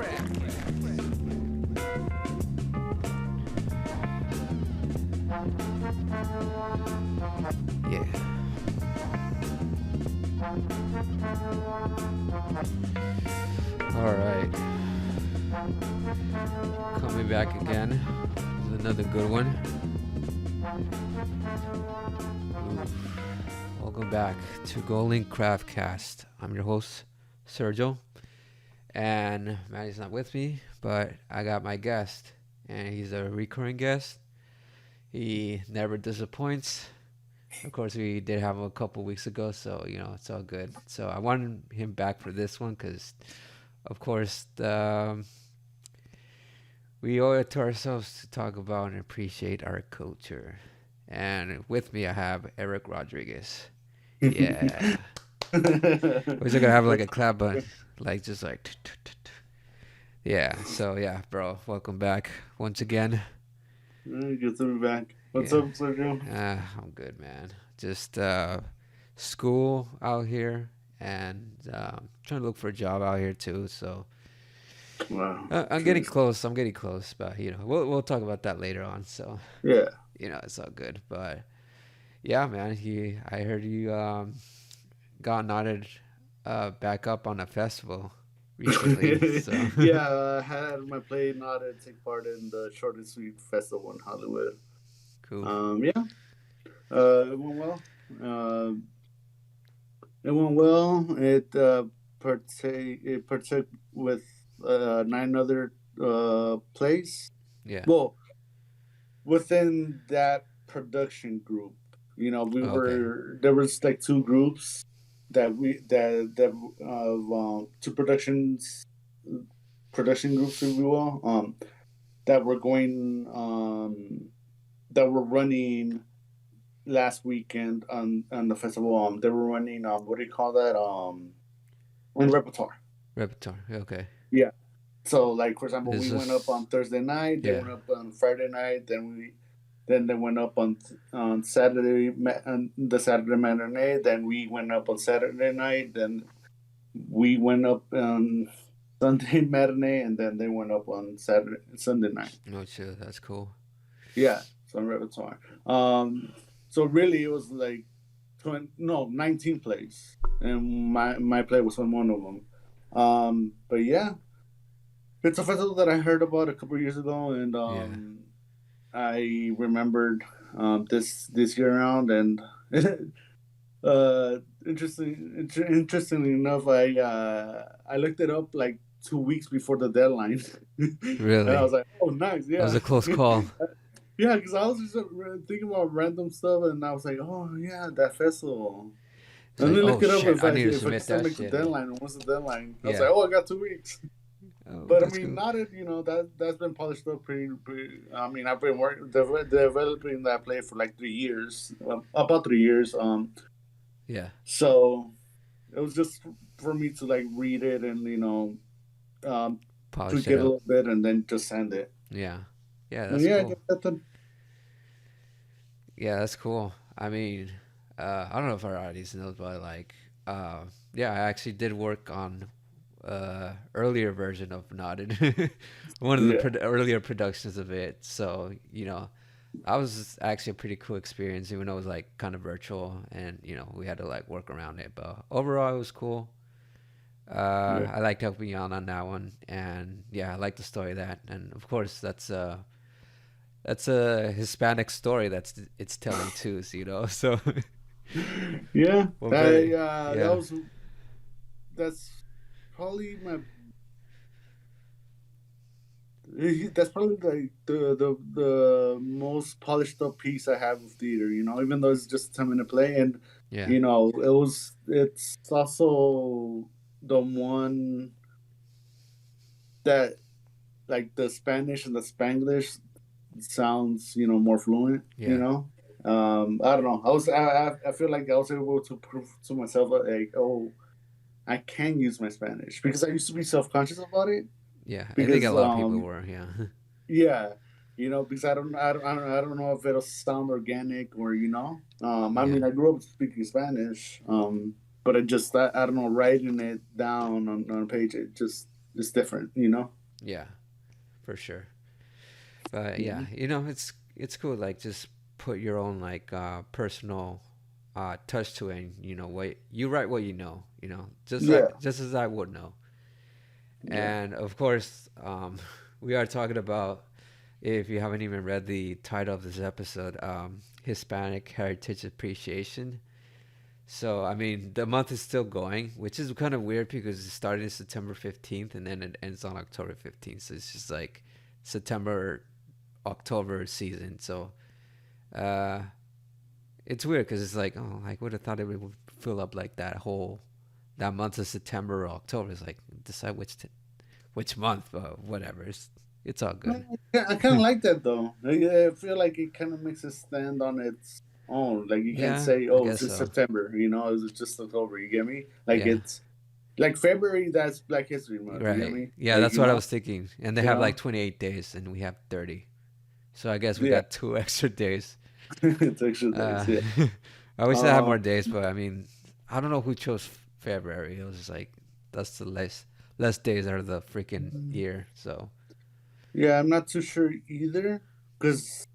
Yeah. All right. Coming back again with another good one. Welcome back to Golden Craftcast. I'm your host, Sergio. And Maddie's not with me, but I got my guest. And he's a recurring guest. He never disappoints. Of course, we did have him a couple weeks ago, so, it's all good. So I wanted him back for this one because, of course, we owe it to ourselves to talk about and appreciate our culture. And with me, I have Erik Rodriguez. Yeah. We're just gonna have like a clap button, like just like. Yeah. So yeah, bro, welcome back once again. Good to be back. What's up, Sergio? I'm good, man. Just school out here and trying to look for a job out here too. So Wow. I'm getting close. But we'll talk about that later on. So Yeah. It's all good. But yeah, man. I heard you got nodded back up on a festival recently. So. Yeah, I had my play nodded take part in the Short and Sweet Festival in Hollywood. Cool. Yeah. It went well. It partook with 9 other plays. Yeah. Well, within that production group, there was like 2 groups that two production groups, if you will, that were going that were running last weekend on the festival. They were running what do you call that? In repertoire. Okay. Yeah. So, like, for example, we went up on Thursday night. They went up on Friday night. Then they went up on Saturday, on the Saturday matinee. Then we went up on Saturday night. Then we went up on Sunday matinee, and then they went up on Sunday night. Oh, chill. That's cool. Yeah, some repertoire. So really, it was like 19 plays, and my play was on one of them. But yeah, it's a festival that I heard about a couple of years ago, and I remembered this year around, and interestingly enough, I looked it up like 2 weeks before the deadline. Really? And I was like, oh, nice, yeah. That was a close call. Yeah, because I was just thinking about random stuff, and I was like, oh yeah, that festival. It's and like, then look it up shit, if I still make the deadline, and what's the deadline? I was like, I got 2 weeks. But I mean, cool. That's been polished up pretty. I mean, I've been developing that play for like 3 years, about 3 years. Yeah. So it was just for me to like read it and polish to get a little bit and then just send it. Yeah. Yeah, that's cool. Yeah, that's cool. I mean, I don't know if our audience knows, but like, I actually did work on earlier version of Knotted, one of the earlier productions of it. So that was actually a pretty cool experience, even though it was like kind of virtual, and we had to like work around it. But overall, it was cool. I liked helping you out on that one, and I like the story and of course that's a Hispanic story it's telling too. So yeah, that's probably like the most polished up piece I have of theater. Even though it's just a 10-minute play, and it's also the one that like the Spanish and the Spanglish sounds more fluent. I don't know. I feel like I was able to prove to myself like, oh, I can use my Spanish, because I used to be self-conscious about it. Yeah, I think a lot of people were. Yeah, because I don't know if it'll sound organic or I mean, I grew up speaking Spanish, but I don't know, writing it down on a page, it just it's different, you know. Yeah, for sure. But yeah, Mhm. it's cool. Like just put your own like personal touch to it. And, what you write, what Yeah, just as I would know. yeah, And of course, we are talking about, if you haven't even read the title of this episode, Hispanic Heritage Appreciation. So, I mean, the month is still going, which is kind of weird because it started September 15th and then it ends on October 15th. So it's just like September, October season. So, uh, it's weird because it's like, oh, I would have thought it would fill up like that month of September or October. It's like, decide which month, but whatever. It's all good. I kind of like that though. I feel like it kind of makes it stand on its own. Like you can't Yeah, say, I "Oh, it's guess just so. September," you know, it's just October. You get me? Like Yeah. it's like February. That's Black History Month. You get Right. me? Yeah, Like that's what I was thinking. And they you have like know, 28 days and we have 30. So I guess we yeah. got two extra days. It's extra days. Uh, Yeah. I wish I had Um. more days, but I mean, I don't know who chose February. It was just like that's the less days out of the freaking year. So Yeah, I'm not too sure either. Because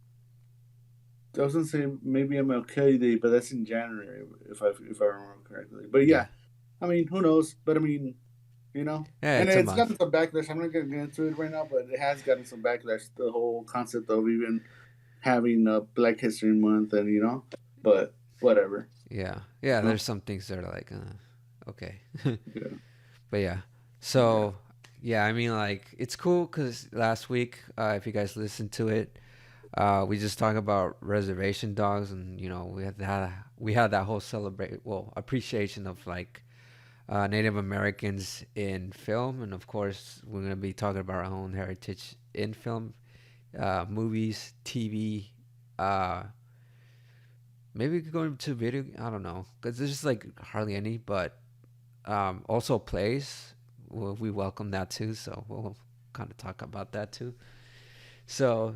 I was gonna say maybe MLK Day, but that's in January if I remember correctly. But yeah, yeah, I mean, who knows? But I mean, yeah, and it's a it's month. gotten some backlash. I'm not gonna get into it right now, but it has gotten some backlash. The whole concept of even having a Black History Month, and but whatever. Yeah, yeah. You know? There's some things that are like, okay, Yeah, but yeah. yeah. So yeah, I mean, like it's cool because last week, if you guys listened to it, we just talked about reservation dogs, and we had that whole appreciation of like Native Americans in film, and of course we're gonna be talking about our own heritage in film, movies, TV, uh, maybe going to video. I don't know, because there's just like hardly any, but also plays. We welcome that too, so we'll kind of talk about that too. So,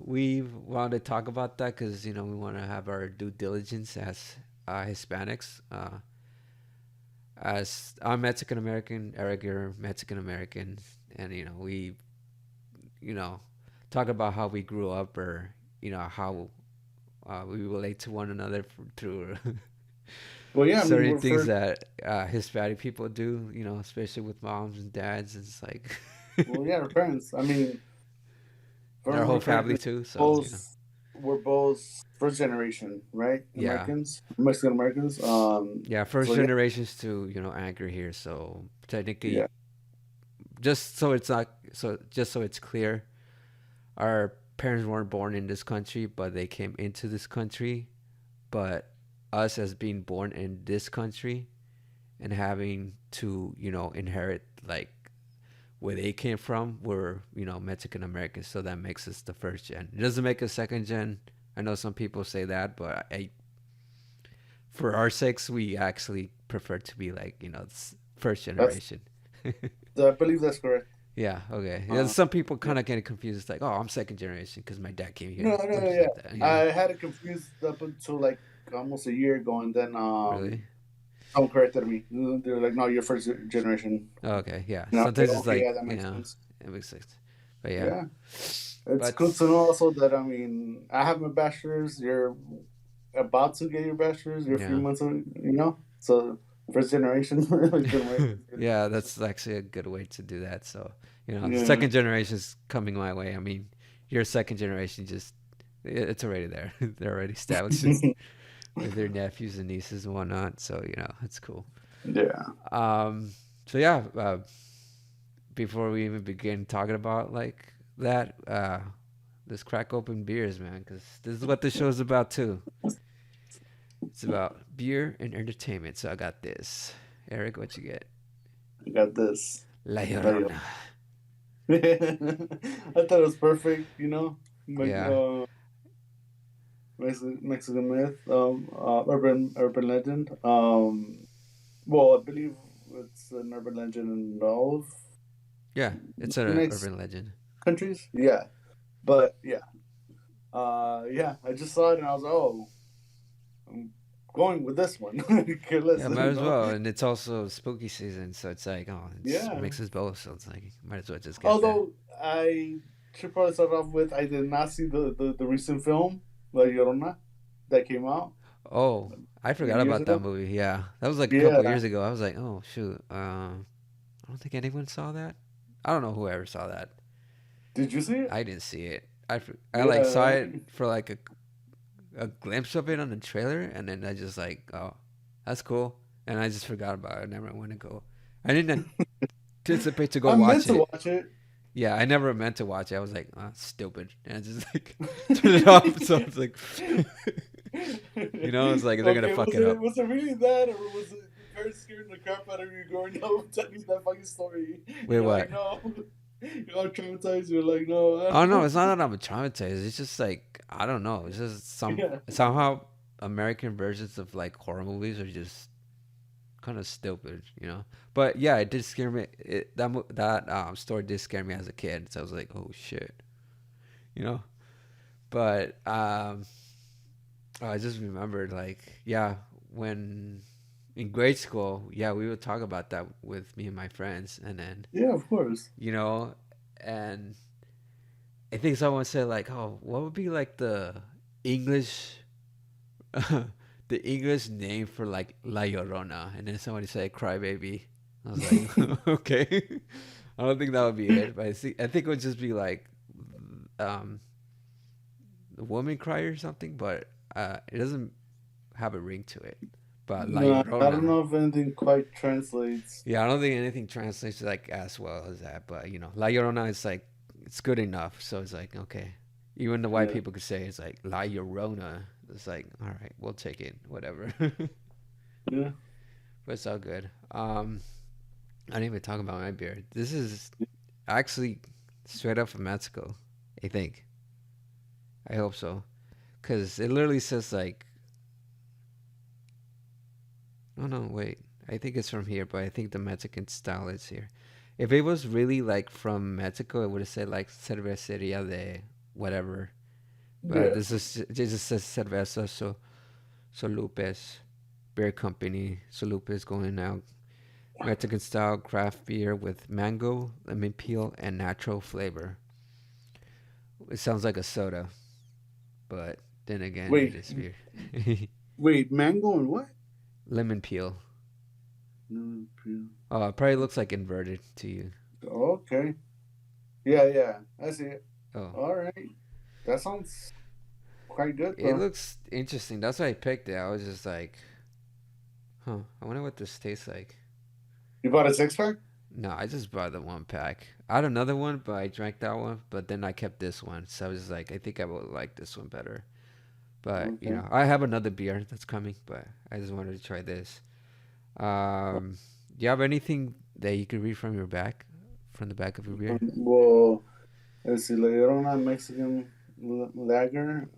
we wanted to talk about that because, we want to have our due diligence as Hispanics. As I'm Mexican American, Eric, you're Mexican American. And, we, you know, talk about how we grew up, or, how we relate to one another through Well, yeah. I mean, certain we're things first. that Hispanic people do, especially with moms and dads. It's like, Well, yeah, our parents. I mean, if I and our remember whole family correctly, too. So, both we're both first generation, right? yeah. Mexican Americans. Yeah, first So yeah, generations to anchor here. So yeah. technically, just so it's not just so it's clear, our parents weren't born in this country, but they came into this country. But us as being born in this country and having to inherit like where they came from, were Mexican Americans. So that makes us the first gen. It doesn't make us second gen. I know some people say that, but for our sakes, we actually prefer to be like first That's generation. I believe that's correct. Yeah. Okay. Yeah, Uh, some people yeah. kind of get confused. It's like, oh, I'm second generation because my dad came No, here, no, or no, just yeah. like that. I had it confused up until like almost a year ago, and then Really? someone corrected me. They were like, "No, you're first generation." Oh, okay. Yeah. And I was like, Sometimes it's "Okay, like yeah, that makes sense." it makes sense. But yeah. Yeah, it's But cool to know also that I mean I have my bachelor's. You're about to get your bachelor's. You're a few yeah. months, so first generation. Mexican Americans get it. Yeah, that's actually a good way to do that. So, the Yeah. second generation is coming my way. I mean, your second generation it's already there. They're already established with their nephews and nieces and whatnot. So, it's cool. Yeah. Um, so yeah, before we even begin talking about like that, let's crack open beers, man, because this is what the show's about too. It's about beer and entertainment. So I got this. Eric, what you get? I got this. La Like, Llorona. I thought it was perfect, like Yeah, Mexican myth, urban legend. Well, I believe it's an urban legend in all of yeah, it's an United urban legend. countries. Yeah, but yeah, yeah. I just saw it and I was like, oh, going with this one. Yeah, might as well. And it's also spooky season, so it's like, oh, it's Yeah. mixes both. So it's like, might as well just get that. Although I should probably start off with, I did not see the recent film La Llorona that came out Oh, I a few forgot years about that ago. movie. Yeah, that was like a couple Yeah. years ago. I was like, oh shoot, I don't think anyone saw that. I don't know whoever saw that. Did you see it? I didn't see it. I like Yeah. saw Right. it for like a glimpse of it on the trailer, and then I just like, oh, that's cool, and I just forgot about it. I never went to go. I didn't anticipate to go I meant watch to it. watch it. Yeah, I never meant to watch it. I was like, oh, stupid, and I just like turned it off. So it's like, it's like they're gonna Okay, fuck it up. was it really that, or was it your parents scaring the crap out of you growing up, telling you that fucking story? Wait, You're what? like, no. You're all traumatized. You're like, no. I Oh no, don't. it's not that I'm traumatized. It's just like I don't know. It's just Yeah. somehow American versions of like horror movies are just kind of stupid. But yeah, it did scare me. That story did scare me as a kid. So I was like, oh shit, you know. But I just remembered like yeah, when in grade school, yeah, we would talk about that with me and my friends, and then Yeah, of course. you know, and I think someone said like, "Oh, what would be like English, the English name for like La Llorona?" And then somebody said "crybaby." I was like, "Okay." I don't think that would be it, but I think it would just be like, um, the woman cry or something. But it doesn't have a ring to it. But La No, I don't Llorona, know if anything quite translates. yeah, I don't think anything translates like as well as that. But La Llorona is like it's good enough. So it's like okay, even the white Yeah. people could say it's like La Llorona. It's like all right, we'll take it, whatever. Yeah. But it's all good. I didn't even talk about my beer. This is actually straight up from Mexico. I think. I hope so, cause it literally says like, oh no, wait. I think it's from here, but I think the Mexican style is here. If it was really like from Mexico, it would have said like Cerveceria de whatever. But Yeah. it just says Cerveza, so Zólupez Beer Company. Zólupez going out. Mexican style craft beer with mango, lemon peel, and natural flavor. It sounds like a soda, but then again, it Wait, is beer. wait, mango and what? Lemon peel. No, Oh, it probably looks like inverted to you. okay. Yeah, yeah. I see it. Oh, All right. That sounds quite good, it though. looks interesting. That's why I picked it. I was just like, huh, I wonder what this tastes like. You bought a six pack? No, I just bought the one pack. I had another one, but I drank that one. But then I kept this one, so I was like, I think I would like this one better. But Okay. I have another beer that's coming, but I just wanted to try this. Do you have anything that you could read from the back of your beer? Well, let's see. La Llorona Mexican lager,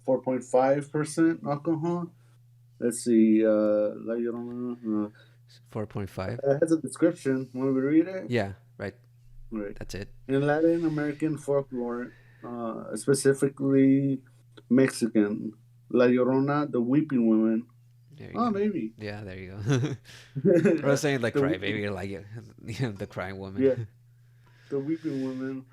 4.5% alcohol. Let's see. La Llorona. 4.5. It has a description. Want me to read it? Yeah, right. Right. That's it. In Latin American folklore, specifically Mexican, La Llorona, the weeping woman. There you Oh, go. maybe. Yeah, there you go. I was saying like cry the baby, like the crying yeah, woman. the weeping woman,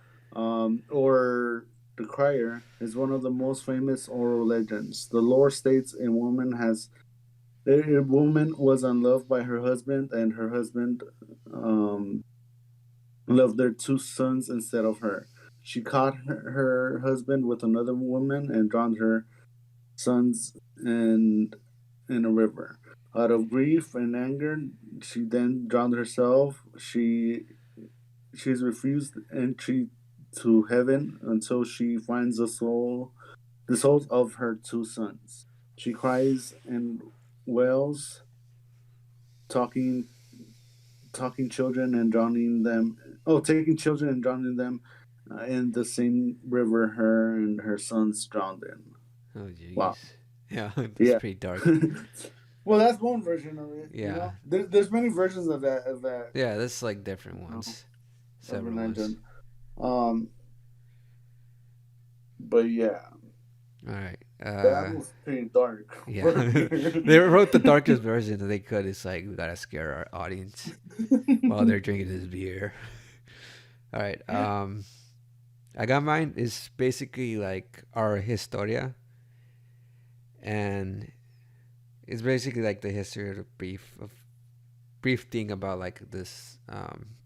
or the crier, is one of the most famous oral legends. The lore states a woman was unloved by her husband, and her husband um, loved their two sons instead of her. She caught her husband with another woman and drowned her sons in a river. Out of grief and anger, she then drowned herself. She's refused entry to heaven until she finds the souls of her two sons. She cries and wails, talking talking children and drowning them. Oh, taking children and drowning them in the same river her and her sons drowned in. Oh jeez. Wow. Yeah, that's Yeah. pretty dark. Well, that's one version of it. Yeah. There's many versions of that Yeah, that's like different you know, ones. of the Several ones. legend. Um, but yeah. All right. That was pretty dark Yeah. for a beer. They wrote the darkest version that they could. It's like we gotta scare our audience while they're drinking this beer. All right. I got mine. Is basically like our historia, and it's basically like the history of the brief thing about like this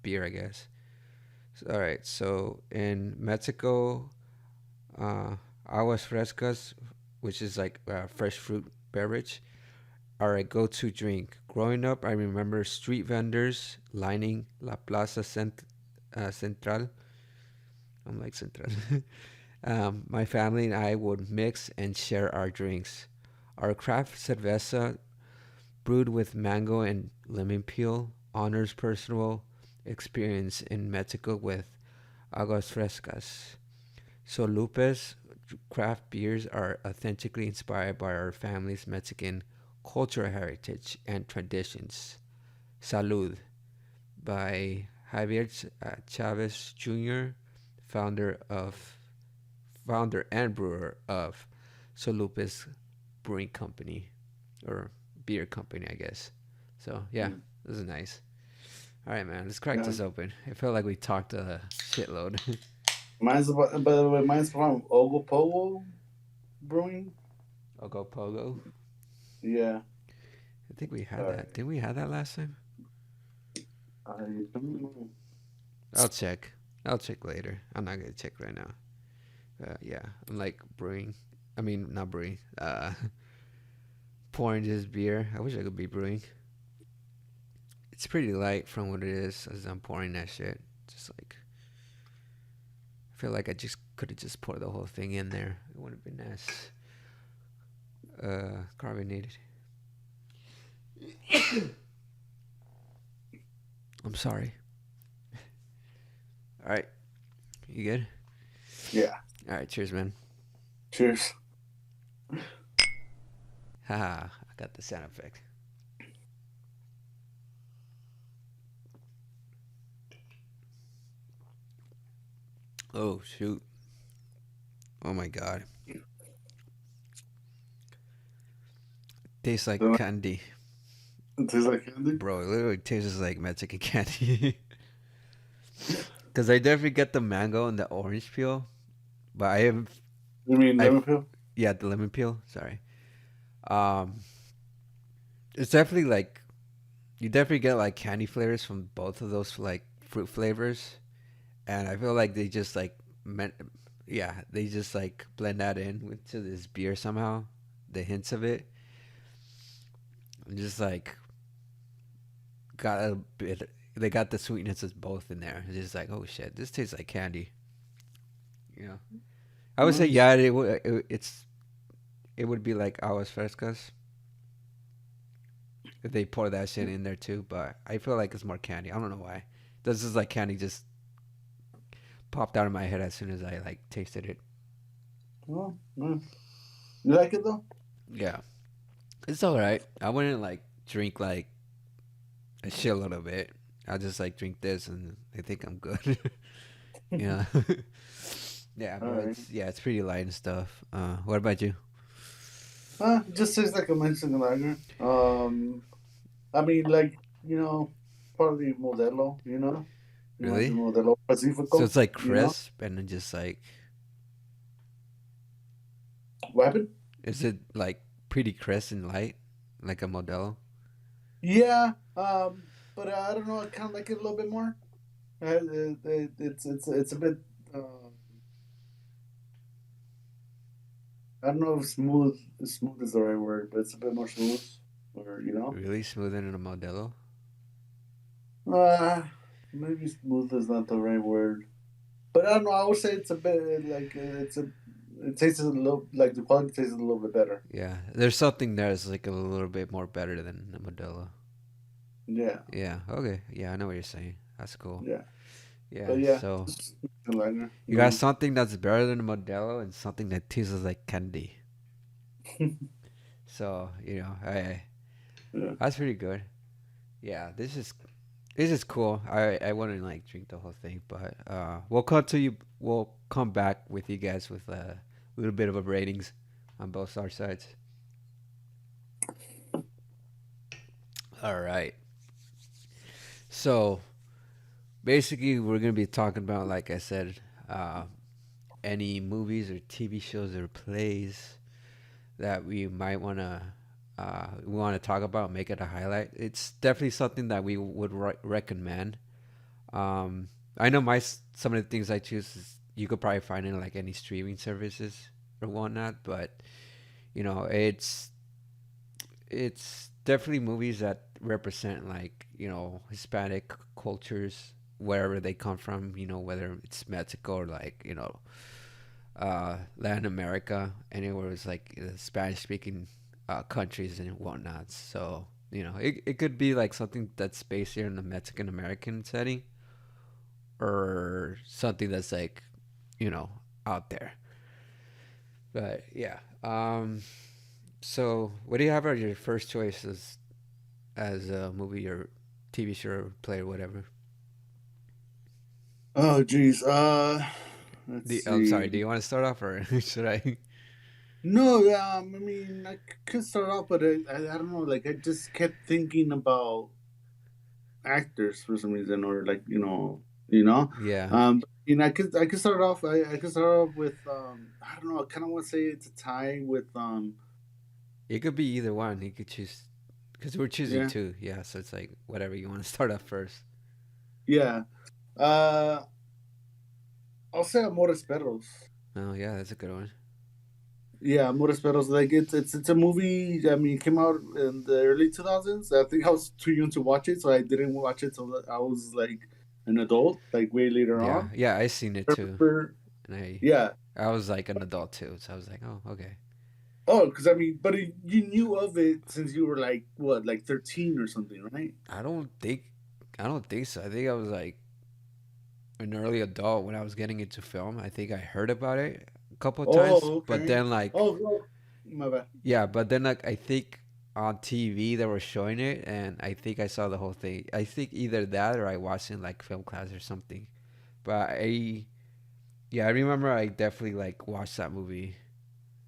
beer, I guess. So, all right. So in Mexico, uh, aguas frescas, which is like fresh fruit beverage, are a go-to drink. Growing up, I remember street vendors lining La Plaza Central. I'm like Central. My family and I would mix and share our drinks. Our craft cerveza, brewed with mango and lemon peel, honors personal experience in Mexico with aguas frescas. Zólupez craft beers are authentically inspired by our family's Mexican cultural heritage and traditions. Salud by Javier Chavez Jr., founder of founder and brewer of Zólupez Brewing Company or beer company, I guess. So yeah, this is nice. All right, man, let's crack Yeah. this open. It felt like we talked a shitload. By the way, mine's from Ogopogo Brewing. Ogopogo. Yeah. I think we had Sorry. that. Didn't we have that last time? I don't know. I'll check. I'll check later. I'm not gonna check right now. Yeah, I'm like brewing. I mean, not brewing. Pouring this beer. I wish I could be brewing. It's pretty light from what it is as I'm pouring that shit. Just like I feel like I just could have just poured the whole thing in there. It would have been nice. Carbonated. I'm sorry. All right, you good? Yeah. All right, cheers, man. Cheers. Haha, I got the sound effect. Oh shoot. Oh my god. Tastes like So, candy. it tastes like candy. Bro, it literally tastes like Mexican candy. Because I definitely get the mango and the orange peel. But You mean I, lemon peel? yeah, the lemon peel. Sorry. Um, it's definitely like, you definitely get like candy flavors from both of those like fruit flavors. And I feel like they just like, meant, yeah, they just like blend that in into this beer somehow. The hints of it. And just like, got a bit, they got the sweetness of both in there. It's just like, oh shit, this tastes like candy. Yeah. I would say Nice. yeah. It would be like aguas frescas if they pour that shit in there too. But I feel like it's more candy. I don't know why. This is like candy just popped out of my head as soon as I like tasted it. Oh, nice. You like it though? Yeah, it's all right. I wouldn't like drink like a shitload of it. I just like drink this and I think I'm good. Yeah. Yeah, All but right. it's pretty light and stuff. What about you? Just tastes like a Mexican lager. I mean, like probably Modelo. You might be Really? Modelo So Pacifico. it's like You know crisp and then just like, what happened? is it like pretty crisp and light, like a Modelo? Yeah. But I don't know. I kind of like it a little bit more. It's a bit. Uh, I don't know if smooth. Smooth is the right word, but it's a bit more smooth. Or. Really smoother than a Modelo? Uh, Maybe smooth is not the right word. But I don't know. I would say it's a bit like it tastes a little like the quality tastes a little bit better. Yeah, there's something there that's like a little bit more better than a Modelo. Yeah, Yeah, okay. Yeah, I know what you're saying. That's cool. yeah. Yeah, But yeah, so just lager. you got something that's better than a Modelo and something that tastes like candy. So, Yeah. that's pretty good. Yeah, this is cool. I wouldn't like drink the whole thing, but we'll come back with you guys with a little bit of a ratings. on both our sides. All right. So basically, we're gonna be talking about, like I said, uh, any movies or TV shows or plays that we want to talk about, make it a highlight. It's definitely something that we would recommend. Um, I know some of the things I choose is you could probably find in like any streaming services or whatnot, but it's definitely movies that represent, like, Hispanic cultures wherever they come from. Whether it's Mexico or, like, Latin America, anywhere it's like Spanish speaking countries and whatnot. So it could be like something that's based here in the Mexican American setting, or something that's like you know out there. But yeah. So what do you have as your first choices as a movie or TV show or play or whatever? Oh, geez. Let's I'm sorry. see. Do you want to start off, or should I? No, yeah. I mean, I could start off, but I don't know. Like, I just kept thinking about actors for some reason, or like you know. Yeah, I could start off. I could start off with I don't know. I kind of want to say it's a tie with it could be either one. You could choose because we're choosing yeah, two. Yeah, so it's like whatever you want to start off first. yeah. Uh, I'll say Amores Perros. Oh yeah, that's a good one. Yeah, Amores Perros. Like it's a movie. I mean, it came out in the early 2000s. I think I was too young to watch it, so I didn't watch it till I was like an adult, like way later Yeah, on. yeah, I seen it I too, remember, and yeah. I was like an adult too, so I was like, oh okay. Oh, because I mean, but you knew of it since you were like what, like 13 or something, right? I don't think I don't think so. I think I was like an early adult when I was getting into film. I think I heard about it a couple of times, Oh, but okay. then like Oh, well, my bad. yeah, but then like I think on TV they were showing it, and I think I saw the whole thing. I think either that or I watched in like film class or something. But I remember I definitely like watched that movie.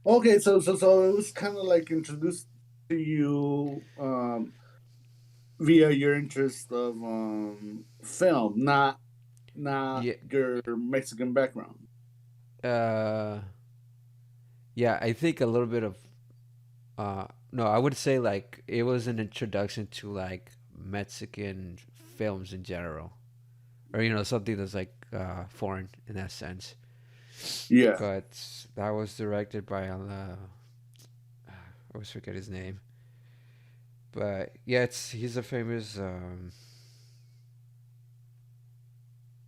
Okay, so it was kind of like introduced to you via your interest of film, not Yeah, your Mexican background. uh, yeah, I think a little bit of no, I would say like it was an introduction to like Mexican films in general, or something that's like foreign in that sense. Yeah. But that was directed by I always forget his name. But yeah, he's a famous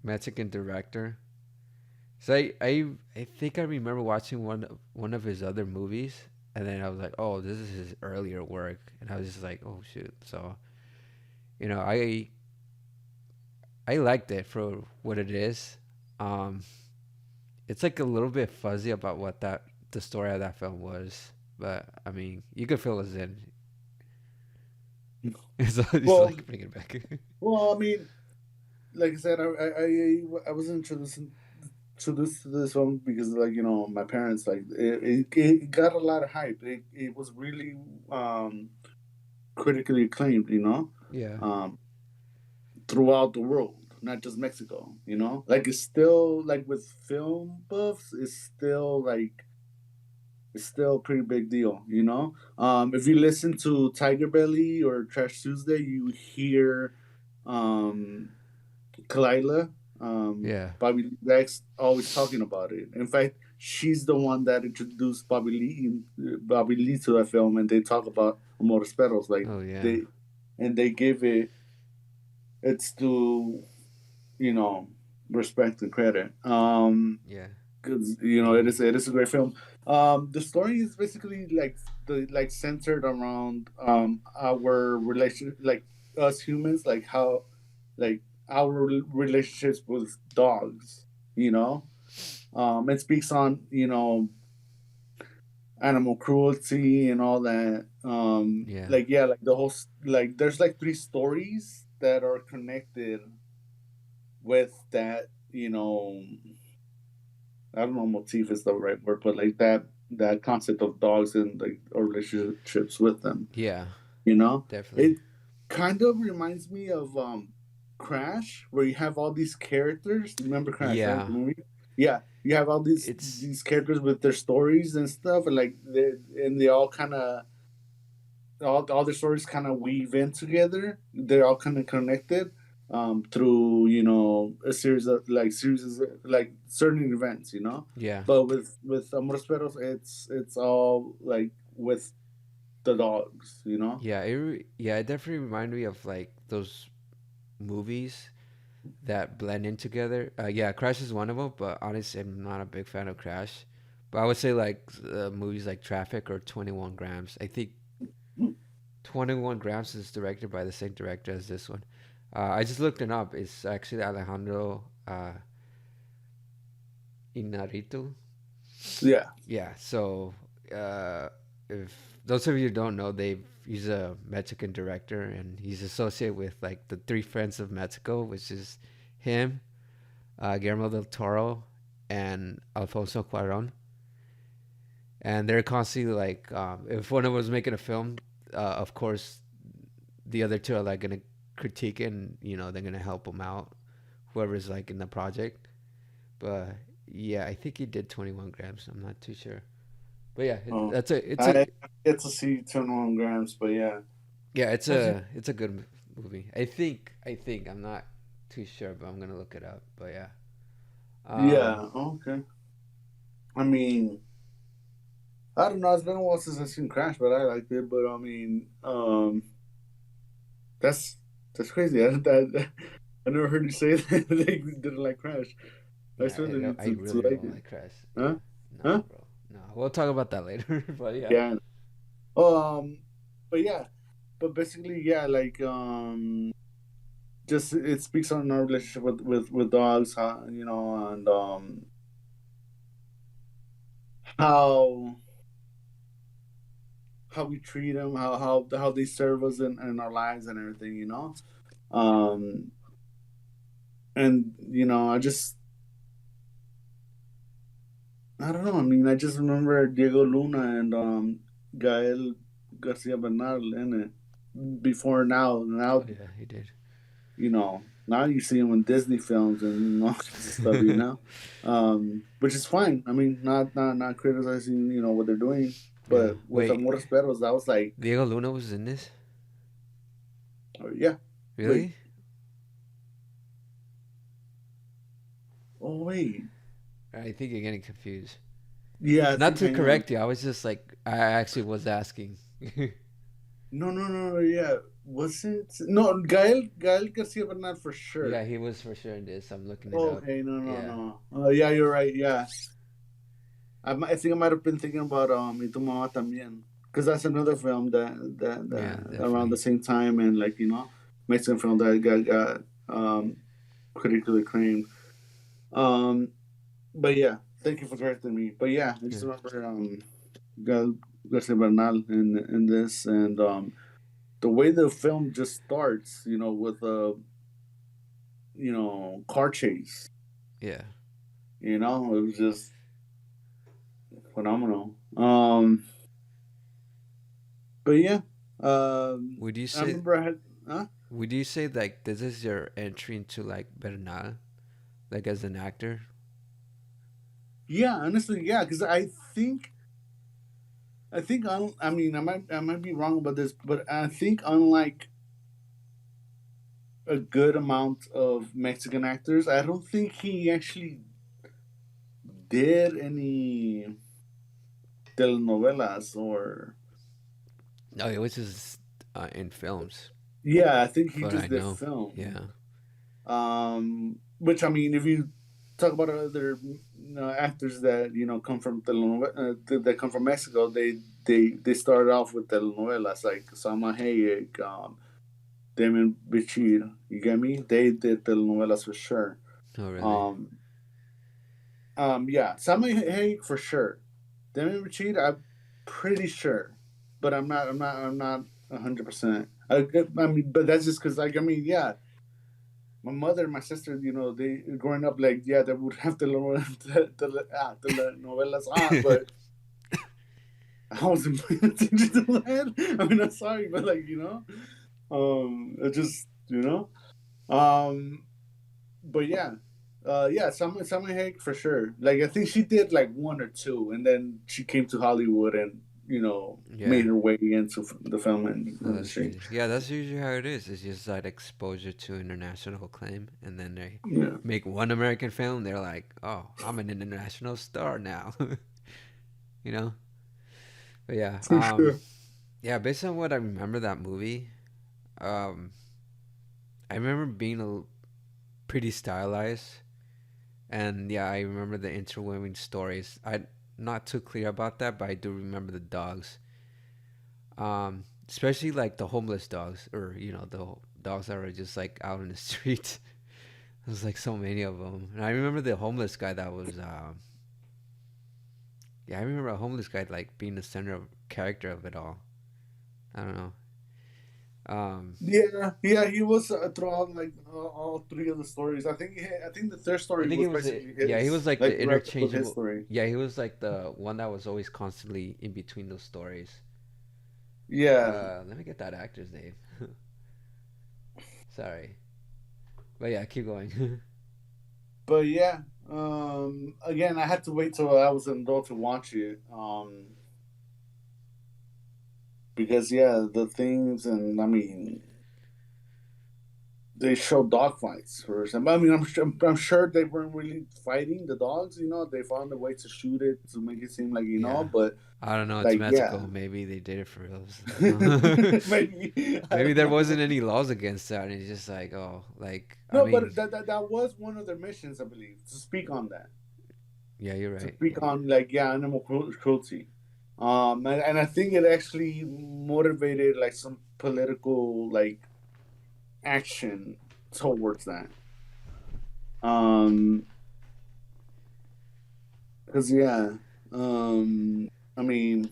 Mexican director. So I think I remember watching one of his other movies, and then I was like, oh, this is his earlier work, and I was just like, oh shoot. So you know, I liked it for what it is. Um, it's like a little bit fuzzy about what that the story of that film was, but I mean, you could fill us in. It's Well, like bring it back. well, I mean, like I said, I was introduced to this one because, like, my parents, like, it got a lot of hype. It was really critically acclaimed, Yeah, um, throughout the world, not just Mexico. Like, it's still like with film buffs, it's still a pretty big deal. If you listen to Tiger Belly or Trash Tuesday, you hear um Kalila, yeah. Bobby Lex, always talking about it. In fact, she's the one that introduced Bobby Lee to that film, and they talk about Amores Perros. Like, Oh yeah, they give it its due, you know, respect and credit. yeah, Because and it is a great film. The story is basically like centered around our relation, like us humans, like how like our relationships with dogs. It speaks on animal cruelty and all that. yeah. Like, yeah, like the whole like there's like three stories that are connected with that. I don't know, motif is the right word, but like that. that concept of dogs and like our relationships with them. Yeah, You know, definitely. it kind of reminds me of Crash, where you have all these characters. Remember Crash, right? Yeah, The movie. Yeah, you have all it's these characters with their stories and stuff, and like they all kind of all their stories kind of weave in together. They're all kind of connected through series of like certain events, you know. yeah, But with Amores Perros, it's all like with the dogs, you know. yeah. Yeah, it definitely reminded me of like those movies that blend in together. Yeah, Crash is one of them, but honestly, I'm not a big fan of Crash. But I would say like movies like Traffic or 21 Grams. I think 21 Grams is directed by the same director as this one. I just looked it up. It's actually Alejandro Inarritu. Yeah. Yeah, so uh, if those of you who don't know, he's a Mexican director and he's associated with like the Three Friends of Mexico, which is him, Guillermo del Toro, and Alfonso Cuarón. And they're constantly like, if one of them was making a film, of course, the other two are like gonna critique it, and they're gonna help them out, whoever's like in the project. But yeah, I think he did 21 grams. I'm not too sure. But yeah, Oh, it's a I get to see 21 grams, but yeah. yeah, How's it? it's a good movie. I think I'm not too sure, but I'm gonna look it up. But yeah, um, Yeah. Okay. I mean, I don't know. It's been a while since I've seen Crash, but I liked it. But I mean, that's that's crazy. I never heard you say that they didn't like Crash. I yeah, swear they need I to really like don't it. like Crash. Yeah, Huh? no, Huh? bro, no. We'll talk about that later. But yeah, Yeah. Um. But yeah. But basically, yeah. Like just it speaks on our relationship with dogs, and how how we treat them, how they serve us in our lives and everything, you know. Um, and I don't know. I mean, I just remember Diego Luna and Gael Garcia Bernal in it before now. oh Now yeah, he did. now you see him in Disney films and all kinds of stuff, which is fine. I mean, not criticizing what they're doing, Yeah. but with Wait, Amores Perros, that was like, Diego Luna was in this? oh, yeah, wait, Really? oh wait, I think you're getting confused. yeah, I Not think to I am. correct you, I was just like, I actually was asking. No, yeah, was it? No, Gael Garcia Bernal for Yeah, sure. he was for sure in this. I'm looking it Oh, up. okay, Yeah. no. Yeah, you're right. Yeah, I think I might have been thinking about Y Tu Mamá También, because that's another film Yeah, that around the definitely. same time, and like Mexican film that got critically acclaimed. Um, but yeah, thank you for correcting me. But yeah, I Yeah. just remember Gal Garcia Bernal in this, and the way the film just starts, with a car chase. Yeah. It was just phenomenal. But yeah, Would you I say remember I had, huh? would you say like this is your entry into like Bernal, like as an actor? Yeah, honestly, yeah, because I think I mean I might be wrong about this, but I think unlike a good amount of Mexican actors, I don't think he actually did any telenovelas or. No, it was just in films, Yeah, I think he but I just did know. film. Yeah. Which I mean, if you talk about other actors that come from that come from Mexico, they started off with telenovelas like Salma Hayek, Damon Bichir. You get me? They did telenovelas for sure. Oh, really? Um, yeah, Salma Hayek for sure. Damon Bichir, I'm pretty sure, but I'm not 100%. I mean, but that's just because, like, I mean, yeah, my mother and my sister, they growing up like, yeah, they would have telenovelas on, but I wasn't paying attention to that. I mean, I'm sorry, but like it just um, but yeah, yeah, Summer Hayek for sure. Like I think she did like one or two, and then she came to Hollywood and Yeah. made her way into the film Oh, that's industry. crazy. Yeah, that's usually how it is. It's just that exposure to international acclaim, and then they Yeah, make one American film. They're like, "Oh, I'm an international star now," you know. But yeah, for sure. yeah. Based on what I remember that movie, um, I remember being pretty stylized, and yeah, I remember the interweaving stories. I'm not too clear about that, but I do remember the dogs. Especially like the homeless dogs, or the dogs that were just like out in the streets. There's like so many of them, and I remember the homeless guy that was. Yeah, I remember a homeless guy like being the center of character of it all. I don't know. Um, Yeah, yeah, he was throughout like all three of the stories. I think the third I story think it was was basically yeah, he his, was like like the wrapped up with his interchangeable. story. Yeah, he was like the one that was always constantly in between those stories. Yeah, Let me get that actor's name. Sorry, but yeah, keep going. but yeah, again, I had to wait till I was an adult to watch it. Because yeah, the things, and I mean, they show dog fights for example. I mean, I'm sure they weren't really fighting the dogs. They found a way to shoot it to make it seem like Yeah, but I don't know. It's like Mexico. yeah, Maybe they did it for reals. maybe I Maybe don't there know. wasn't any laws against that, and it's just like, oh, like I No, mean, but that was one of their missions, I believe, to speak on that, yeah, you're to right. speak on like yeah, animal cruelty. And I think it actually motivated like some political like action towards that. Um, because yeah, I mean,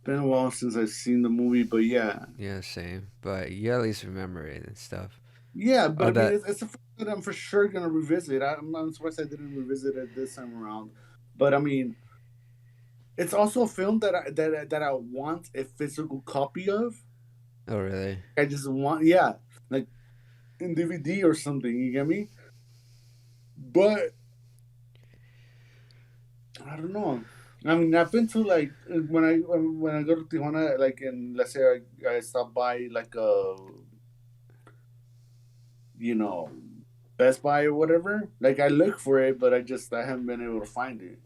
been a while since I've seen the movie, but yeah, Yeah, same. But you at least remember it and stuff. yeah, but Oh, I mean, that. it's a film that I'm for sure gonna revisit. I'm surprised I didn't revisit it this time around, but I mean, it's also a film that I want a physical copy of. Oh, really? I just want, yeah, like in DVD or something. You get me? But I don't know. I mean, I've been to like when I go to Tijuana, like in let's say I stop by like a you know Best Buy or whatever. Like I look for it, but I haven't been able to find it.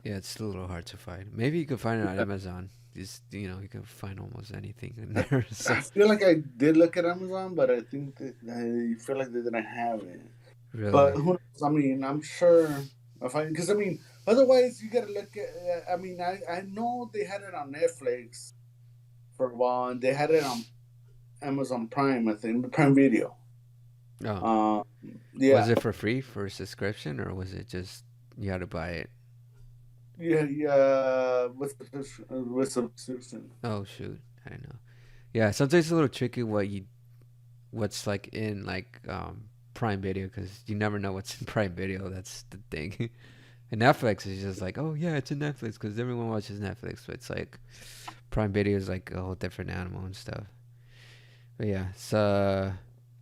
Yeah, it's a little hard to find. Maybe you can find it on Amazon. Just you can find almost anything in I, there. So I feel like I did look at Amazon, but I think that I feel like they didn't have it. But really, who knows? I mean, I'm sure if I because I mean, otherwise you gotta look at. I mean, I know they had it on Netflix for a while, and they had it on Amazon Prime. I think Prime Video. oh, Uh, was yeah, it for free for a subscription or was it just you had to buy it? yeah, yeah. What's the subscription? Oh shoot, I know. Yeah, sometimes it's a little tricky what's like in like Prime Video because you never know what's in Prime Video. That's the thing. And Netflix is just like, oh yeah, it's in Netflix because everyone watches Netflix. But it's like Prime Video is like a whole different animal and stuff. But yeah, so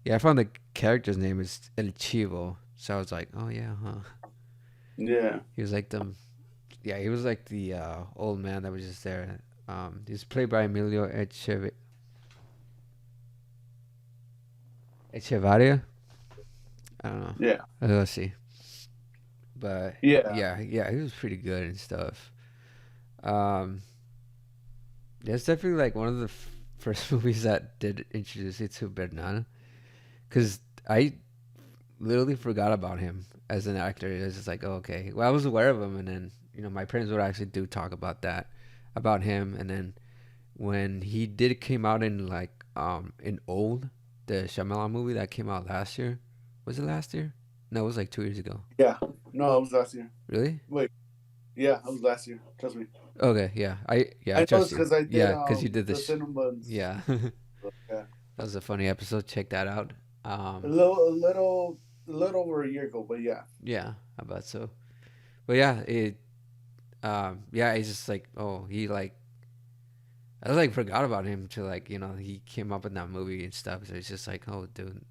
yeah, I found the character's name is El Chivo. So I was like, oh yeah, huh? Yeah, He was like the yeah, he was like the old man that was just there. He's played by Emilio Echevarria. I don't know. yeah, Let's see. But yeah. yeah, yeah, he was pretty good and stuff. Um, yeah, it's definitely like one of the first movies that did introduce you to Bernal. Because I literally forgot about him as an actor. It was just like, oh, okay. Well, I was aware of him, and then my parents would actually do talk about that, about him, and then when he did came out in like in Old, the Shyamalan movie that came out last year. Was it last year? No, it was like 2 years ago. Yeah. No, it was last year. Really? Wait. Yeah, it was last year. Trust me. Okay, yeah. I I know trust it's you. because I did Yeah, because you did the this. Cinnamons. Yeah. Yeah. That was a funny episode. Check that out. A Um, little, a little, a little over a year ago, but yeah. yeah, I bet so. But yeah, it. Yeah, he's just like, oh, he like, I like forgot about him to like, he came up in that movie and stuff. So it's just like, oh, dude,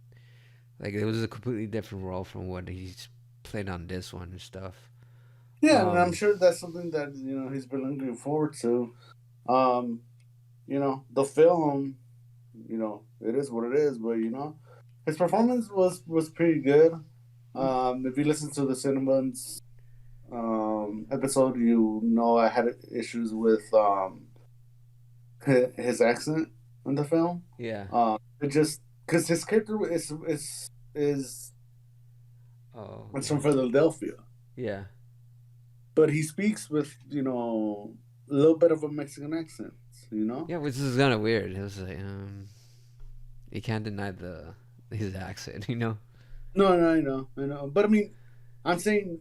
like it was a completely different role from what he's played on this one and stuff. Yeah, and I'm Um, sure that's something that he's been looking forward to. Um, the film, it is what it is, but his performance was pretty good. If you listen to the Cinnamons episode, I had issues with his accent in the film. yeah. It just because his character is Oh, it's from okay. Philadelphia, Yeah. but he speaks with a little bit of a Mexican accent. You know? Yeah, which is kind of weird. It was like, you can't deny the his accent, you know? No, no, I know. But I mean, I'm saying,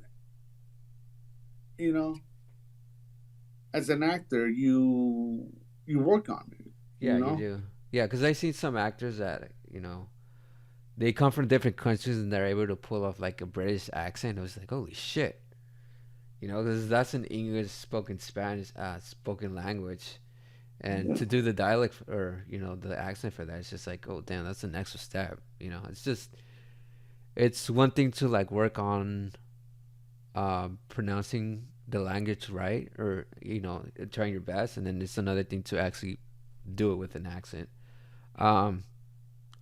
you know, as an actor, you work on it. You Yeah, you know? do. Yeah, because I seen some actors that, they come from different countries and they're able to pull off like a British accent. It was like, holy shit. Because that's an English spoken Spanish spoken language. And Yeah. to do the dialect or, the accent for that, it's just like, oh, damn, that's an extra step. It's just, it's one thing to like work on pronouncing the language right or, trying your best. And then it's another thing to actually do it with an accent. Um,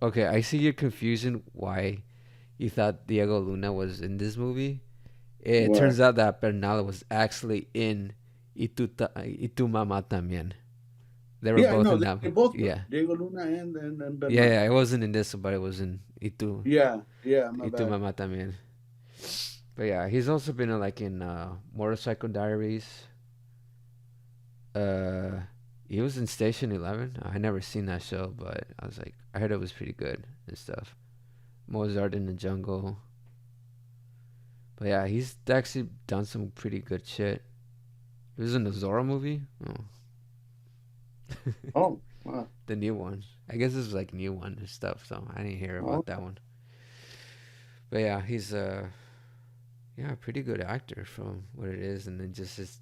okay, I see your confusion why you thought Diego Luna was in this movie. It What? turns out that Bernal was actually in Y tu mamá también. They were Yeah, both no, in they, that. they both were Yeah. Diego Luna and Yeah, Bernal. yeah, it wasn't in this, but it was in Yeah, yeah, my Y tu bad. mamá también. But yeah, he's also been like in Motorcycle Diaries. Uh, he was in Station 11. I never seen that show, but I was like, I heard it was pretty good and stuff. Mozart in the Jungle. But yeah, he's actually done some pretty good shit. He was in the Zorro movie. Oh, Oh, wow. the new one. I guess this is like new one and stuff, so I didn't hear Oh, about that one. But yeah, he's yeah, a pretty good actor from what it is, and then just his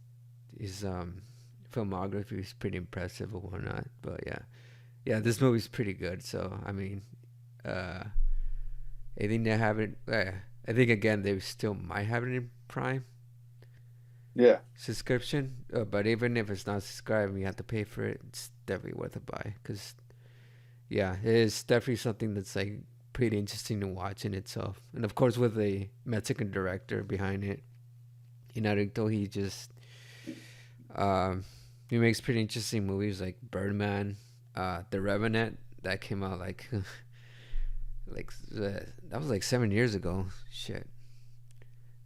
filmography is pretty impressive or whatnot. But yeah, yeah, this movie's pretty good. So I mean, uh, I think they have it. I think again they still might have it in Prime yeah. subscription, but even if it's not subscribed, and you have to pay for it. It's definitely worth a buy because yeah, it is definitely something that's like pretty interesting to watch in itself. And of course, with a Mexican director behind it, Inarito, um, he makes pretty interesting movies like Birdman, The Revenant that came out like that was like 7 years ago. Shit,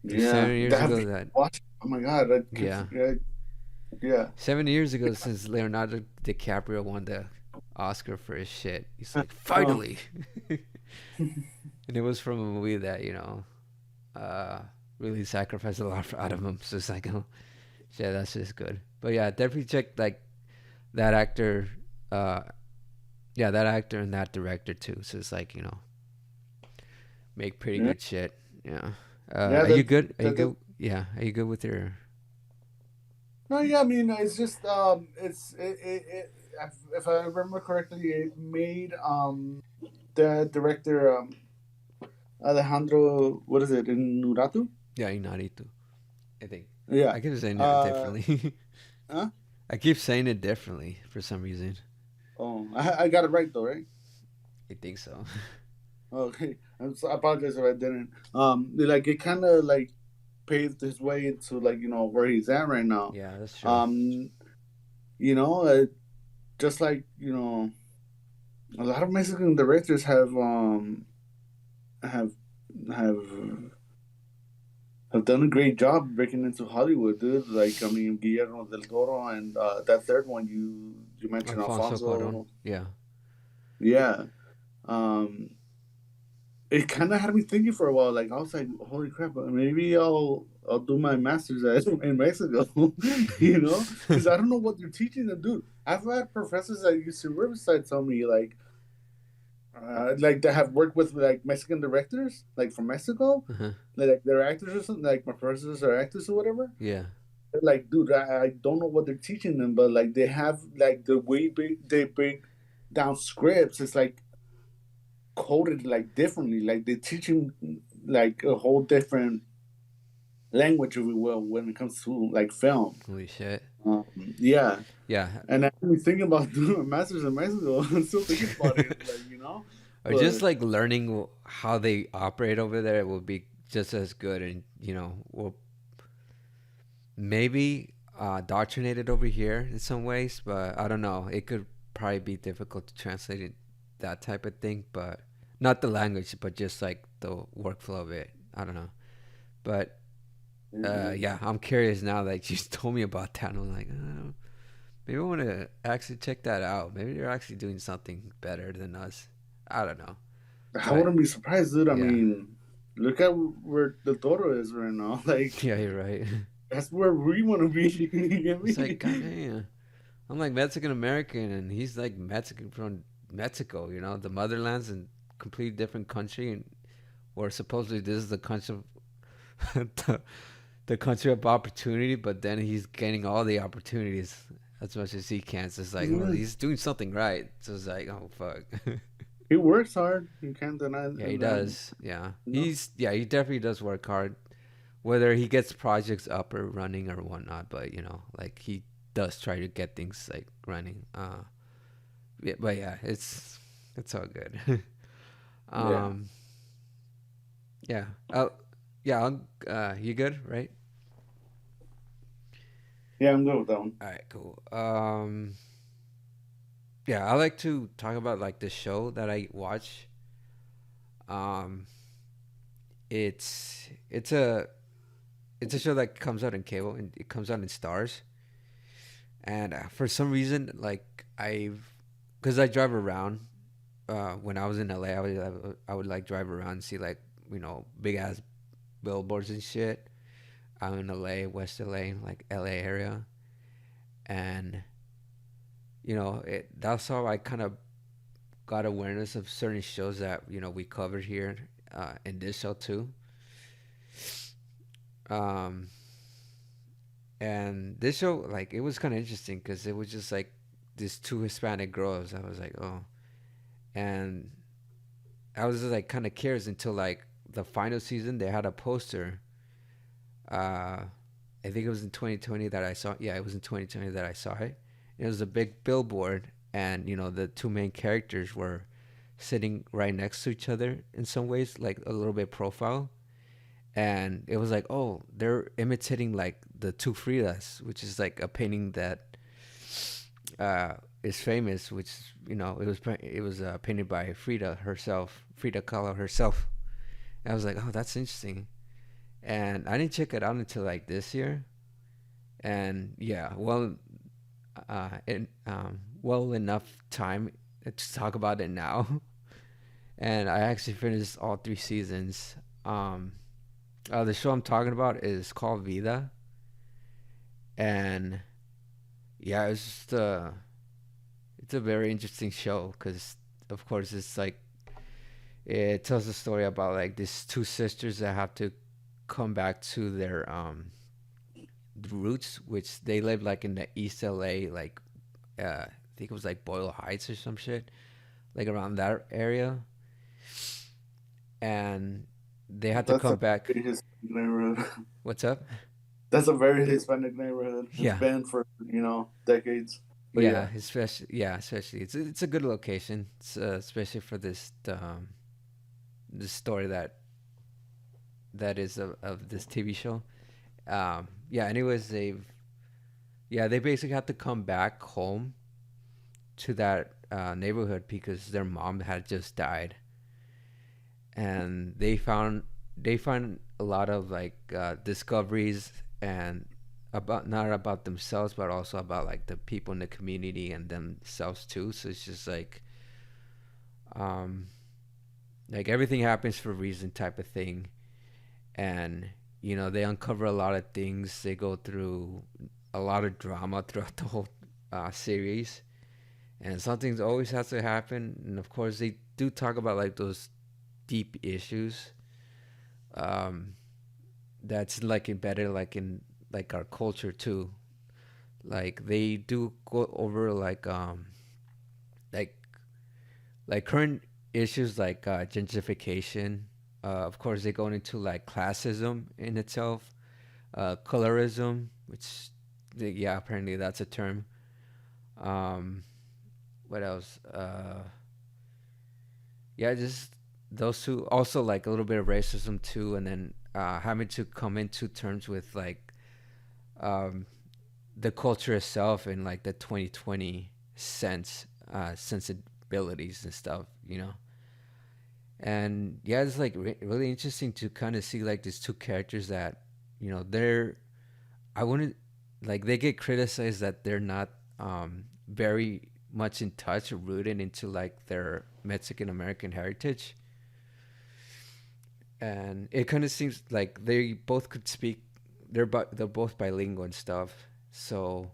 it's Yeah. 7 years That ago that watch. Oh my god, I keep yeah, forgetting. Yeah. 7 years ago since Leonardo DiCaprio won the Oscar for his shit. He's like Oh. finally, and it was from a movie that uh, really sacrificed a lot out of him. So it's like, oh, yeah, that's just good. But yeah, definitely check like that actor, uh, yeah, that actor and that director too. So it's like make pretty Yeah. good shit. Yeah. Yeah, Are you that good? Are you that good? Yeah. Are you good with your? no, yeah, I mean, it's just if I remember correctly, it made the director Alejandro, what is it, in Nuratu? Yeah, Inaritu. I think. Yeah. I keep saying it Uh, differently. huh? I keep saying it differently for some reason. Oh, I got it right though, right? I think so. Okay, I apologize if I didn't. Like it kind of like paved his way into like where he's at right now. Yeah, that's true. Um, you know, uh, just like a lot of Mexican directors have have have done a great job breaking into Hollywood, dude. Like I mean, Guillermo del Toro and that third one you mentioned, Alfonso Cuarón. Alfonso. Yeah. Yeah, um, it kind of had me thinking for a while. Like I was like, holy crap, maybe I'll do my masters in Mexico, because I don't know what they're teaching them, dude. I've had professors that used to Riverside tell me like that have worked with like Mexican directors, like from Mexico, Uh-huh. like they're actors or something. Like my professors are actors or whatever. Yeah. like, dude, I don't know what they're teaching them, but like they have like the way they break down scripts. It's like coded like differently. Like they teach him like a whole different language, if you will, when it comes to like film. Holy shit. Um, yeah, Yeah. and I'm really thinking about doing a master's in Mexico. I'm still thinking about it, like Or just but like learning how they operate over there will be just as good, and will maybe indoctrinated over here in some ways, but I don't know. It could probably be difficult to translate it, that type of thing, but not the language, but just like the workflow of it. I don't know. But yeah. yeah, I'm curious now that you told me about that. And I'm like, maybe I want to actually check that out. Maybe they're actually doing something better than us. I don't know. I But wouldn't be surprised, dude. I yeah, mean, look at where the Toro is right now. Like yeah, you're right. that's where we want to be. You get It's like, me? goddamn. I'm like Mexican American, and he's like Mexican from Mexico. The motherland's in completely different country, and or supposedly this is the country of the country of opportunity. But then he's getting all the opportunities as much as he can. So it's like, well, Yeah. he's doing something right. So it's like, oh fuck. He works hard. You can't deny Yeah, he that. does. Yeah, You know. he definitely does work hard. Whether he gets projects up or running or whatnot, but like he does try to get things like running. Yeah, but yeah, it's all good. Yeah. um, yeah. Oh, yeah. You good, right? Yeah, I'm good with that one. All right, cool. Yeah, I like to talk about like the show that I watch. Um, it's a show that comes out in cable, and it comes out in Stars. And for some reason, like because I drive around. When I was in LA, I would like drive around and see like big ass billboards and shit out in LA, West LA, like LA area, and that's how I kind of got awareness of certain shows that we covered here in this show too. Um, and this show, like, it was kind of interesting because it was just like these two Hispanic girls. I was like, oh, and I was just like kind of curious until like the final season. They had a poster. I think it was in 2020 that I saw. Yeah, it was in 2020 that I saw it. It was a big billboard, and the two main characters were sitting right next to each other in some ways, like a little bit profile. And it was like, oh, they're imitating like the two Fridas, which is like a painting that is famous, which it was painted by Frida herself, Frida Kahlo herself. And I was like, oh, that's interesting. And I didn't check it out until like this year. And yeah, well enough time to talk about it now. And I actually finished all three seasons. The show I'm talking about is called Vida, and yeah, it's a very interesting show because, of course, it's like it tells a story about like these two sisters that have to come back to their roots, which they live like in the East LA, like I think it was like Boyle Heights or some shit, like around that area, and they had to That's come a back. very Hispanic neighborhood. What's up? That's a very Hispanic neighborhood. It's Yeah, been for decades. But yeah, yeah, especially it's a good location, especially for this story that is of this TV show. Yeah. Anyways, they basically had to come back home to that neighborhood because their mom had just died, and they find a lot of like discoveries and about not about themselves but also about like the people in the community and themselves too. So it's just um like everything happens for a reason type of thing. And they uncover a lot of things. They go through a lot of drama throughout the whole series, and something always has to happen. And of course they do talk about like those deep issues, um that's like embedded like in like our culture too. Like they do go over like current issues like gentrification. Of course, they go into like classism in itself, colorism, which yeah, apparently that's a term. Um, what else? Yeah, just those two. Also, like a little bit of racism too, and then having to come into terms with like um, the culture itself in like the 2020 sensibilities and stuff, you know. And yeah, it's like really interesting to kind of see like these two characters that, you know, they're I wouldn't like they get criticized that they're not very much in touch or rooted into like their Mexican American heritage, and it kind of seems like they both could speak. They're both bilingual and stuff, so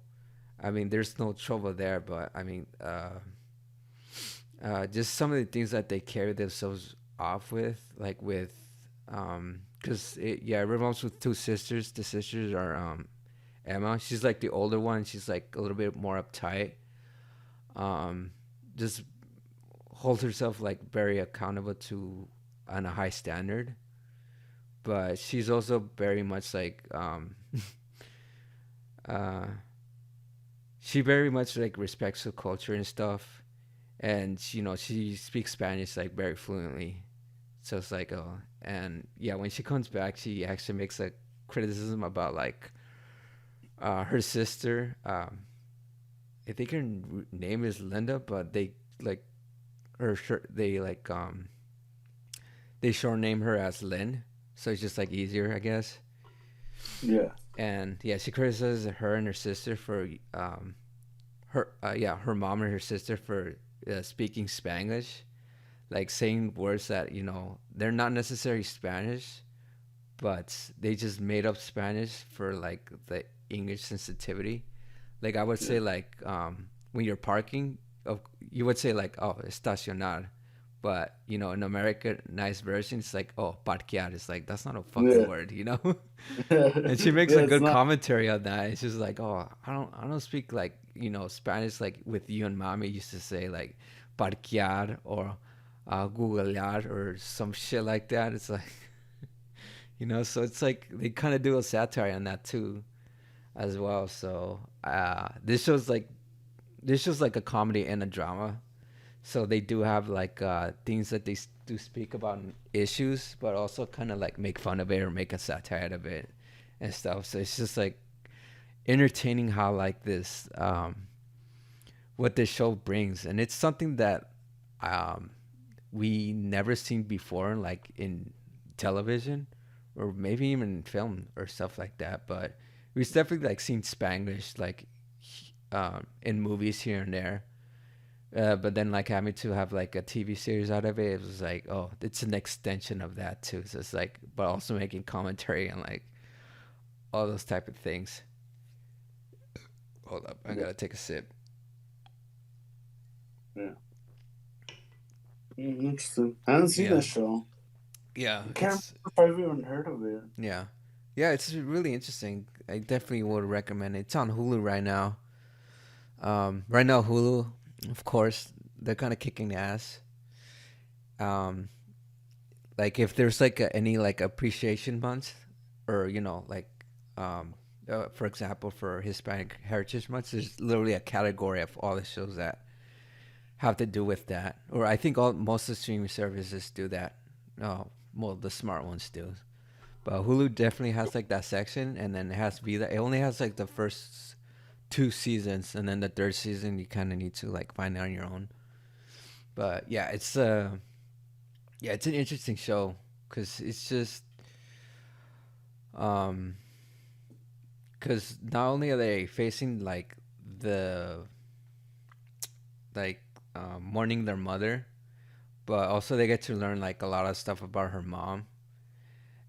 I mean, there's no trouble there. But I mean, just some of the things that they carry themselves off with, like with, because it revolves with two sisters. The sisters are Emma. She's like the older one. She's like a little bit more uptight. Um, just holds herself like very accountable to on a high standard. But she's also very much like uh, she very much like respects the culture and stuff, and you know she speaks Spanish like very fluently. So it's like oh, and yeah, when she comes back, she actually makes a criticism about like her sister. I think her name is Linda, but they like they like they short name her as Lynn, so it's just like easier, I guess. Yeah. And yeah, she criticizes her and her sister for her mom and her sister for speaking Spanglish, like saying words that you know they're not necessarily Spanish, but they just made up Spanish for like the English sensitivity. Like I would Yeah. say like when you're parking, you would say like oh estacionar, but you know in American nice version it's like oh parquear. It's like that's not a fucking Yeah. word, you know. Yeah, And she makes a it's good not. commentary on that. It's just like, oh, I don't speak like you know Spanish like with you and mommy used to say like parquear or googlear or some shit like that. It's like you know, so it's like they kind of do a satire on that too as well. So this show's like a comedy and a drama. So they do have like things that they do speak about issues, but also kind of like make fun of it or make a satire out of it and stuff. So it's just like entertaining how like this what this show brings, and it's something that um, we never seen before, like in television or maybe even in film or stuff like that. But we've definitely like seen Spanglish like in movies here and there. But then like having to have like a TV series out of it, it was like, oh, it's an extension of that too. So it's like, but also making commentary on like all those type of things. Hold up, I Yeah. gotta take a sip. Yeah. Interesting. I haven't seen Yeah, that show. yeah, I can't it's remember if I've even heard of it. yeah, yeah, it's really interesting. I definitely would recommend it. It's on Hulu right now. Right now Hulu, of course, they're kind of kicking ass. Um, like if there's like any like appreciation month, or you know like, for example, for Hispanic Heritage Month, there's literally a category of all the shows that have to do with that. Or I think all most of the streaming services do that. Oh, well, the smart ones do. But Hulu definitely has like that section, and then it has Vida. It only has like the first two seasons, and then the third season you kind of need to like find it on your own. But yeah, it's an interesting show because it's just um because not only are they facing like the like mourning their mother, but also they get to learn like a lot of stuff about her mom.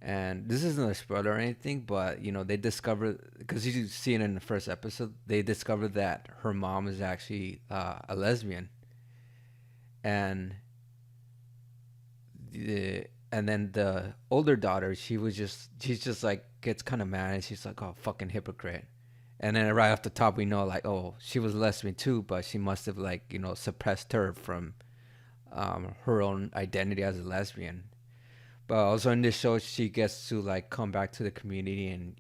And this isn't a spoiler or anything, but you know they discover because you see it in the first episode. They discover that her mom is actually a lesbian, and the, and then the older daughter, she's just like gets kind of mad, and she's like, oh, fucking hypocrite. And then right off the top, we know like, oh, she was lesbian too, but she must have like, suppressed her from her own identity as a lesbian. But also in this show, she gets to like come back to the community and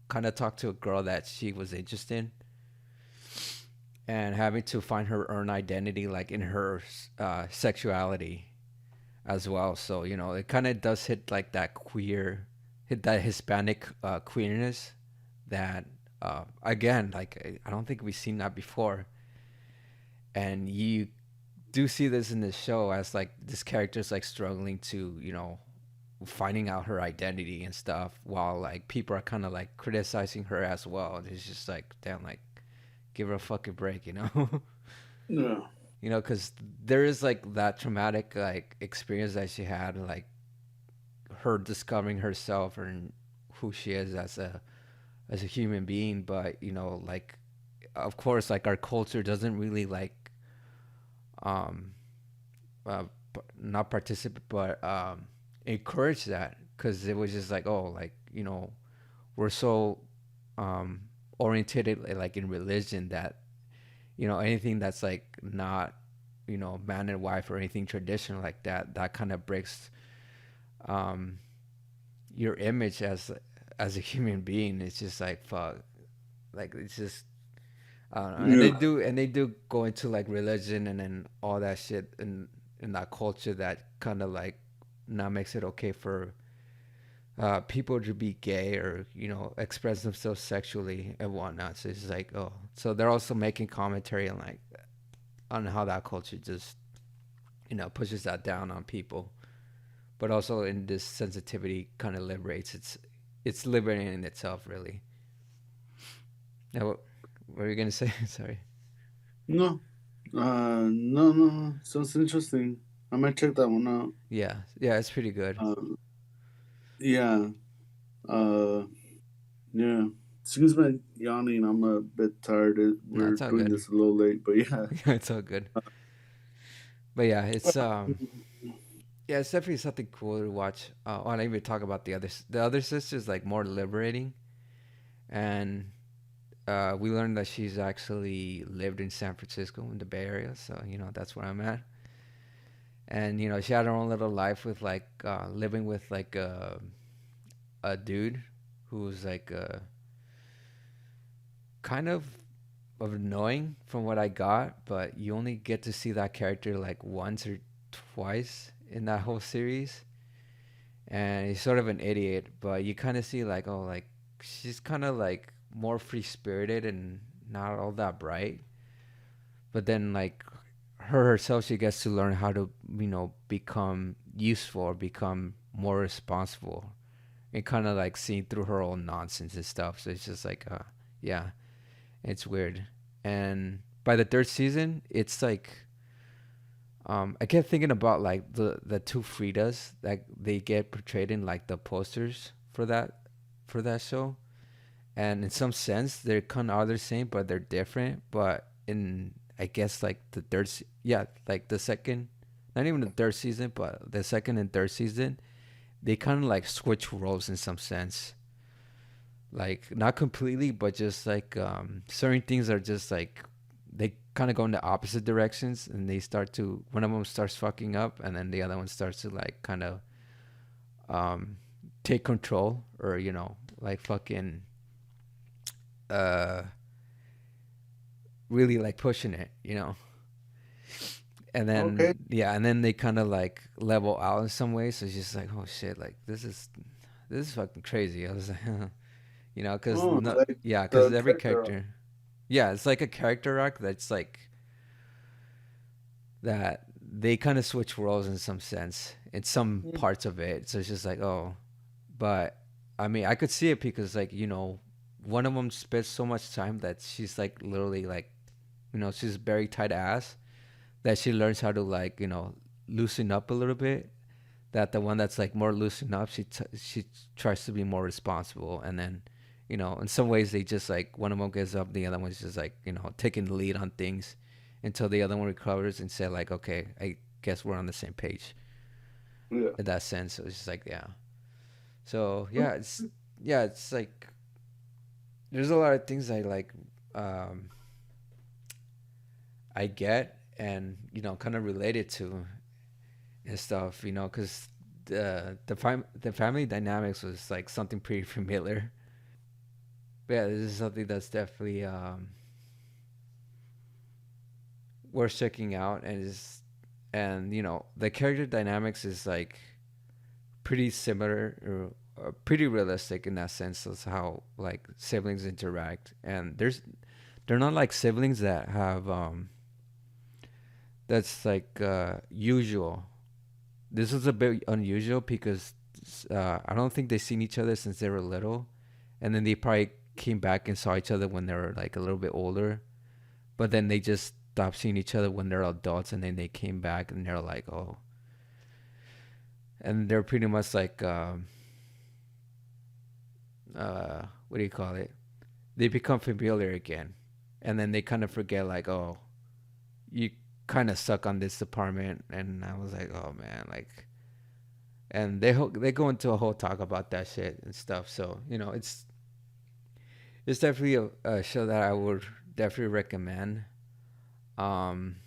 kind of talk to a girl that she was interested in, and having to find her own identity like in her sexuality as well. So it kind of does hit like that hit that Hispanic queerness that again, like I don't think we've seen that before, and you do see this in this show as like this character's like struggling to finding out her identity and stuff, while like people are kind of like criticizing her as well. It's just like, damn, like give her a fucking break, Yeah. because there is like that traumatic like experience that she had, like her discovering herself and who she is as a human being. But like of course, like our culture doesn't really like um uh, not participate, but encourage that, because it was just like, oh, like we're so um orientated like in religion that anything that's like not man and wife or anything traditional like that, that kind of breaks um your image as a human being. It's just like, fuck, like it's just, I don't know. And Yeah. they do go into like religion and then all that shit in that culture that kind of like now makes it okay for people to be gay or express themselves sexually and whatnot. So it's like, oh, so they're also making commentary on like on how that culture just pushes that down on people, but also in this sensitivity kind of liberates. It's liberating in itself, really. Now, what were you gonna say? Sorry. No. No, no, no. Sounds interesting. I might check that one out. Yeah, yeah, it's pretty good. Yeah. Uh, yeah. Excuse my yawning. I'm a bit tired. No, We're it's all doing good. this a little late, but yeah. It's all good. But yeah, it's definitely something cool to watch. I didn't even talk about the other sister's like more liberating, and we learned that she's actually lived in San Francisco in the Bay Area, so that's where I'm at. And she had her own little life with like living with like a dude who was like kind of annoying from what I got, but you only get to see that character like once or twice in that whole series, and he's sort of an idiot. But you kind of see like, oh, like she's kind of like more free spirited and not all that bright. But then like her herself, she gets to learn how to become useful or become more responsible, and kind of like seeing through her own nonsense and stuff. So it's just like, yeah, it's weird. And by the third season, it's like I kept thinking about like the two Fridas that they get portrayed in like the posters for that show. And in some sense, they're kind of are the same, but they're different. But in I guess like yeah, like the second, not even the third season, but the second and third season, they kind of like switch roles in some sense. Like not completely, but just like certain things are just like they kind of go in the opposite directions, and they start to one of them starts fucking up, and then the other one starts to like kind of um, take control, or like fucking uh, really like pushing it. And then Okay. yeah, and then they kind of like level out in some ways. So it's just like, oh shit, like this is fucking crazy. I was like, because Oh, no, like yeah, because the every character. character, yeah, it's like a character arc that's like that they kind of switch roles in some sense in some Mm. parts of it. So it's just like, oh, but I mean, I could see it because like one of them spends so much time that she's like literally like she's very tight ass that she learns how to like loosen up a little bit. That the one that's like more loosened up, she tries to be more responsible, and then in some ways they just like one of them gives up, the other one's just like taking the lead on things until the other one recovers and say like, okay, I guess we're on the same page. Yeah. in that sense. So it's just like yeah. So yeah, it's like there's a lot of things I like um I get and kind of related to and stuff, because the family dynamics was like something pretty familiar. But yeah, this is something that's definitely worth checking out, and the character dynamics is like pretty similar or pretty realistic in that sense of how like siblings interact, and they're not like siblings that have that's like usual. This was a bit unusual because I don't think they've seen each other since they were little, and then they probably came back and saw each other when they were like a little bit older, but then they just stopped seeing each other when they're adults, and then they came back and they're like, oh, and they're pretty much like, what do you call it? They become familiar again, and then they kind of forget like, oh, you kind of suck on this department, and I was like, oh man, like, and they go into a whole talk about that shit and stuff. So it's definitely a show that I would definitely recommend. Um,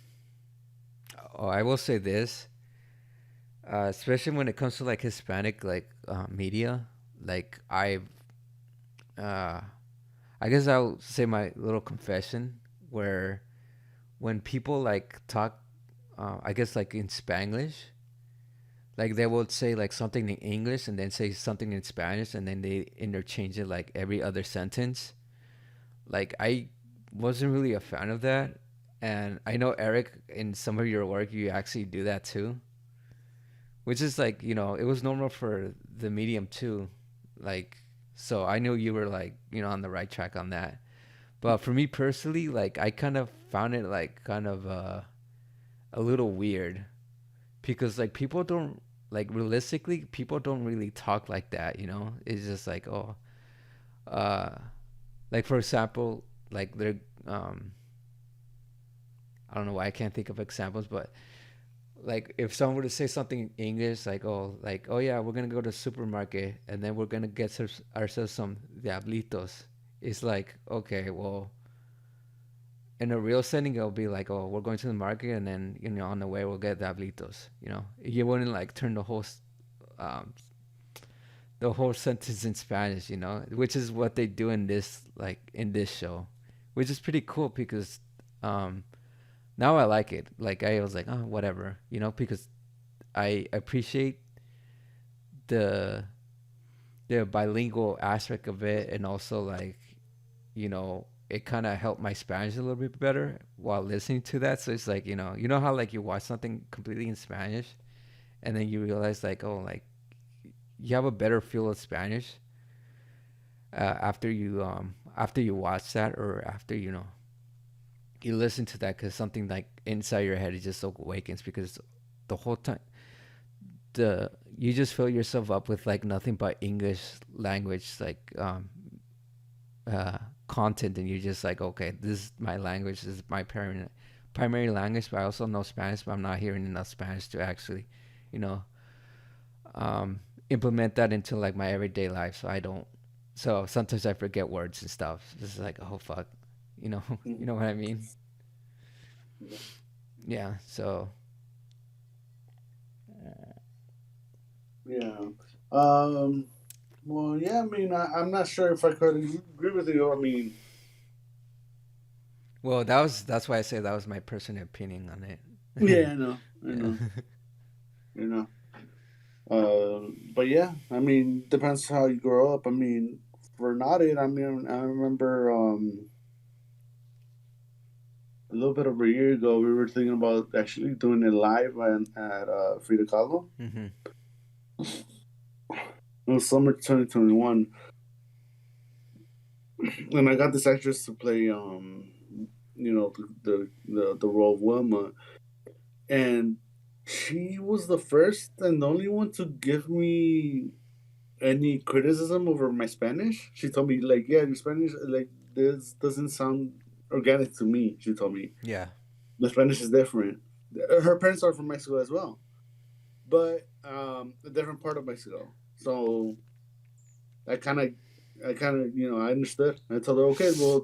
oh, I will say this, especially when it comes to like Hispanic like media, like uh, I guess I'll say my little confession where when people like talk, I guess like in Spanglish, like they would say like something in English and then say something in Spanish and then they interchange it like every other sentence. Like I wasn't really a fan of that, and I know Eric in some of your work you actually do that too, which is like it was normal for the medium too, like so I knew you were like on the right track on that. But for me personally, like I kind of found it like kind of a little weird because like people don't like realistically people don't really talk like that. It's just like oh, uh, like for example, like they're um, I don't know why I can't think of examples, but like if someone were to say something in English, like oh yeah, we're gonna go to the supermarket and then we're gonna get ourselves some diablitos. It's like okay, well, in a real setting, it'll be like, oh, we're going to the market, and then on the way we'll get diablitos. You wouldn't like turn um, the whole sentence in Spanish, which is what they do in this show, which is pretty cool because um, now I like it. Like I was like, oh, whatever, because I appreciate the the bilingual aspect of it, and also like it kind of helped my Spanish a little bit better while listening to that. So it's like how like you watch something completely in Spanish, and then you realize like oh like you have a better feel of Spanish after you watch that or after you listen to that because something like inside your head it just awakens because the whole time the you just fill yourself up with like nothing but English language like content, and you're just like okay, this is my language, this is my primary language, but I also know Spanish, but I'm not hearing enough Spanish to actually you know um, implement that into like my everyday life. So I don't. So sometimes I forget words and stuff. This is like oh fuck, you know, you know what I mean? Yeah. So Yeah. Um. Well, yeah. I mean, I'm not sure if I could agree with you. I mean, well, that's why I say that was my personal opinion on it. yeah, I know, I Yeah. know, you know. But yeah, I mean, depends how you grow up. I mean, for Knotted, I mean, I remember a little bit over a year ago, we were thinking about actually doing it live at Frida Kahlo. Mm-hmm. It was summer 2021, and I got this actress to play, the role of Wilma, and she was the first and only one to give me any criticism over my Spanish. She told me like, yeah, your Spanish like this doesn't sound organic to me. She told me Yeah. the Spanish is different. Her parents are from Mexico as well, but a different part of Mexico. So I kind of, I understood. I told her, okay, well,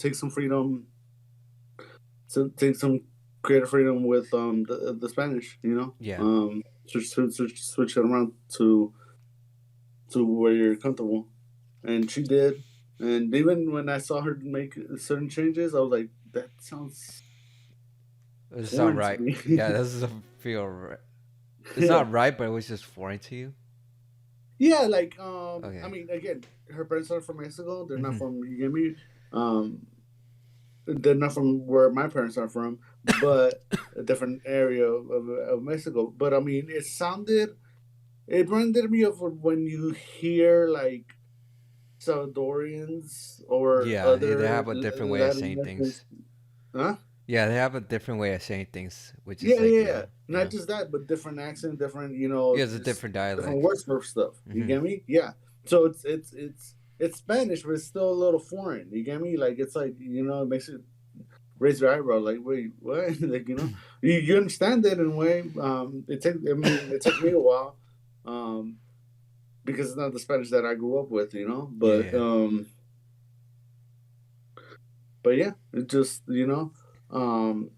take some freedom, take some creative freedom with the Spanish. Yeah. Switch it around to where you're comfortable, and she did. And even when I saw her make certain changes, I was like, that sounds It's not foreign to right. me. Yeah, this doesn't feel right. It's Yeah. not right, but it was just foreign to you. Yeah, like I Okay. mean, again, her parents are from Mexico. They're not Hmm. from, you get me. Um, they're not from where my parents are from, but a different area of Mexico. But I mean, it reminded me of when you hear like Salvadorians or Yeah, they other have a different way of Latin saying Americans. things. Huh? Yeah, they have a different way of saying things, which is Yeah, like, yeah, yeah, yeah. Not yeah. just that, but different accent, different, Yeah, it's a just different different dialect. words for stuff. You Hmm. get me? Yeah. So it's Spanish, but it's still a little foreign. You get me? Like it's like, it makes you raise your eyebrow. Like, wait, what? Like, you understand it in a way. It took me a while, um, because it's not the Spanish that I grew up with. Yeah, But yeah. yeah, it just um.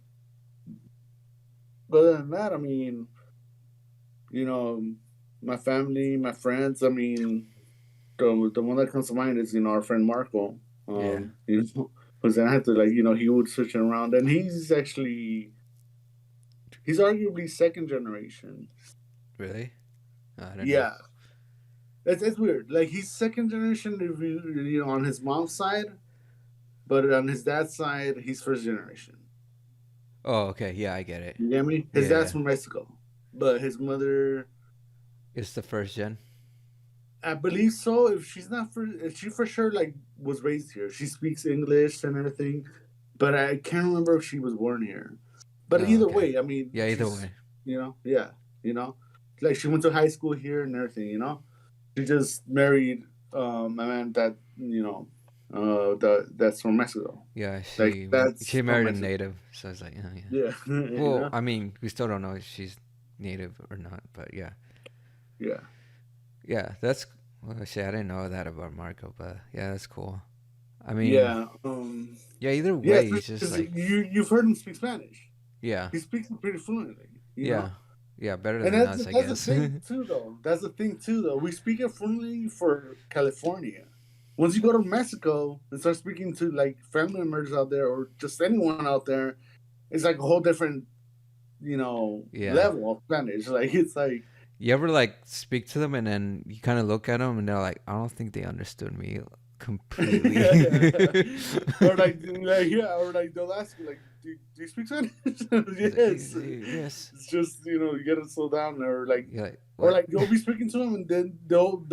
But other than that, I mean, you know, my family, my friends. I mean, the one that comes to mind is our friend Marco. Yeah. Because I had to, like, he would switch it around, and he's arguably second generation. Really? I don't know. Yeah, it's weird. Like he's second generation, if on his mom's side, but on his dad's side, he's first generation. Oh, okay. Yeah, I get it. You get me? His Yeah, dad's yeah. from Mexico, but his mother, It's the first gen. I believe so. If she for sure like was raised here, she speaks English and everything, but I can't remember if she was born here. But Oh, either okay. way, I mean, Yeah, either she's way. yeah, like she went to high school here and everything. She just married a man that that's from Mexico. Yeah, Like she that's from married a Mexico. native, so it's like, oh, yeah. Yeah, Well, I mean, we still don't know if she's native or not, but yeah, yeah, yeah. That's well, shit. I didn't know that about Marco, but yeah, that's cool. I mean, yeah. yeah. Either Yeah, way, it's just because like, you've heard him speak Spanish. yeah, He speaks it pretty fluently. yeah, yeah. Better And than us, I that's the guess. thing too, though. That's the thing too, though. We speak it fluently for California. Once you go to Mexico and start speaking to like family members out there or just anyone out there, it's like a whole different, Yeah. level of Spanish. Like it's like You ever like speak to them and then you kind of look at them and they're like, I don't think they understood me completely. or like they'll ask you like, do you speak Spanish? He's like, Yes. yes. It's just you gotta slow down, You're like, or what? like you'll be speaking to them and then they'll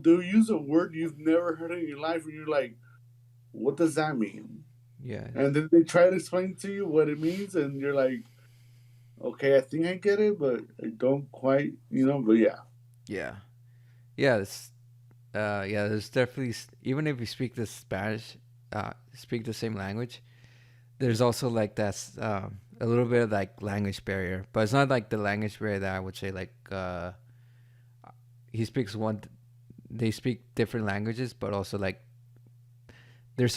use a word you've never heard in your life and you're like, what does that mean? Yeah. And then they try to explain to you what it means and you're like, okay, I think I get it, but I don't quite, but yeah. Yeah. Yeah. Yeah. There's definitely, even if you speak the Spanish, speak the same language, there's also like that's a little bit of like language barrier, but it's not like the language barrier that I would say like he speaks one. They speak different languages, but also like they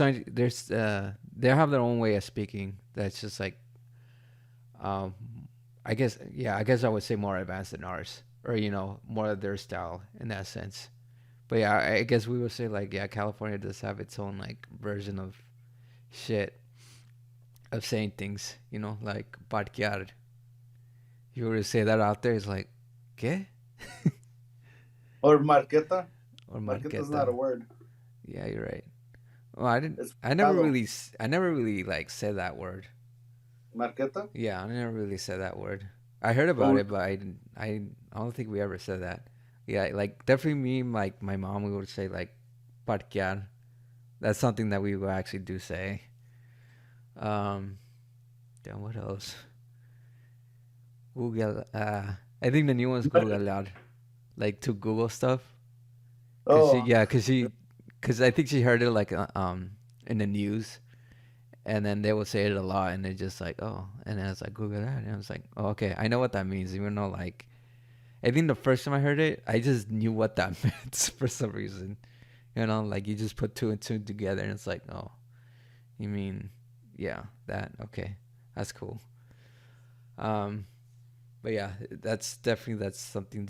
have their own way of speaking. That's just like um, I guess yeah, I guess I would say more advanced than ours, or more of their style in that sense. But yeah, I guess we would say like yeah, California does have its own like version of shit of saying things, like parquear. You were to say that out there, it's like, ¿qué? Or marqueta. Or Marqueta's not marqueta. a word. Yeah, you're right. Well, I didn't. It's I never mercado. really. I never really like said that word. Marqueta? Yeah, I never really said that word. I heard about Oh, it, but I didn't. I don't think we ever said that. Yeah, like definitely me, like my mom, we would say like parquear. That's something that we would actually do say. Um, then what else? Google. I think the new one's Google, like to Google stuff. Cause she, oh, yeah, cause I think she heard it like in the news, And then they would say it a lot, and they just like, oh, and then I was like, Google that, and I was like, oh, okay, I know what that means, even though like I think the first time I heard it, I just knew what that meant for some reason. You know, like you just put two and two together, and it's like, oh, you mean, yeah, that okay, that's cool. Um, but yeah, that's something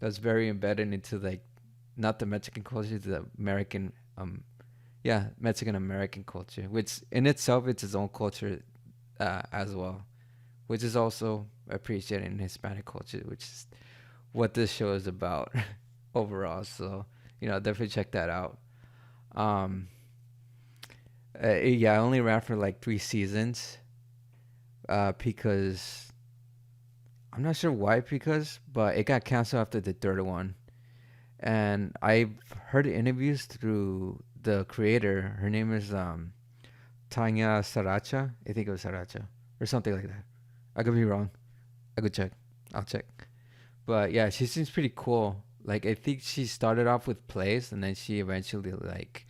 that's very embedded into like not the Mexican culture, the American yeah, Mexican American culture, which in itself it's its own culture as well, which is also appreciated in Hispanic culture, which is what this show is about overall. So definitely check that out. Um, yeah, I only ran for like 3 seasons because I'm not sure why, but it got canceled after the third one. And I've heard interviews through the creator. Her name is Tanya Saracha. I think it was Saracha or something like that. I could be wrong. I could check. I'll check. But yeah, she seems pretty cool. Like I think she started off with plays and then she eventually like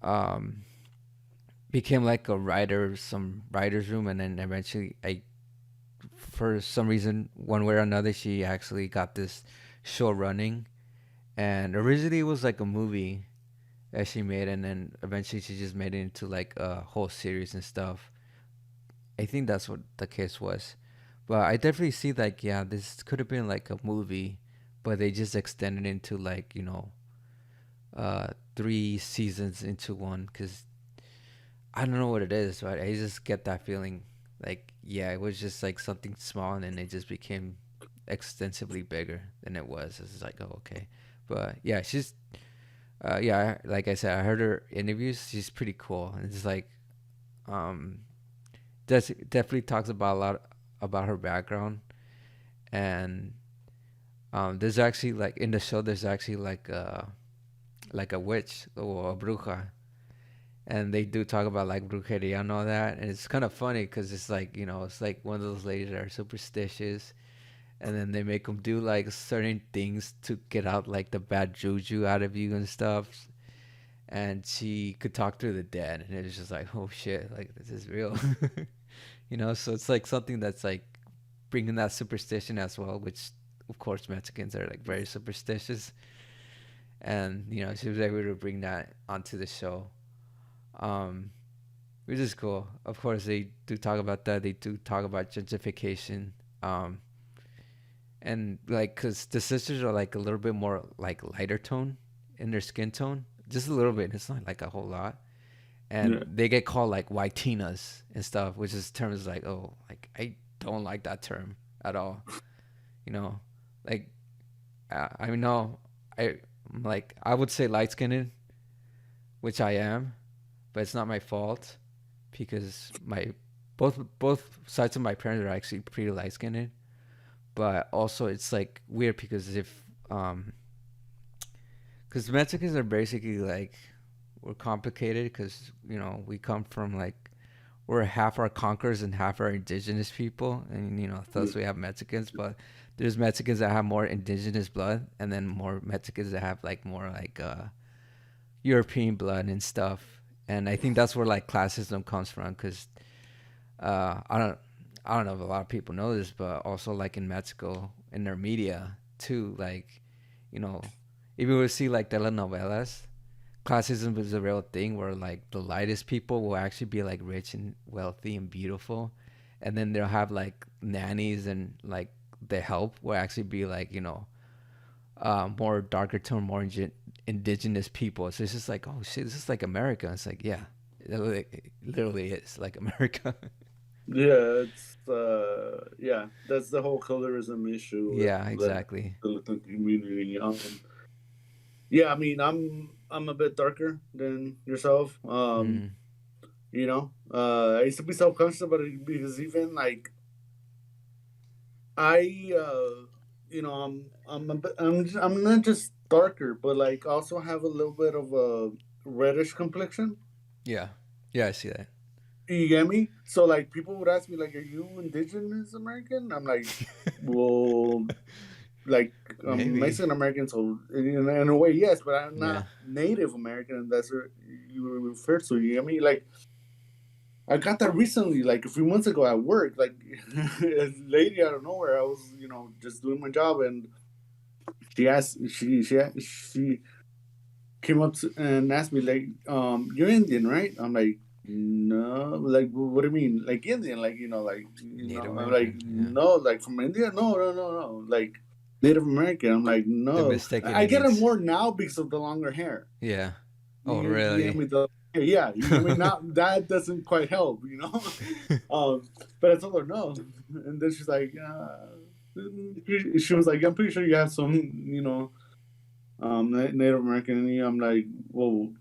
um became like a writer, some writer's room, and then eventually I for some reason one way or another she actually got this show running. And originally it was like a movie that she made, and then eventually she just made it into like a whole series and stuff. I think that's what the case was. But I definitely see like yeah, this could have been like a movie, but they just extended into like 3 seasons into one because I don't know what it is, but I just get that feeling like yeah, it was just like something small and then it just became extensively bigger than it was. It's like oh okay, but yeah, she's yeah, like I said, I heard her interviews. She's pretty cool. And it's like um definitely talks about a lot about her background. And there's actually like in the show there's actually like a witch or a bruja, and they do talk about like brujeria and all that, and it's kind of funny because it's like it's like one of those ladies that are superstitious, and then they make them do like certain things to get out like the bad juju out of you and stuff. And she could talk through the dead, and it was just like oh shit, like this is real. So it's like something that's like bringing that superstition as well, which of course Mexicans are like very superstitious, and she was able to bring that onto the show, um, which is cool. Of course, they do talk about that. They do talk about gentrification, um, and like because the sisters are like a little bit more like lighter tone in their skin tone, just a little bit. It's not like a whole lot, and Yeah. they get called like whiteinas and stuff, which is terms like oh, like I don't like that term at all. You know, like I mean no, I like I would say light skinned, which I am, but it's not my fault because my both sides of my parents are actually pretty light skinned. But also it's like weird because if because Mexicans are basically like we're complicated because we come from like we're half our conquerors and half our indigenous people, and thus we have Mexicans. But there's Mexicans that have more indigenous blood, and then more Mexicans that have like more like European blood and stuff. And I think that's where like classism comes from, because uh, I don't I don't know if a lot of people know this, but also like in Mexico in their media too, like you know, if you were to see like telenovelas, classism is a real thing where like the lightest people will actually be like rich and wealthy and beautiful, and then they'll have like nannies and like the help will actually be like more darker tone, more indigenous people. So it's just like oh shit, this is like America. It's like yeah, it literally is like America. Yeah, it's yeah, that's the whole colorism issue with Yeah, exactly. the Latino community. Yeah, I mean, I'm a bit darker than yourself. Mm. I used to be self conscious about it because even like I, I'm not just darker, but like also have a little bit of a reddish complexion. Yeah, yeah, I see that. You get me? So like people would ask me like, "Are you indigenous American?" I'm like, "Well, like Maybe. Mexican American, so in a way, yes, but I'm Yeah. not Native American, and that's what you refer to. You know what I mean? Like I got that recently, like a few months ago at work. Like a lady out of nowhere, I was just doing my job, and she came up and asked me like, "You're Indian, right?" I'm like, "No." Like, what do you mean? Like Indian? Like like Native I'm like, American. Yeah. "No." Like from India? No, no, no, no. Like Native American. I'm like, The "No." mistaken I get it Indians. more now because of the longer hair. Yeah. Oh, You get really? me the yeah. You get me now. That doesn't quite help, But I told her no, and then she's like, she was like, "I'm pretty sure you have some, Native American in you." I'm like, "Whoa."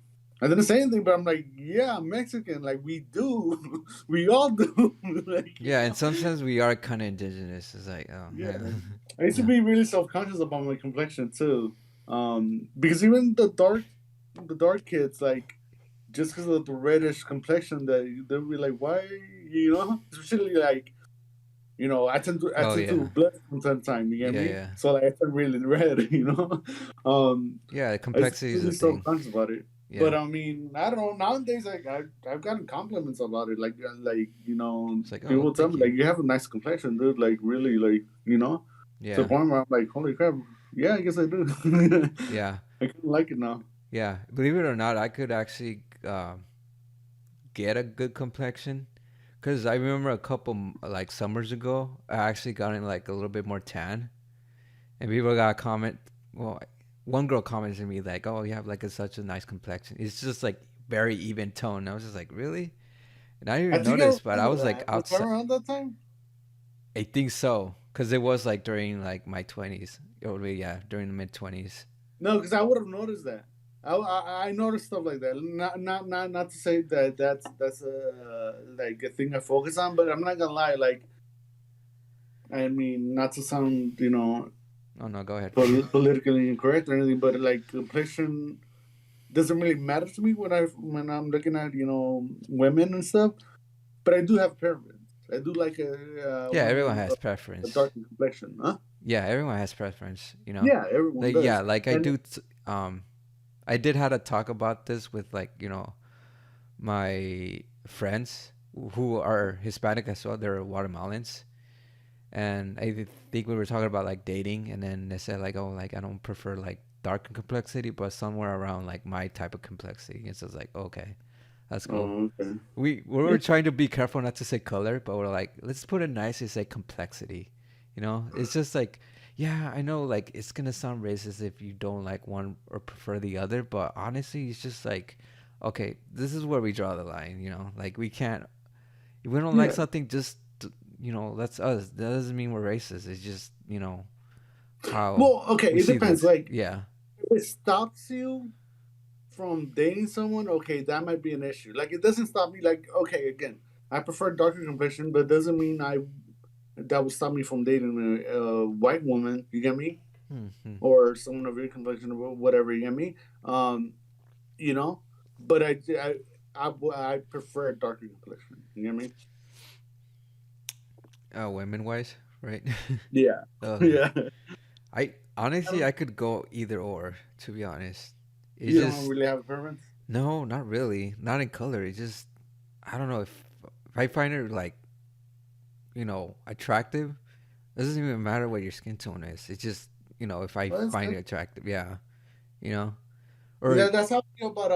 I didn't say anything, but I'm like, "Yeah, I'm Mexican. Like we do, we all do." like Yeah, in some sense, we are kind of indigenous. It's like, oh, yeah. yeah. I used to Yeah. be really self conscious about my complexion too, because even the dark kids, like just because of the reddish complexion, that they'll be like, "Why?" Especially like I Oh, tend to yeah. blood from time to time. You get Yeah, me? yeah. So like I turn really red. Yeah, the I was complexity is really a self thing. conscious about it. But Yeah. I mean, I don't know. Nowadays, like I've gotten compliments about it. Like It's like, oh, people tell thank me you. like you have a nice complexion, dude. Like really, like to the Yeah. point where I'm like, holy crap, yeah, I guess I do. Yeah. I kind of like it now. Yeah. Believe it or not, I could actually get a good complexion. Because I remember a couple, like, summers ago, I actually got in, like, a little bit more tan. And people got a comment. Well, one girl commented to me, like, oh, you have, like, such a nice complexion. It's just, like, very even tone. I was just like, really? And I didn't I even think I notice, but I remember was, like, that. Was that outside. around that time? I think so. Because it was, like, during, like, my 20s. Or, yeah, during the mid 20s. No, because I would have noticed that. I noticed stuff like that. Not to say that that's like a thing I focus on, but I'm not gonna lie. Like I mean, not to sound Oh, no, go ahead. politically incorrect or anything, but like complexion doesn't really matter to me when I'm looking at women and stuff. But I do have preference. I do like a Yeah, everyone woman has of a preference. darker complexion, huh? Yeah, everyone has preference, you know? Yeah, everyone Like, yeah, does. like I And do. I did had a talk about this with, like, my friends who are Hispanic as well. They're Guatemalans, and I think we were talking about, like, dating, and then they said, like, oh, like, I don't prefer, like, dark complexity, but somewhere around, like, my type of complexity. And so it's like, okay, that's cool. oh, okay. We were trying to be careful not to say color, but we're like, let's put it nice and say complexity. It's just like, yeah, I know, like, it's gonna sound racist if you don't like one or prefer the other, but honestly, it's just like, okay, this is where we draw the line. Like, we can't, if we don't like Yeah. something, just that's us. That doesn't mean we're racist. It's just how Well, okay, we it see depends. this. Like, Yeah, if it stops you from dating someone, okay, that might be an issue. Like, it doesn't stop me. Like, okay, again, I prefer darker complexion, but it doesn't mean that would stop me from dating a white woman. You get me? hmm Or someone of your complexion or whatever. You get me? Um, you know. But I prefer a darker complexion. You get me? women wise, right? Yeah. Okay. Yeah. I honestly, I could go either or. To be honest, it's You don't just really have a preference. no, not really, not in color. It's just I don't know if I find it, like, attractive. It doesn't even matter what your skin tone is. It's just if I Well, that's find good. it attractive, yeah, you know, or Yeah, that's how I feel about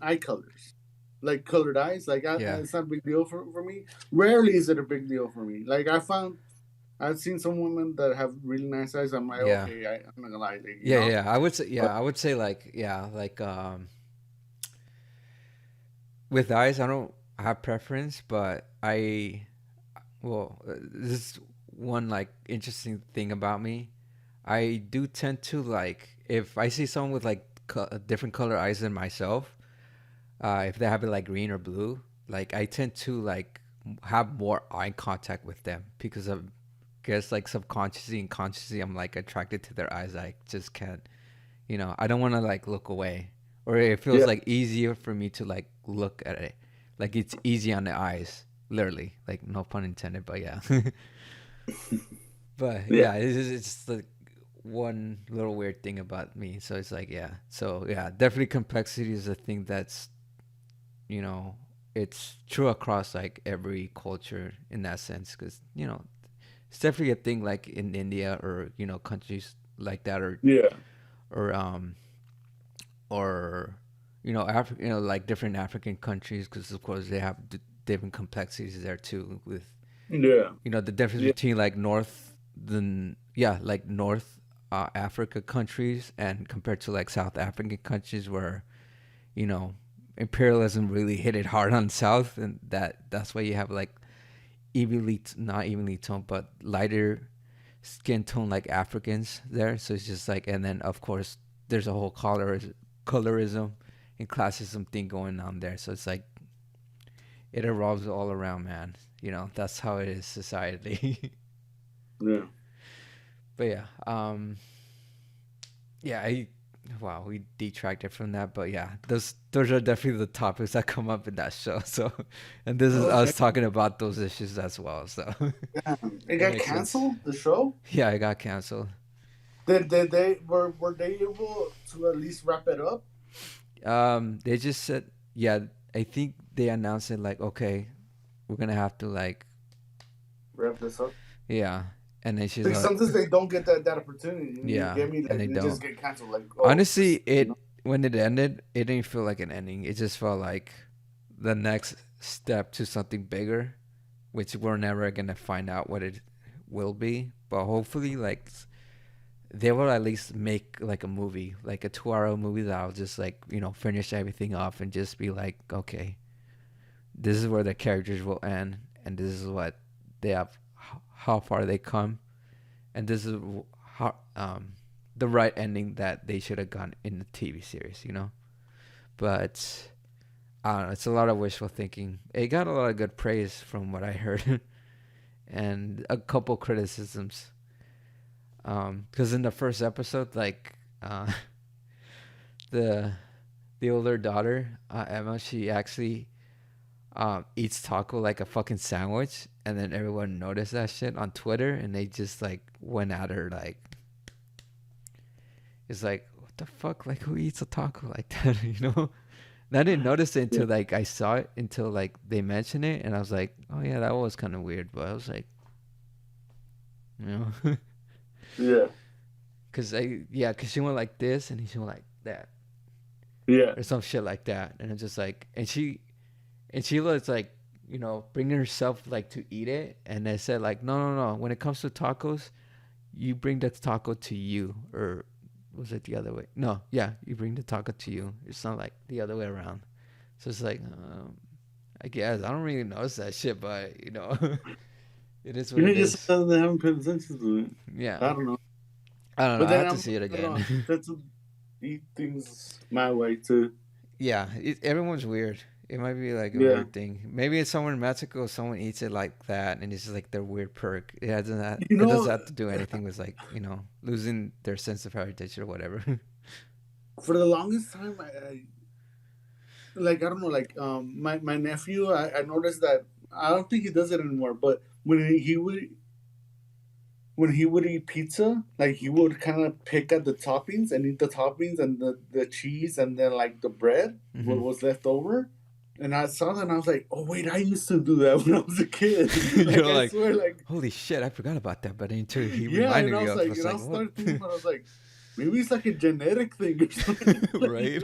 eye colors, like colored eyes. Like yeah, it's not a big deal for me. Rarely is it a big deal for me. Like I've seen some women that have really nice eyes. I'm like, yeah, okay, I'm not gonna lie, like, yeah, yeah. I would say, But yeah, I would say, like, yeah, like, with eyes, I don't have preference, but well, this is one, like, interesting thing about me. I do tend to, like, if I see someone with, like, different color eyes than myself, if they have it, like, green or blue, like, I tend to, like, have more eye contact with them because of guess, like, subconsciously and consciously, I'm, like, attracted to their eyes. I just can't, I don't want to, like, look away, or it feels yeah, like easier for me to, like, look at it, like, it's easy on the eyes, literally, like, no pun intended, but yeah. But Yeah. yeah, it's like one little weird thing about me. So it's like, yeah. So yeah, definitely complexity is a thing that's, you know, it's true across like every culture in that sense. Because, you know, it's definitely a thing like in India or, you know, countries like that, Yeah. or, um, or, you know, you know, like different African countries. Because of course they have different complexities there too with, Yeah. you know, the difference Yeah. between like like North Africa countries and compared to like South African countries where, you know, imperialism really hit it hard on South, and that's why you have like not evenly toned but lighter skin tone like Africans there. So it's just like, and then of course there's a whole colorism and classism thing going on there. So it's like it revolves all around, man. You know, that's how it is society. Yeah. But yeah, yeah, wow, we detracted from that, but yeah, those are definitely the topics that come up in that show. So, and this is Okay. us talking about those issues as well. So, Damn. It it got makes sense. canceled. The show. Yeah, it got canceled. Did they were they able to at least wrap it up? They just said, yeah, I think they announced it like, okay, we're gonna have to like, Wrap this up. yeah, and then she's Like like, sometimes they don't get that opportunity. You yeah, get me? and Like they they just don't. get canceled. Like oh, Honestly, just you know. when it ended, it didn't feel like an ending. It just felt like the next step to something bigger, which we're never gonna find out what it will be. But hopefully, like they will at least make like a movie, like a 2 hour movie that'll just like, you know, finish everything off and just be like, okay, this is where the characters will end, and this is what they have, how far they come, and this is how the right ending that they should have gone in the TV series, you know. But I don't know. It's a lot of wishful thinking. It got a lot of good praise from what I heard, and a couple criticisms. Because in the first episode, like the the older daughter, Emma, she actually eats taco like a fucking sandwich, and then everyone noticed that shit on Twitter, and they just like went at her like, it's like, what the fuck, like who eats a taco like that, you know? And I didn't notice it Yeah. until like I saw it until like they mentioned it, and I was like, oh yeah, that was kind of weird, but I was like, you know, Yeah. cause she went like this and she went like that Yeah. or some shit like that, and I'm just like, and she was like, you know, bringing herself like to eat it, and I said like, no, no, no, when it comes to tacos, you bring the taco to you, or was it the other way? No, yeah, you bring the taco to you. It's not like the other way around. So it's like, I guess I don't really notice that shit, but you know, it is what You it just is. they haven't paid attention to it. Yeah, I don't know. I don't know. But I then have to see it I don't know. again. That's eat things my way too. Yeah, everyone's weird. It might be like a Yeah. weird thing. Maybe it's somewhere in Mexico, someone eats it like that, and it's just like their weird perk. You It doesn't know, have to do anything with like, you know, losing their sense of heritage or whatever. for the longest time, like I don't know, like my nephew, I noticed that I don't think he does it anymore. But when he would eat pizza, like he would kind of pick at the toppings and eat the toppings and the cheese and then like the bread what Hmm. was left over. And I saw that and I was like, oh wait, I used to do that when I was a kid. Like You're I like, swear, like holy shit, I forgot about that. But until he yeah. reminded And I me was of, I like, was and I like, what? started thinking about, it, I was like, maybe it's like a genetic thing or something. Like Right?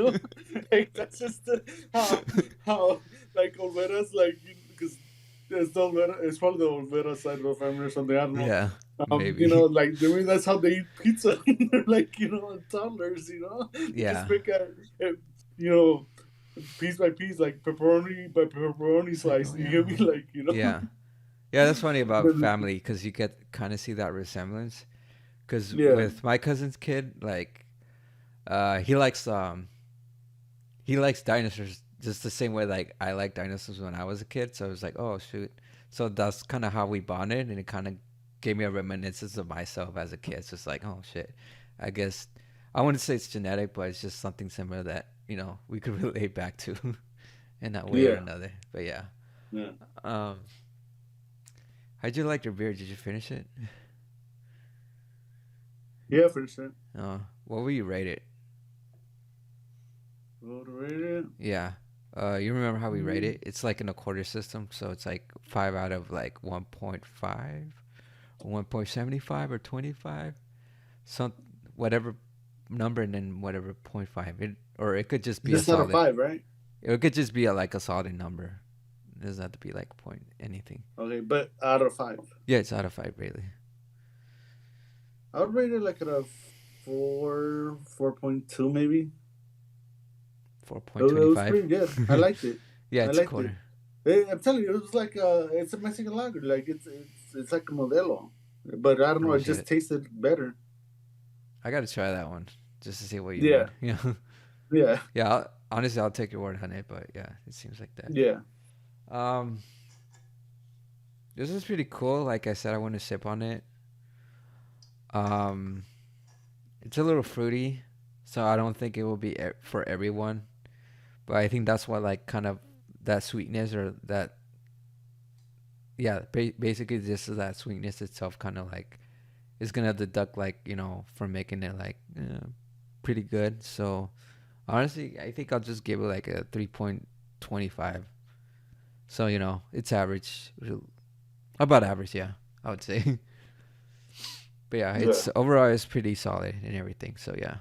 like that's just how like Olvera's like because it's probably the Olvera side of the family or something. I don't know. Yeah, maybe. Like maybe that's how they eat pizza. They're like toddlers. They just Yeah, pick at you know piece by piece, like pepperoni by pepperoni it's like, slice. oh You yeah, get me? Like yeah, yeah. That's funny about then, family because you get kind of see that resemblance. Because yeah. with my cousin's kid, like, he likes dinosaurs just the same way like I like dinosaurs when I was a kid. So I was like, oh shoot. So that's kind of how we bonded, and it kind of gave me a reminiscence of myself as a kid. It's just like, oh shit. I guess I wouldn't say it's genetic, but it's just something similar that, you know, we could relate back to in that way or Yeah. another. But yeah. Yeah. Um, how'd you like your beer? Did you finish it? Yeah, for sure. What will you rate it? What rate it? Yeah. You remember how we rate Mm, it? It's like in a quarter system, so it's like 5 out of like 1.5, 1.75 or 25. Some whatever number and then whatever point 0.5. Or it could just be a just out of solid. five, right? It could just be like a solid number. It doesn't have to be like point anything. Okay, but out of five, Yeah, it's out of 5 really. I would rate it like at a 4.2 maybe. It was 4.25. pretty good. I liked it. Yeah, I it's a liked it. quarter. I'm telling you, it was like it's a Mexican lager. Like it's like a Modelo, but I don't know. Oh It shit. just tasted better. I got to try that one just to see what you Yeah, mean. Yeah. yeah, Yeah, honestly, I'll take your word on it, but yeah, it seems like that. yeah. Um, this is pretty cool. Like I said, I want to sip on it. Um, it's a little fruity, so I don't think it will be for everyone. But I think that's what like kind of that sweetness or that yeah, basically just that sweetness itself kind of like is gonna deduct like from making it like pretty good. So honestly, I think I'll just give it like a 3.25. So it's average, about average, yeah, I would say. But yeah, Yeah. it's overall it's pretty solid and everything. So yeah,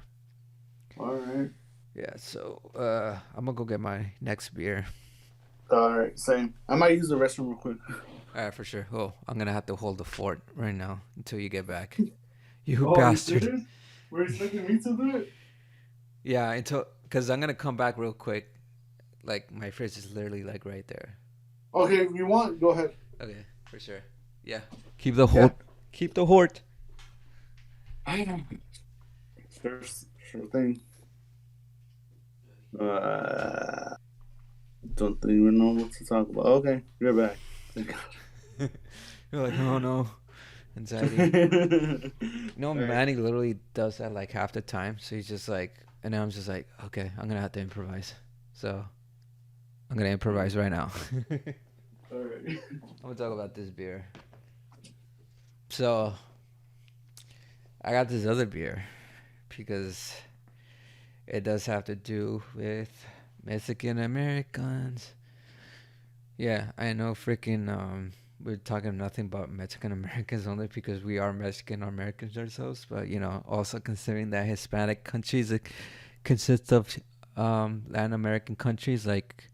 All right. yeah. So I'm gonna go get my next beer. All right. Same. I might use the restroom real quick. All right, for sure. Oh, I'm gonna have to hold the fort right now until you get back. You Oh, you bastard. serious? We're expecting me to do it? Yeah, until because I'm gonna come back real quick. Like my fridge is literally like right there. Okay, if you want, go ahead. Okay, for sure. Yeah. Keep the Yeah. hold. Keep the hort. I know. Sure, sure thing. Uh, don't even know what to talk about. Okay, you're back. Thank You're like, oh no, anxiety. God. No, All right. Manny literally does that like half the time. So he's just like, and I'm just like, okay, I'm gonna have to improvise. So I'm gonna improvise right now. All right. I'm gonna talk about this beer. So I got this other beer because it does have to do with Mexican Americans. Yeah, I know freaking we're talking nothing about Mexican Americans only because we are Mexican Americans ourselves, but also considering that Hispanic countries consist of Latin American countries like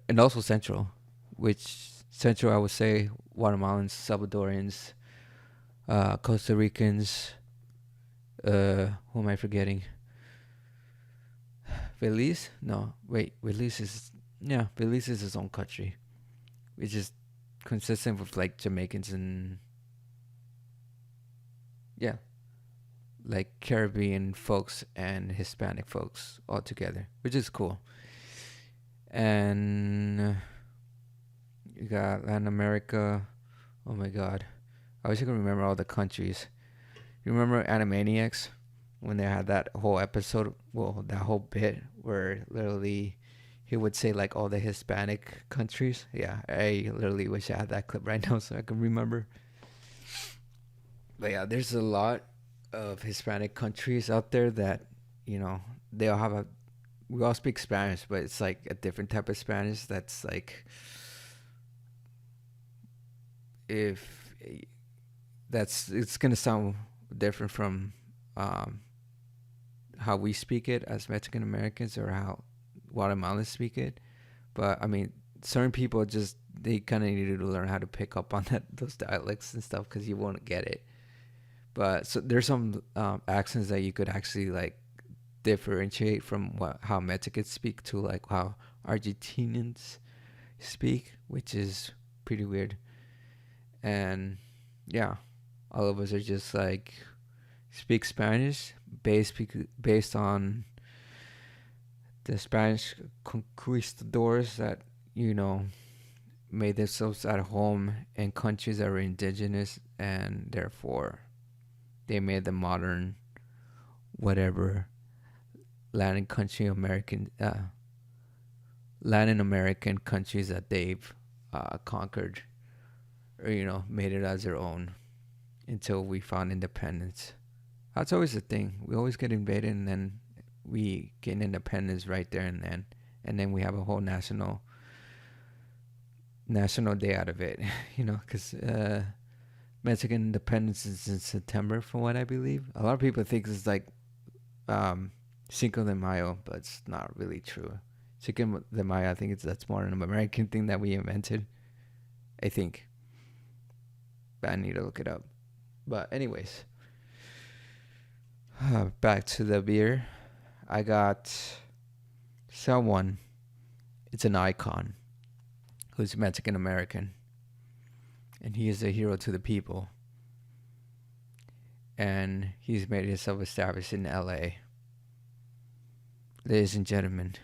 and also Central, which Central I would say Guatemalans, Salvadorians, Costa Ricans, who am I forgetting? Belize? No, wait, Belize is yeah, Belize is its own country, which is consistent with like Jamaicans and yeah, like Caribbean folks and Hispanic folks all together, which is cool. And you got Latin America. Oh my God, I wish I could remember all the countries. You remember Animaniacs when they had that whole episode? Well, that whole bit where literally he would say like all the Hispanic countries. Yeah, I literally wish I had that clip right now so I can remember. But yeah, there's a lot of Hispanic countries out there that they all have a. We all speak Spanish, but it's like a different type of Spanish. That's like if that's it's gonna sound different from um, how we speak it as Mexican Americans or how Guatemalans speak it. But I mean, certain people just they kind of needed to learn how to pick up on those dialects and stuff because you won't get it. But so there's some accents that you could actually like differentiate from how Mexicans speak to like how Argentinians speak, which is pretty weird. And yeah, all of us are just like speak Spanish based on the Spanish conquistadors that made themselves at home in countries that were indigenous, and therefore they made the modern whatever Latin American countries that they've conquered or made it as their own until we found independence That's always the thing. We always get invaded, and then we gain independence right there and then we have a whole national day out of it. Because Mexican independence is in September, from what I believe. A lot of people think it's like Cinco de Mayo, but it's not really true. Cinco de Mayo, I think that's more an American thing that we invented. I think, but I need to look it up. But anyways, back to the beer. I got someone. It's an icon who's Mexican American, and he is a hero to the people. And he's made himself established in L.A. Ladies and gentlemen,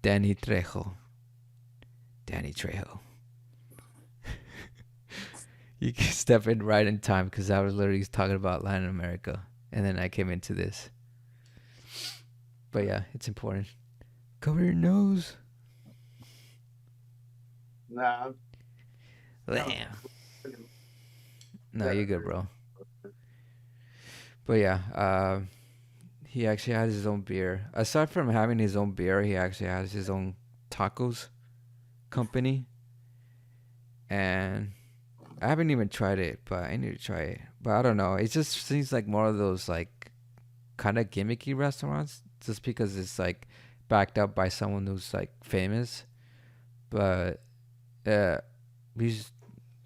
Danny Trejo. Danny Trejo. You can step in right in time because I was literally talking about Latin America, and then I came into this. But yeah, it's important. Cover your nose. Nah. Damn. No, you're good, bro. But yeah, he actually has his own beer. Aside from having his own beer, he actually has his own tacos company. And I haven't even tried it, but I need to try it. But I don't know. It just seems like more of those like kind of gimmicky restaurants, just because it's like backed up by someone who's like famous. But he's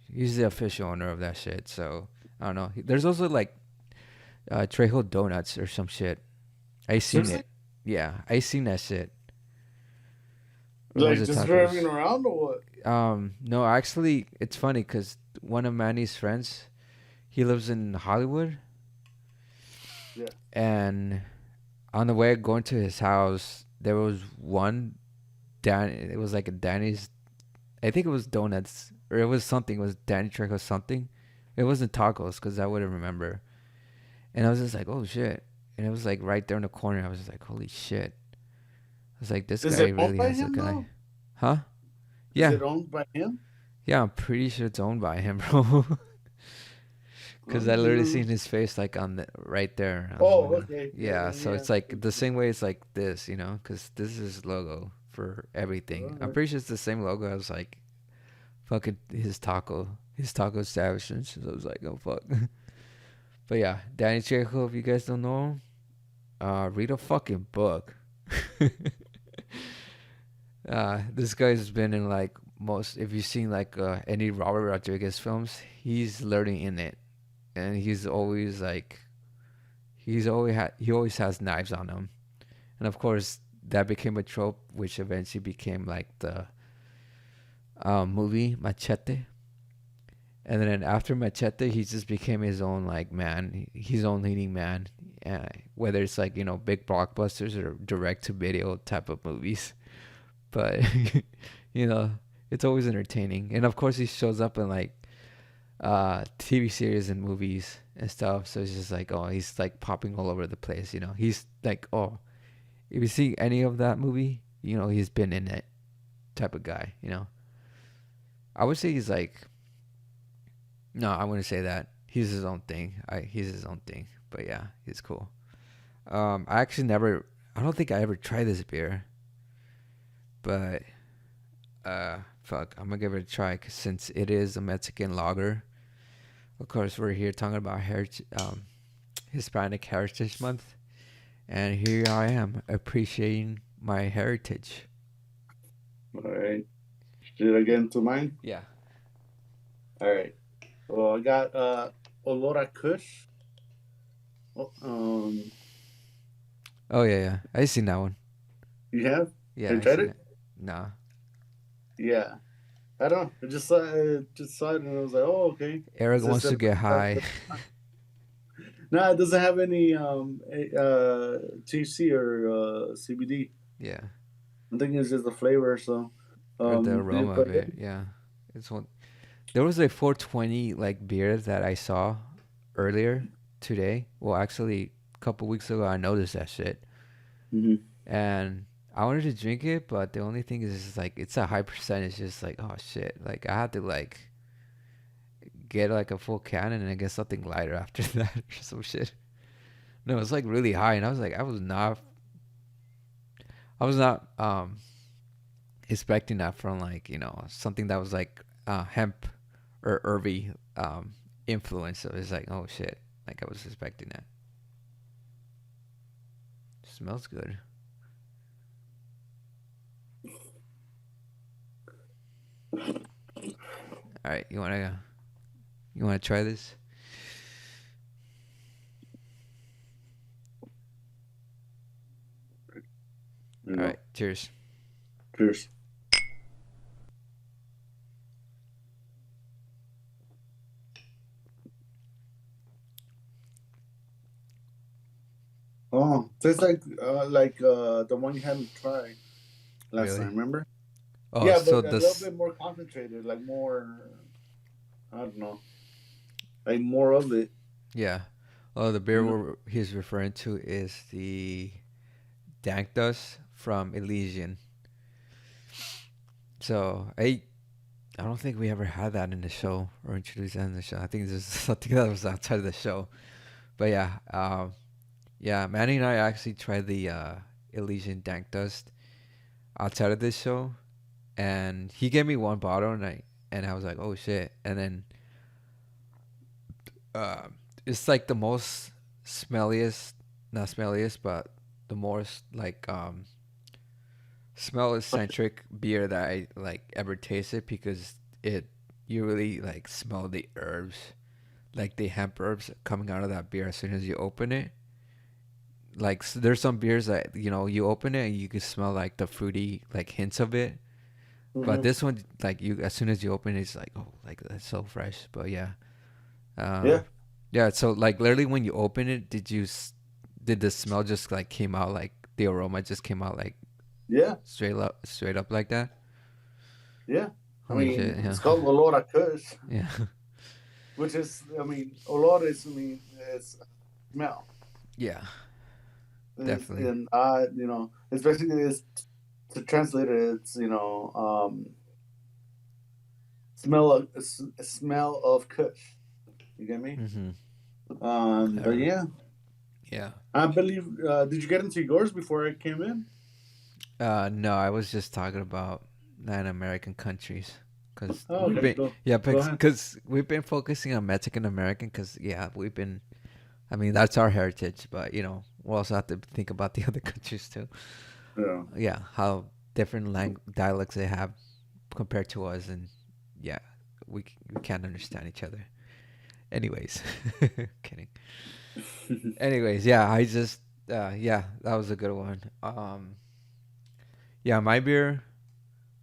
the official owner of that shit. So I don't know. There's also like Trejo donuts or some shit. I seen it. Yeah, I seen that shit. Like just driving around or what? No, actually, it's funny because one of Manny's friends, he lives in Hollywood. Yeah. And on the way going to his house, there was one it was like a Danny's, I think it was donuts, or it was something, it was Danny Trejo something. It wasn't tacos, because I wouldn't remember. And I was just like, oh shit. And it was like right there in the corner. I was just like, holy shit. I was like, this guy really has a guy. Huh? Yeah. Is it owned by him? Yeah, I'm pretty sure it's owned by him, bro. Because I literally seen his face like on the right there. Okay. Yeah, so it's like the same way it's like this, because this is his logo for everything. Right. I'm pretty sure it's the same logo as like fucking his taco establishment. So I was like, oh fuck. But yeah, Danny Trejo, if you guys don't know him, read a fucking book. This guy's been in like most, if you've seen like any Robert Rodriguez films, he's learning in it. And he's always like, he always has knives on him. And of course, that became a trope, which eventually became like the movie Machete. And then after Machete, he just became his own like man, his own leading man. Whether it's like, big blockbusters or direct to video type of movies. But, it's always entertaining. And of course, he shows up in like TV series and movies and stuff. So it's just like, oh, he's like popping all over the place. He's like, oh, if you see any of that movie, he's been in it type of guy. I would say he's like, no, I wouldn't say that. He's his own thing. He's his own thing. But yeah, he's cool. I actually I don't think I ever tried this beer. But fuck, I'm gonna give it a try since it is a Mexican lager. Of course, we're here talking about Hispanic Heritage Month, and here I am appreciating my heritage. All right, should I get into mine? Yeah. All right. Well, I got Olor Kush. Oh yeah, I seen that one. You have? Yeah. Have you tried it? Nah. Yeah. I don't know. I just saw it and I was like, oh, okay. Eric wants to get high. No, it doesn't have any THC or CBD. Yeah. I think it's just the flavor, so. Or the aroma of it, yeah. It's one. There was a 420 like beer that I saw earlier today. Well, actually, a couple weeks ago, I noticed that shit. Mm-hmm. And I wanted to drink it, but the only thing is like it's a high percentage. Just like, oh shit, like I had to like get like a full can and then get something lighter after that or some shit. No, it's like really high, and I was not expecting that from like something that was like hemp or herby influence. So it's like, oh shit, like I was expecting that. Smells good. All right, you wanna try this? You All know. right, cheers. Cheers. Oh, tastes like the one you had me try last time. Really? Remember? Oh, Yeah, so but a little this, bit more concentrated, like more. I don't know, like more of it. yeah. Oh, the beer You know? he's referring to is the Dank Dust from Elysian. So I don't think we ever had that in the show or introduced that in the show. I think this is something that was outside of the show. But yeah, yeah, Manny and I actually tried the Elysian Dank Dust outside of this show, and he gave me one bottle, and I was like, oh shit, and then uh, it's like the most smelliest, not smelliest, but the most like smell eccentric beer that I like ever tasted because it you really like smell the herbs, like the hemp herbs coming out of that beer as soon as you open it. Like there's some beers that you open it and you can smell like the fruity like hints of it, but Mm-hmm. this one like you as soon as you open it, it's like oh like that's so fresh. But yeah, uh, Yeah, yeah. So like literally when you open it, did the smell just like came out like the aroma just came out like yeah, straight up like that? yeah. I Holy shit! mean, Yeah, it's called Olor Kush, yeah, which is, Olor is, it's smell. yeah. It's, Definitely. and I, it's basically, it's to translate it, it's, smell of Kush. You get me? Mm-hmm. But yeah, Yeah. I believe. Did you get into yours before I came in? No, I was just talking about Latin American countries, cause Oh, we've okay. been yeah, Go ahead. because we've been focusing on Mexican American, cause yeah, we've been. I mean, that's our heritage, but we also have to think about the other countries too. Yeah. Yeah, how different dialects they have compared to us, and yeah, we can't understand each other. Anyways, kidding. Anyways, yeah, I just yeah, that was a good one. Yeah, my beer.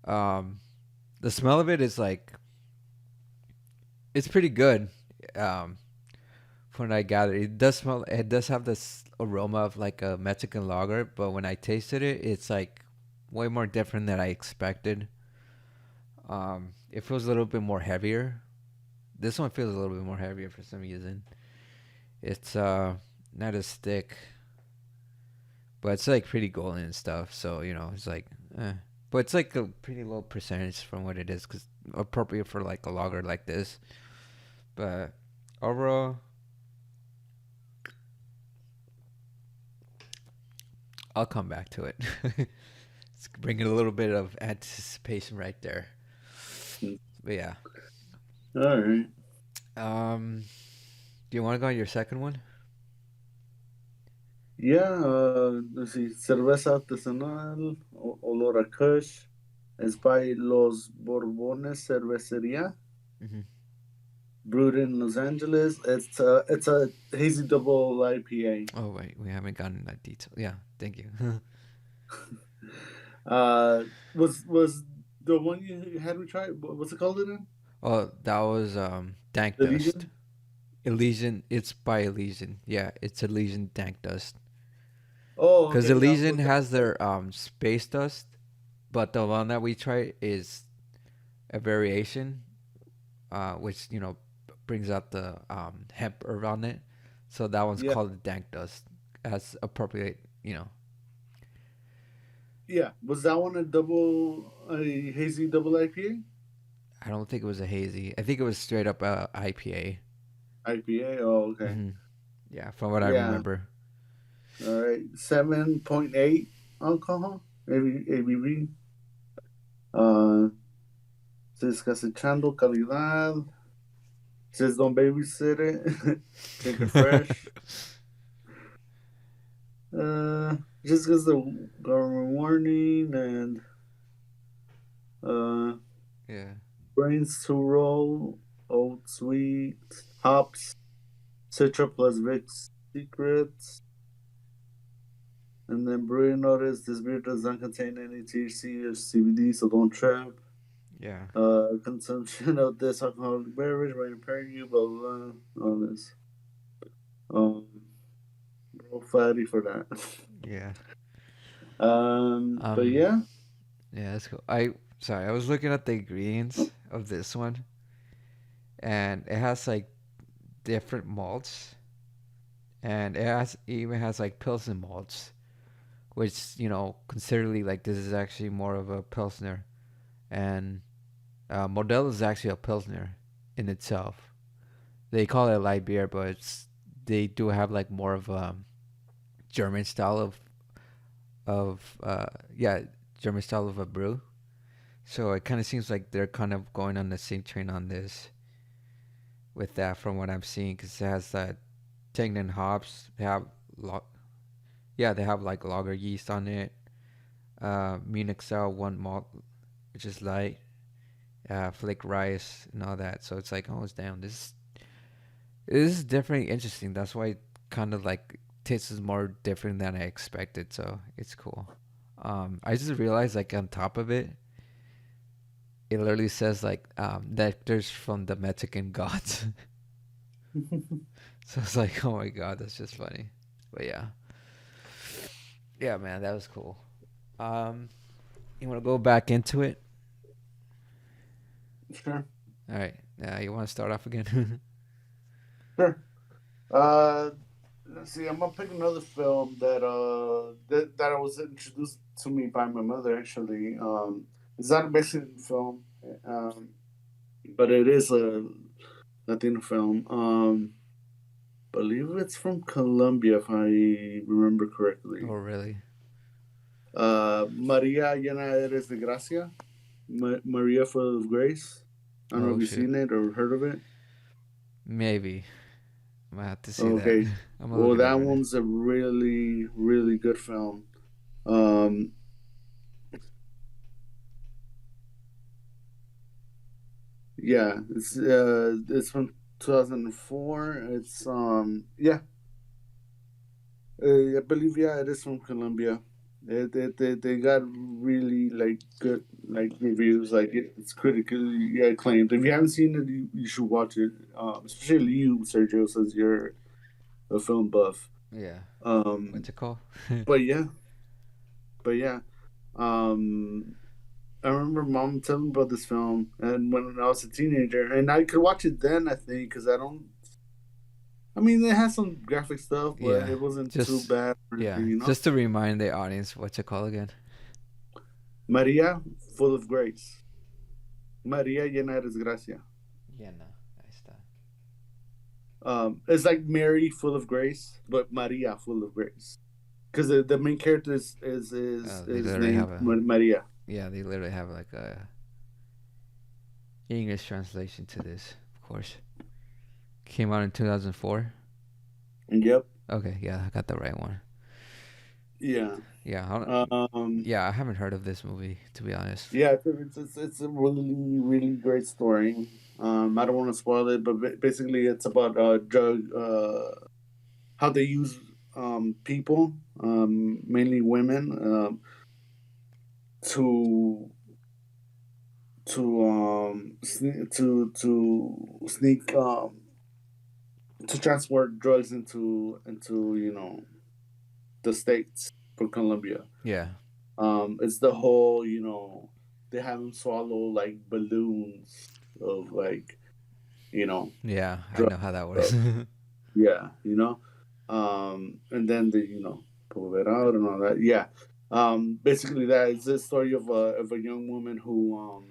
Um, the smell of it is like it's pretty good. Um, from what I gather, it does smell. It does have this aroma of like a Mexican lager, but when I tasted it, it's like way more different than I expected. It feels a little bit more heavier. This one feels a little bit more heavier for some reason. It's not as thick, but it's like pretty golden and stuff. So it's like, but it's like a pretty low percentage from what it is, cause appropriate for like a lager like this. But overall, I'll come back to it. It's bringing a little bit of anticipation right there. But yeah, All right. um, do you want to go on your second one? Yeah. Let's see. Cerveza artesanal, olor a Kush. Es by Los Borbones Cervecería, Mm-hmm. brewed in Los Angeles. It's a hazy double IPA. Oh wait, we haven't gotten that detail. Yeah, thank you. Was the one you had me try? What's it called again? Oh, that was Dank The Dust. Legion. Elysian. It's by Elysian. Yeah, it's Elysian Dank Dust. Oh, Because okay. That Elysian was that. has their space dust, but the one that we try is a variation, which brings out the hemp around it. So that one's Yeah, called the Dank Dust, as appropriate. yeah. Was that one a hazy double IPA? I don't think it was a hazy. I think it was straight up IPA. IPA. Oh, okay. Hmm. Yeah, from what I Yeah, remember. All right, 7.8 alcohol, ABV. Uh, says cosechando calidad. Says don't babysit it. Drink it fresh. Just because the government warning and uh, Yeah. brains to roll, oat sweet, hops, Citra plus Vic's secrets. And then brewing notice: this beer does not contain any THC or CBD, so don't trip. Yeah. Consumption of this alcoholic beverage may impair you, blah blah blah. All this. Um, real fatty for that. Yeah. But Um. yeah, Yeah, that's cool. I was looking at the ingredients of this one, and it has like different malts, and even has like pilsner malts, which considerably like this is actually more of a pilsner, and Modelo is actually a pilsner in itself. They call it light beer, but they do have like more of a German style of yeah, German style of a brew. So it kind of seems like they're kind of going on the same train on this with that from what I'm seeing, because it has that Tegnan hops. Lo- they have like lager yeast on it. Munich style one malt, which is light. Flake rice and all that. So it's like, oh, it's down. This is definitely interesting. That's why it kind of like tastes more different than I expected. So it's cool. I just realized like on top of it, it literally says like nectars from the Mexican gods. So it's like, oh my god, that's just funny. But yeah, yeah, man, that was cool. Um, you want to go back into it? sure, All right. You want to start off again? sure. Let's see. I'm gonna pick another film that was introduced to me by my mother. Actually, it's not a Mexican film, um, but it is a Latino film. Believe it's from Colombia, if I remember Oh, correctly. really? Maria llena eres de gracia. Maria full of grace. I don't know if Oh you've shit. seen it or heard of it. Maybe I might have to see that. Okay. I'm gonna look Well, it up that right now. one's a really, really good film. Um, yeah, it's from 2004. It's I believe it is from Colombia. They got really like good like reviews. Like it's critically acclaimed. If you haven't seen it, you should watch it. Especially you, Sergio, since you're a film buff. Yeah. Um, What's it called? but yeah, but yeah. Um, I remember mom telling me about this film, and when I was a teenager, and I could watch it then. I think because I don't. I mean, it has some graphic stuff, but Yeah. it wasn't too Just bad or yeah. anything. Just to remind the audience, what's it called again? Maria, full of grace. Maria llena eres gracia. Yeah, no. Ahí está. It's like Mary, full of grace, but Maria, full of grace. Because the main character They is literally named have Maria. they literally have like a English translation to this, of course. Came out in 2004. Yep. Okay, yeah, I got the right one. Yeah. Yeah, Um. yeah, I haven't heard of this movie to be honest. Yeah, it's a really really great story. I don't want to spoil it, but basically it's about drug how they use people, mainly women, to to sneak to transport drugs into the states from Colombia. Yeah, It's the whole they have them swallow like balloons of like yeah, I drug know how that stuff. works. Yeah, and then they pull it out and all that. Yeah, basically that is the story of a young woman who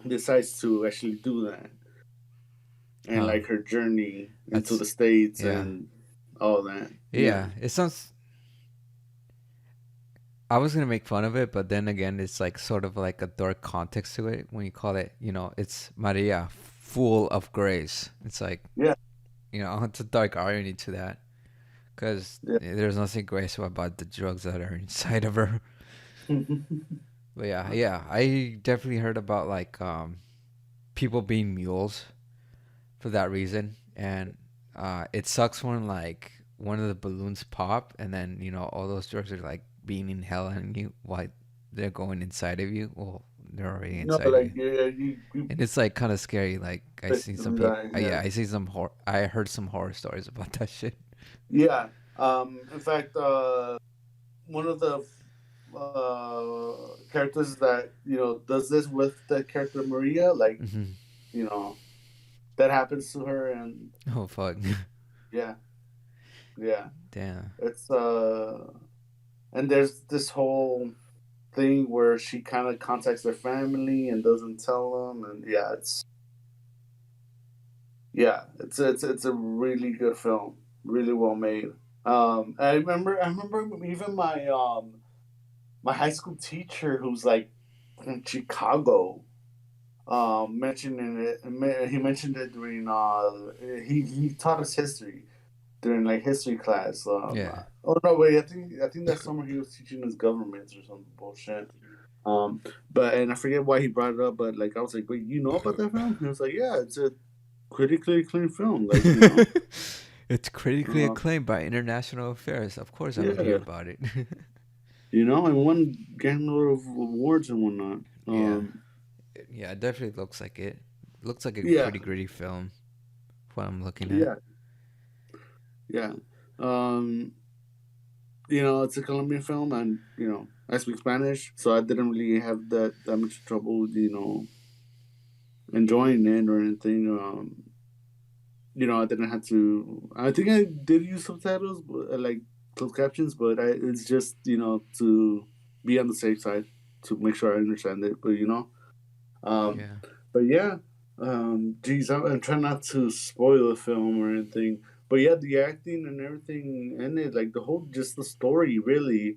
decides to actually do that, and Huh? like her journey into That's the states yeah. and Oh, that. Yeah. Yeah, it sounds. I was gonna make fun of it, but then again, it's like sort of like a dark context to it when you call it. It's Maria, full of grace. It's like Yeah. it's a dark irony to that because Yeah. there's nothing graceful about the drugs that are inside of her. But yeah, yeah, I definitely heard about like people being mules for that reason, and it sucks when like one of the balloons pop, and then all those drugs are like being inhaled on you while they're going inside of you. Well, they're already No, inside of like you, yeah, you and it's like kind of scary. Like I seen some basically people. like Yeah, yeah. I see some I heard some horror stories about that shit. Yeah. In fact, one of the characters that does this with the character Maria, like Hmm. you know that happens to her, and Oh fuck. yeah, yeah, Damn. it's and there's this whole thing where she kind of contacts their family and doesn't tell them, and it's a really good film, really well made. I remember even my high school teacher who's like in Chicago mentioning it. He mentioned it during he taught us history during like history class. Yeah. Oh no, wait, I think that summer he was teaching us governments or some bullshit. Um, but and I forget why he brought it up, but like I was like, wait, you know about that film? He was like, yeah, it's a critically acclaimed film, like It's critically uh, acclaimed by international affairs. Of course, I would hear yeah, about it. and won gang load of awards and whatnot. Yeah. Yeah, it definitely looks like it. Looks like a Yeah, pretty gritty film. What I'm looking at. yeah, yeah. Um, it's a Colombian film, and I speak Spanish, so I didn't really have that much trouble, enjoying it or anything. I didn't have to. I think I did use subtitles, but, like closed captions, but it's just to be on the safe side to make sure I understand it. But um, Yeah. but yeah, geez, I'm trying not to spoil the film or anything. But yeah, the acting and everything in it, like the whole, just the story, really,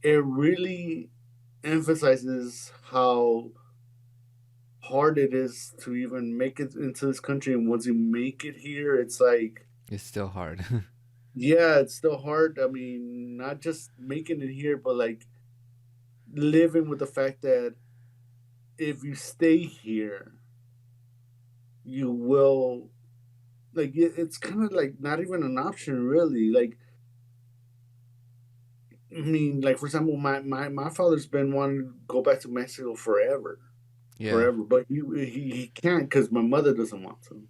it really emphasizes how hard it is to even make it into this country, and once you make it here, it's like, It's still hard. yeah, it's still hard. I mean, not just making it here, but like living with the fact that if you stay here, you will, like, it's kind of like not even an option, really. Like, I mean, like, for example, my father's been wanting to go back to Mexico forever, Yeah. forever, but he can't because my mother doesn't want to.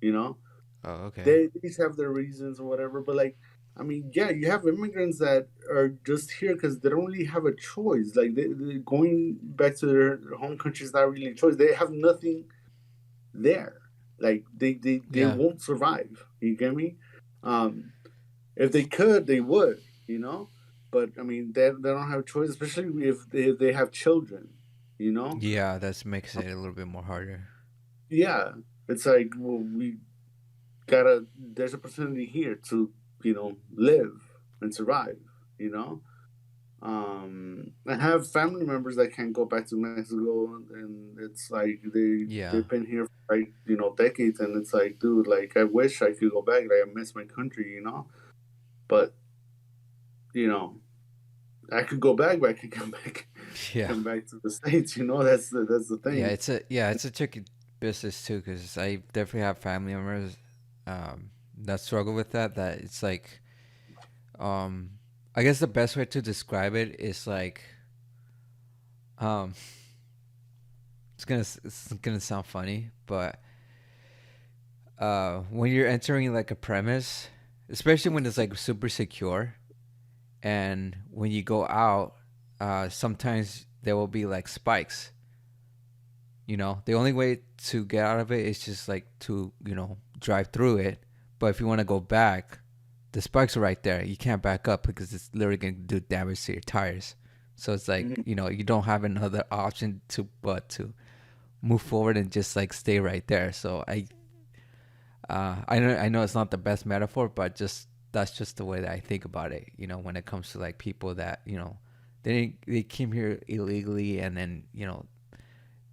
You know, Oh, okay. they each have their reasons or whatever. But like, I mean, yeah, you have immigrants that are just here because they don't really have a choice. Like, they going back to their home country is not really a choice. They have nothing there. Like, they Yeah. won't survive. You get me? Um, if they could, they would. You know, but I mean, they don't have a choice, especially if they have children. You know, Yeah, that makes it a little bit more harder. yeah, it's like, well, we gotta, there's opportunity here to live and survive. you know I have family members that can't go back to Mexico, and it's like Yeah. they've been here for like decades, and it's like, dude, like, I wish I could go back. Like, I miss my country, but you know I could go back, but I could come back Yeah. come back to the States. That's the Yeah, thing. it's a tricky business too because I definitely have family members that struggle with that. That it's like, um, I guess the best way to describe it is like, um, it's gonna sound funny, but when you're entering like a premise, especially when it's like super secure, and when you go out, sometimes there will be like spikes. The only way to get out of it is just like to drive through it. But if you want to go back, the spikes are right there. You can't back up because it's literally gonna do damage to your tires. So it's like Mhm. you don't have another option to but to move forward and just like stay right there. So I know it's not the best metaphor, but just that's just the way that I think about it. When it comes to like people that they came here illegally, and then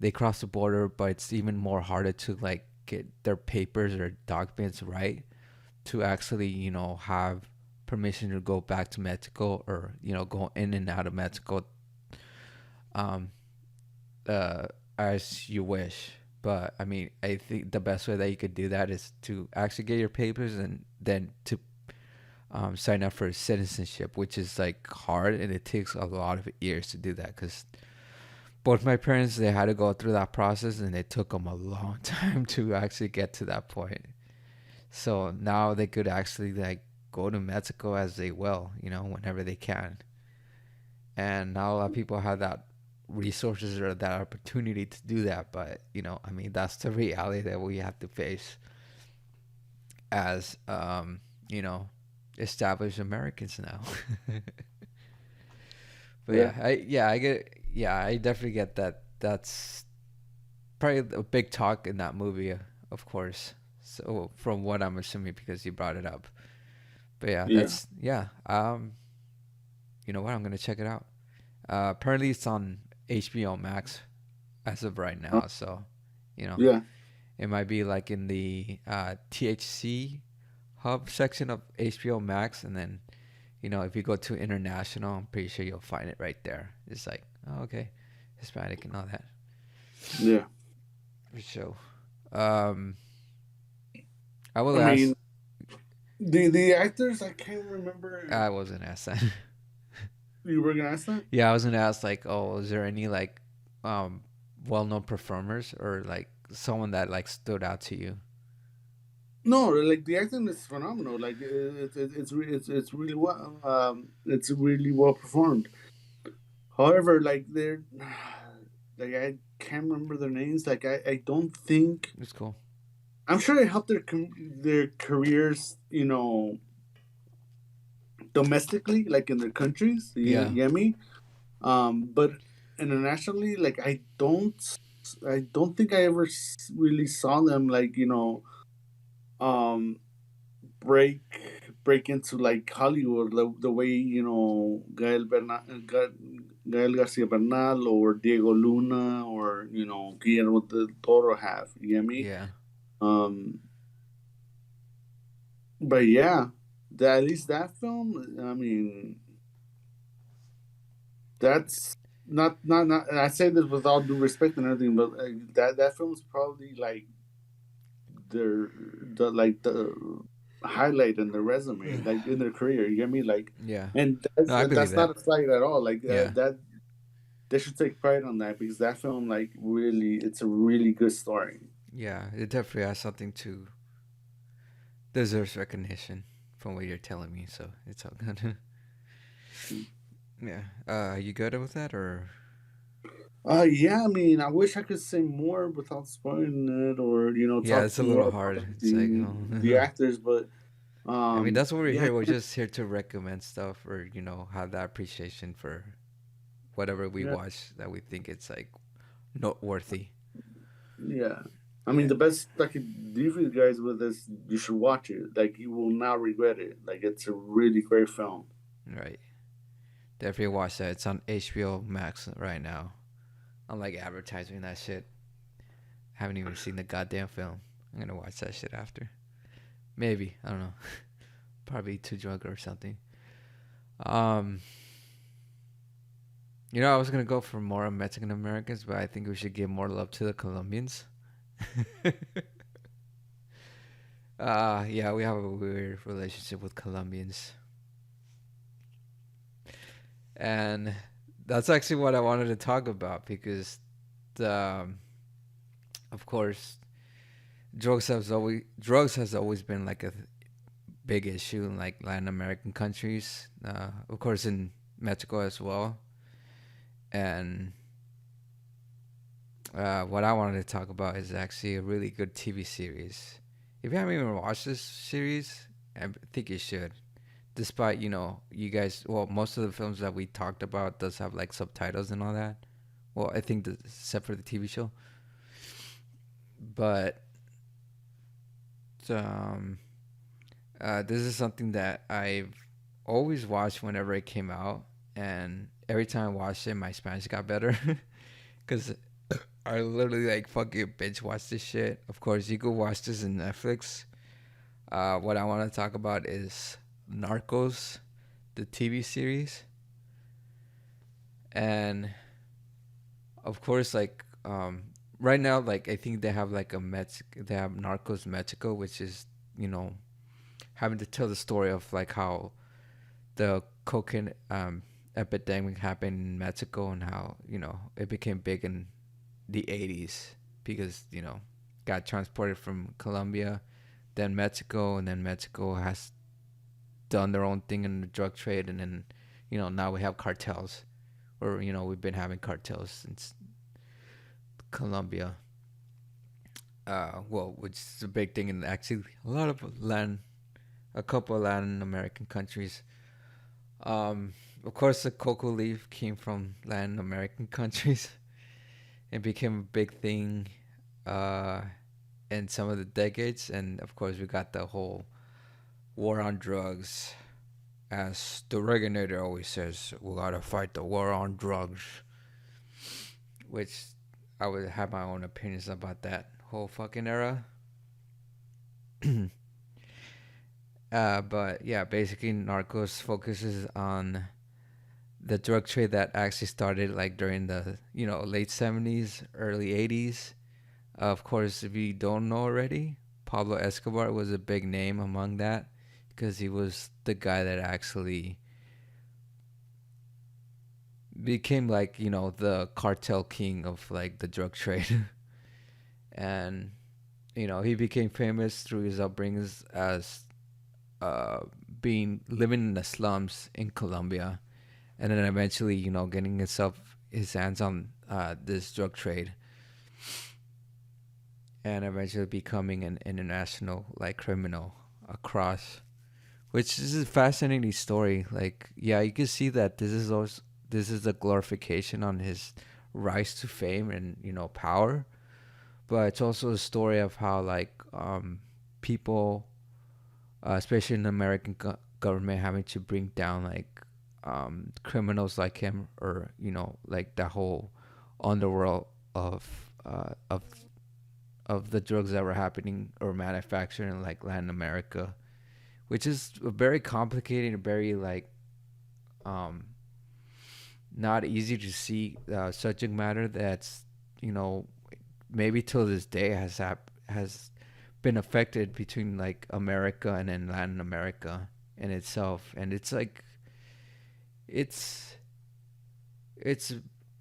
they cross the border, but it's even more harder to like get their papers or documents right to actually have permission to go back to Mexico, or go in and out of Mexico um uh as you wish. But I mean, I think the best way that you could do that is to actually get your papers, and then to sign up for citizenship, which is like hard, and it takes a lot of years to do that, because both my parents, they had to go through that process, and it took them a long time to actually get to that point. So now they could actually like go to Mexico as they will, whenever they can. And not a lot of people have that resources or that opportunity to do that. But I mean, that's the reality that we have to face as established Americans now. But Yeah. I get, I definitely get that. That's probably a big talk in that movie, of course. So from what I'm assuming, because you brought it up. But yeah, Yeah. that's yeah. You know what? I'm gonna check it out. Apparently, it's on HBO Max as of right Oh, now. So, you know, yeah. it might be like in the THC hub section of HBO Max, and then if you go to international, I'm pretty sure you'll find it right there. It's like, oh, okay, Hispanic and all that. Yeah. For sure. Um, I will I ask. mean, the actors, I can't remember. I wasn't asked that. You were gonna ask that? Yeah, I was gonna ask like, oh, is there any like um well-known performers, or like someone that like stood out to you? No, like the acting is phenomenal. Like it's really well. It's really well performed. However, like they're like I can't remember their names. Like I don't think It's cool. I'm sure it helped their careers. Domestically, like in their countries. You Yeah. get me? But internationally, like I don't think I ever really saw them. Like um break break into like Hollywood the way Gael Garcia Bernal or Diego Luna or Guillermo del Toro have. You get me? Yeah. Um, but yeah, at least that film. I mean, that's not. I say this with all due respect and everything, but that film's probably like their the highlight in their resume, like in their career. You get me? Like, Yeah. and No, I believe that's not that. a slight at all. Like Yeah. that they should take pride on that because that film, like, really, it's a really good story. Yeah. It definitely has something to deserves recognition from what you're telling me. So it's all good. Yeah. You good with that, or? Yeah, I mean, I wish I could say more without spoiling it, or Yeah, talk it's a more little about hard. like, It's like, the oh. actors, but I mean, that's what we're yeah, here. We're just here to recommend stuff, or have that appreciation for whatever we yeah, watch that we think it's like noteworthy. yeah. I mean, Yeah. the best I could leave you guys with is you should watch it. Like, you will not regret it. Like, it's a really great film. Right. Definitely watch that. It's on HBO Max right now. I'm like advertising that shit. Haven't even seen the goddamn film. I'm gonna watch that shit after. Maybe. I don't know. Probably too drunk or something. Um, I was gonna go for more Mexican Americans, but I think we should give more love to the Colombians. Yeah, we have a weird relationship with Colombians, and that's actually what I wanted to talk about, because, um, of course, drugs has always been like a big issue in like Latin American countries. Of course, in Mexico as well. And what I wanted to talk about is actually a really good TV series. If you haven't even watched this series, I think you should. Despite you guys, well, most of the films that we talked about does have like subtitles and all that. Well, I think except for the TV show. but um, this is something that I've always watched whenever it came out, and every time I watched it, my Spanish got better because I literally like fucking binge watch this shit. Of course, you could watch this in Netflix. What I want to talk about is Narcos, the TV series, and of course, like right now, like I think they have like they have Narcos Mexico, which is you know having to tell the story of like how the cocaine epidemic happened in Mexico and how it became big in the 80s because got transported from Colombia, then Mexico, and then Mexico has done their own thing in the drug trade, and then now we have cartels, or we've been having cartels since Colombia. Well, which is a big thing in actually a couple of Latin American countries. Of course, the cocoa leaf came from Latin American countries. It became a big thing uh, in some of the decades, and of course, we got the whole war on drugs. As the regulator always says, we gotta fight the war on drugs, which I would have my own opinions about that whole fucking era. But yeah, basically, Narcos focuses on the drug trade that actually started like during the late 70s, early 80s. Of course, if you don't know already, Pablo Escobar was a big name among that because he was the guy that actually became like the cartel king of like the drug trade. And he became famous through his upbringings as uh, being living in the slums in Colombia, and then eventually getting his hands on this drug trade, and eventually becoming an international like criminal across, which is a fascinating story. Like, yeah, you can see that this is a glorification on his rise to fame and power, but it's also a story of how like people, especially in the American government, having to bring down like criminals like him, or like the whole underworld of the drugs that were happening or manufactured in like Latin America, which is a very complicated, very like um, not easy to see subject matter that's you know maybe till this day has been affected between like America and then Latin America in itself, and it's like it's it's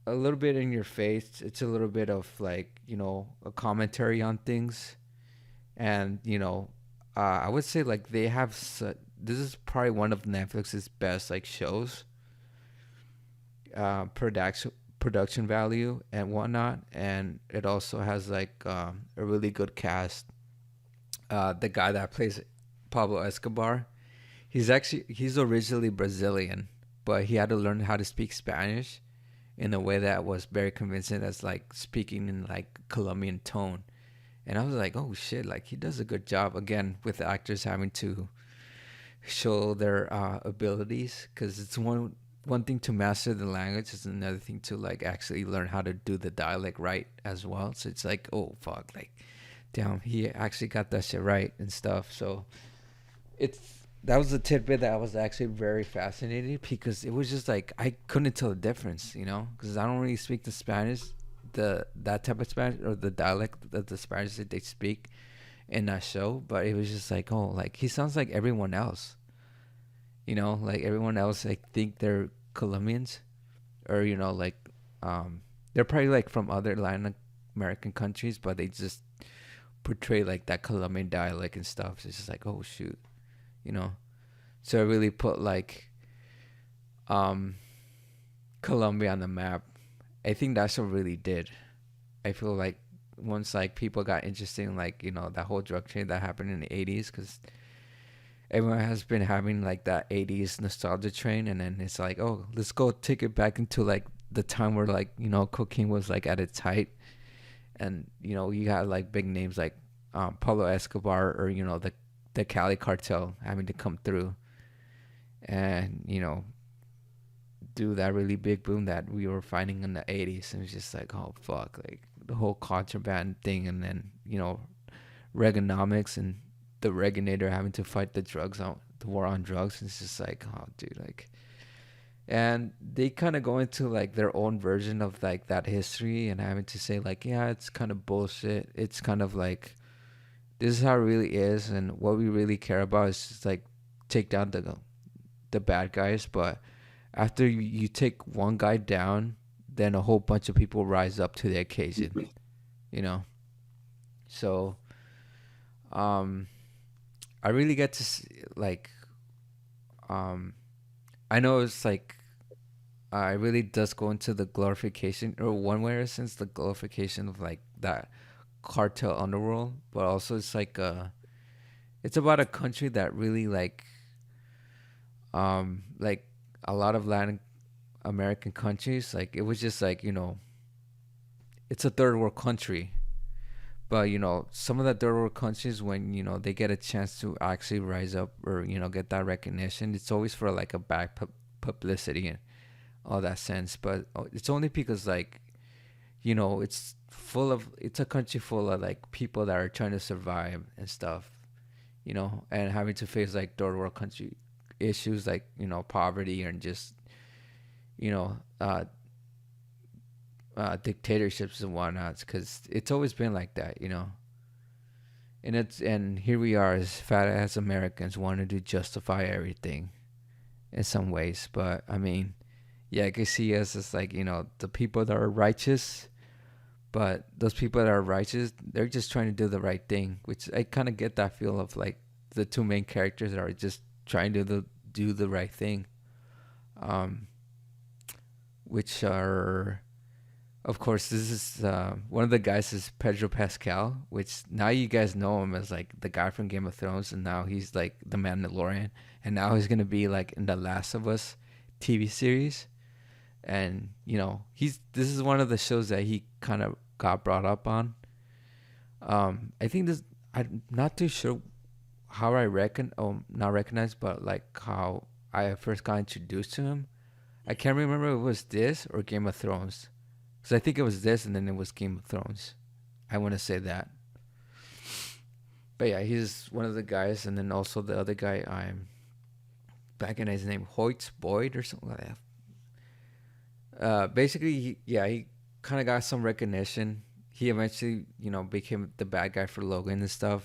a little bit in your face. It's a little bit of like a commentary on things, and I would say like this is probably one of Netflix's best like shows, production value and whatnot, and it also has like a really good cast. The guy that plays Pablo Escobar, he's originally Brazilian, but he had to learn how to speak Spanish in a way that was very convincing, as like speaking in like Colombian tone. And I was like, oh shit, like he does a good job again with actors having to show their abilities, because it's one thing to master the language, it's another thing to like actually learn how to do the dialect right as well. So it's like, oh fuck, like damn, he actually got that shit right and stuff. So it's that was a tidbit that I was actually very fascinated, because it was just like I couldn't tell the difference, because I don't really speak the Spanish, that type of Spanish, or the dialect of the Spanish that they speak in that show. But it was just like, oh, like he sounds like everyone else, like everyone else like think they're Colombians, or like they're probably like from other Latin American countries, but they just portray like that Colombian dialect and stuff. So it's just like, oh shoot, you know. So I really put like um Colombia on the map. I think that's what really did. I feel like once like people got interested in like that whole drug trade that happened in the 80s, because everyone has been having like that 80s nostalgia train, and then it's like, oh, let's go take it back into like the time where like cocaine was like at its height, and you got like big names like Pablo Escobar, or the Cali cartel having to come through and do that really big boom that we were finding in the 80s. And it's just like, oh fuck, like the whole contraband thing, and then Reaganomics and the Reaganator having to fight the war on drugs. It's just like, oh dude, like, and they kind of go into like their own version of like that history and having to say like, yeah, it's kind of bullshit. It's kind of like, this is how it really is, and what we really care about is just like take down the bad guys. But after you take one guy down, then a whole bunch of people rise up to the occasion, you know. So um I really get to see, like, um I know it's like, it really does go into the glorification, or one way or sense, the glorification of like that cartel underworld. But also it's like, it's about a country that really like a lot of Latin American countries, like it was just like, it's a third world country. But some of the third world countries, when they get a chance to actually rise up, or get that recognition, it's always for like a bad publicity and all that sense. But it's only because like, it's a country full of like people that are trying to survive and stuff, and having to face like third world country issues like poverty, and just you know uh dictatorships and whatnots, because it's always been like that. And here we are as fat ass Americans wanting to justify everything in some ways. But I mean, yeah, I can see us as like, the people that are righteous. But those people that are righteous, they're just trying to do the right thing, which I kind of get that feel of like the two main characters that are just trying to do the right thing, um, which are, of course, this is one of the guys is Pedro Pascal, which now you guys know him as like the guy from Game of Thrones, and now he's like the Mandalorian, and now he's gonna be like in the Last of Us TV series. And he's this is one of the shows that he kind of got brought up on. I think this, I'm not too sure how I reckon, not recognize, but like how I first got introduced to him. I can't remember if it was this or Game of Thrones, because I think it was this and then it was Game of Thrones. I want to say that. But yeah, he's one of the guys, and then also the other guy, I'm back in his name, Hoyt Boyd or something like that. Basically, he kind of got some recognition. He eventually, became the bad guy for Logan and stuff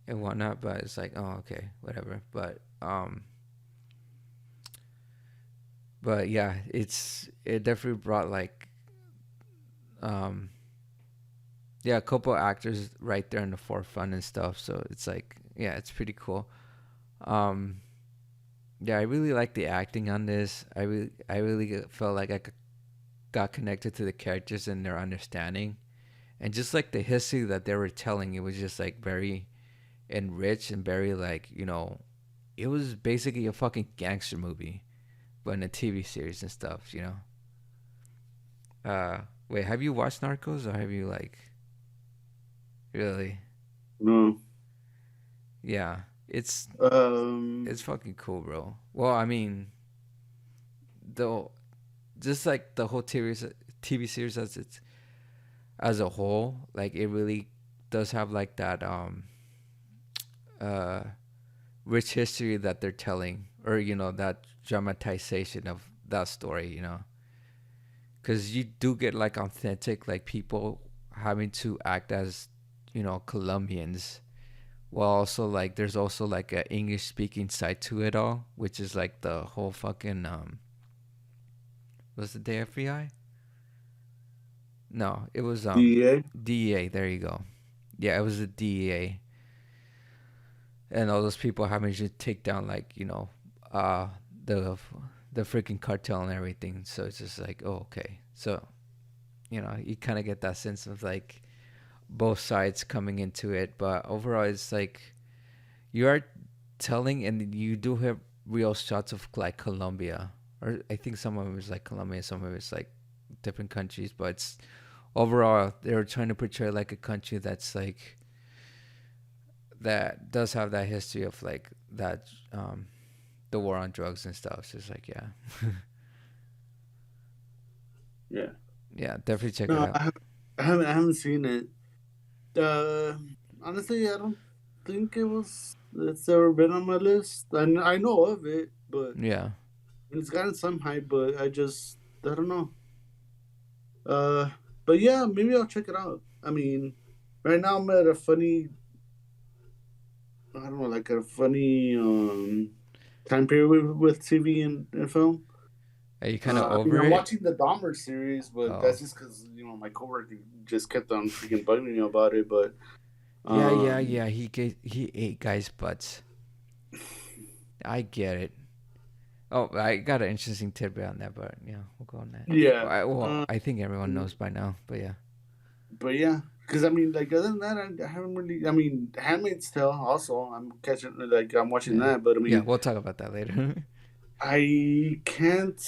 and whatnot. But it's like, oh, okay, whatever. But yeah, it definitely brought like, um, yeah, a couple actors right there in the forefront and stuff. So it's like, yeah, it's pretty cool. Um, yeah, I really like the acting on this. I really felt like got connected to the characters and their understanding, and just like the history that they were telling, it was just like very enriched and very like, it was basically a fucking gangster movie, but in a TV series and stuff. Wait, have you watched Narcos, or have you like really? No. Yeah, it's Um. it's fucking cool, bro. Well, I mean, the just like the whole TV series as a whole, like it really does have like that uh rich history that they're telling, or that dramatization of that story, because you do get like authentic like people having to act as Colombians, while also like there's also like a English speaking side to it all, which is like the whole fucking was it the FBI? No, it was DEA. DEA. There you go. Yeah, it was the DEA, and all those people having to take down like uh the the freaking cartel and everything. So it's just like, oh, okay. So you kind of get that sense of like both sides coming into it, but overall it's like you are telling, and you do have real shots of like Colombia, or I think some of it was like Colombia, some of it's like different countries, but it's overall they were trying to portray like a country that's like that does have that history of like that the war on drugs and stuff. So it's like Yeah. yeah, definitely check it No, out. I haven't seen it. Uh, Honestly, I don't think it's ever been on my list. I know of it, but Yeah, it's gotten some hype. But I don't know. Uh, but yeah, maybe I'll check it out. I mean, right now I'm at a funny, I don't know, like a funny time period with TV and film. are you kind of I mean, over I'm it? watching the Dahmer series, but Oh that's just because my coworker just kept on freaking bugging me about it. But yeah, yeah, um, yeah. He ate guys' butts. I get it. Oh, I got an interesting tidbit on that, but yeah, we'll go on that. yeah, Well, I think everyone knows by now, but yeah. but yeah, because I mean, like other than that, I haven't really. I mean, Handmaid's Tale also. I'm catching like I'm watching Yeah. that, but I Yeah, mean, we'll talk about that later. I can't.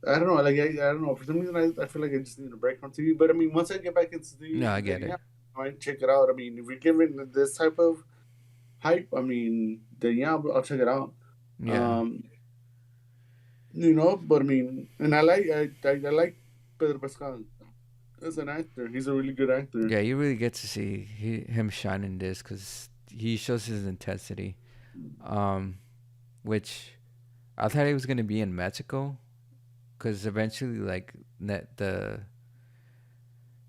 I don't know. Like I don't know. For some reason, I feel like I just need a break from TV. But I mean, once I get back into No, I TV, get then it. yeah, I might check it out. I mean, if you're giving this type of hype, I mean, then yeah, I'll check it out. Yeah. Um, but I mean, and I like Pedro Pascal as an actor. He's a really good actor. Yeah, you really get to see him shine in this because he shows his intensity. Um, which I thought he was gonna be in Mexico because eventually, like,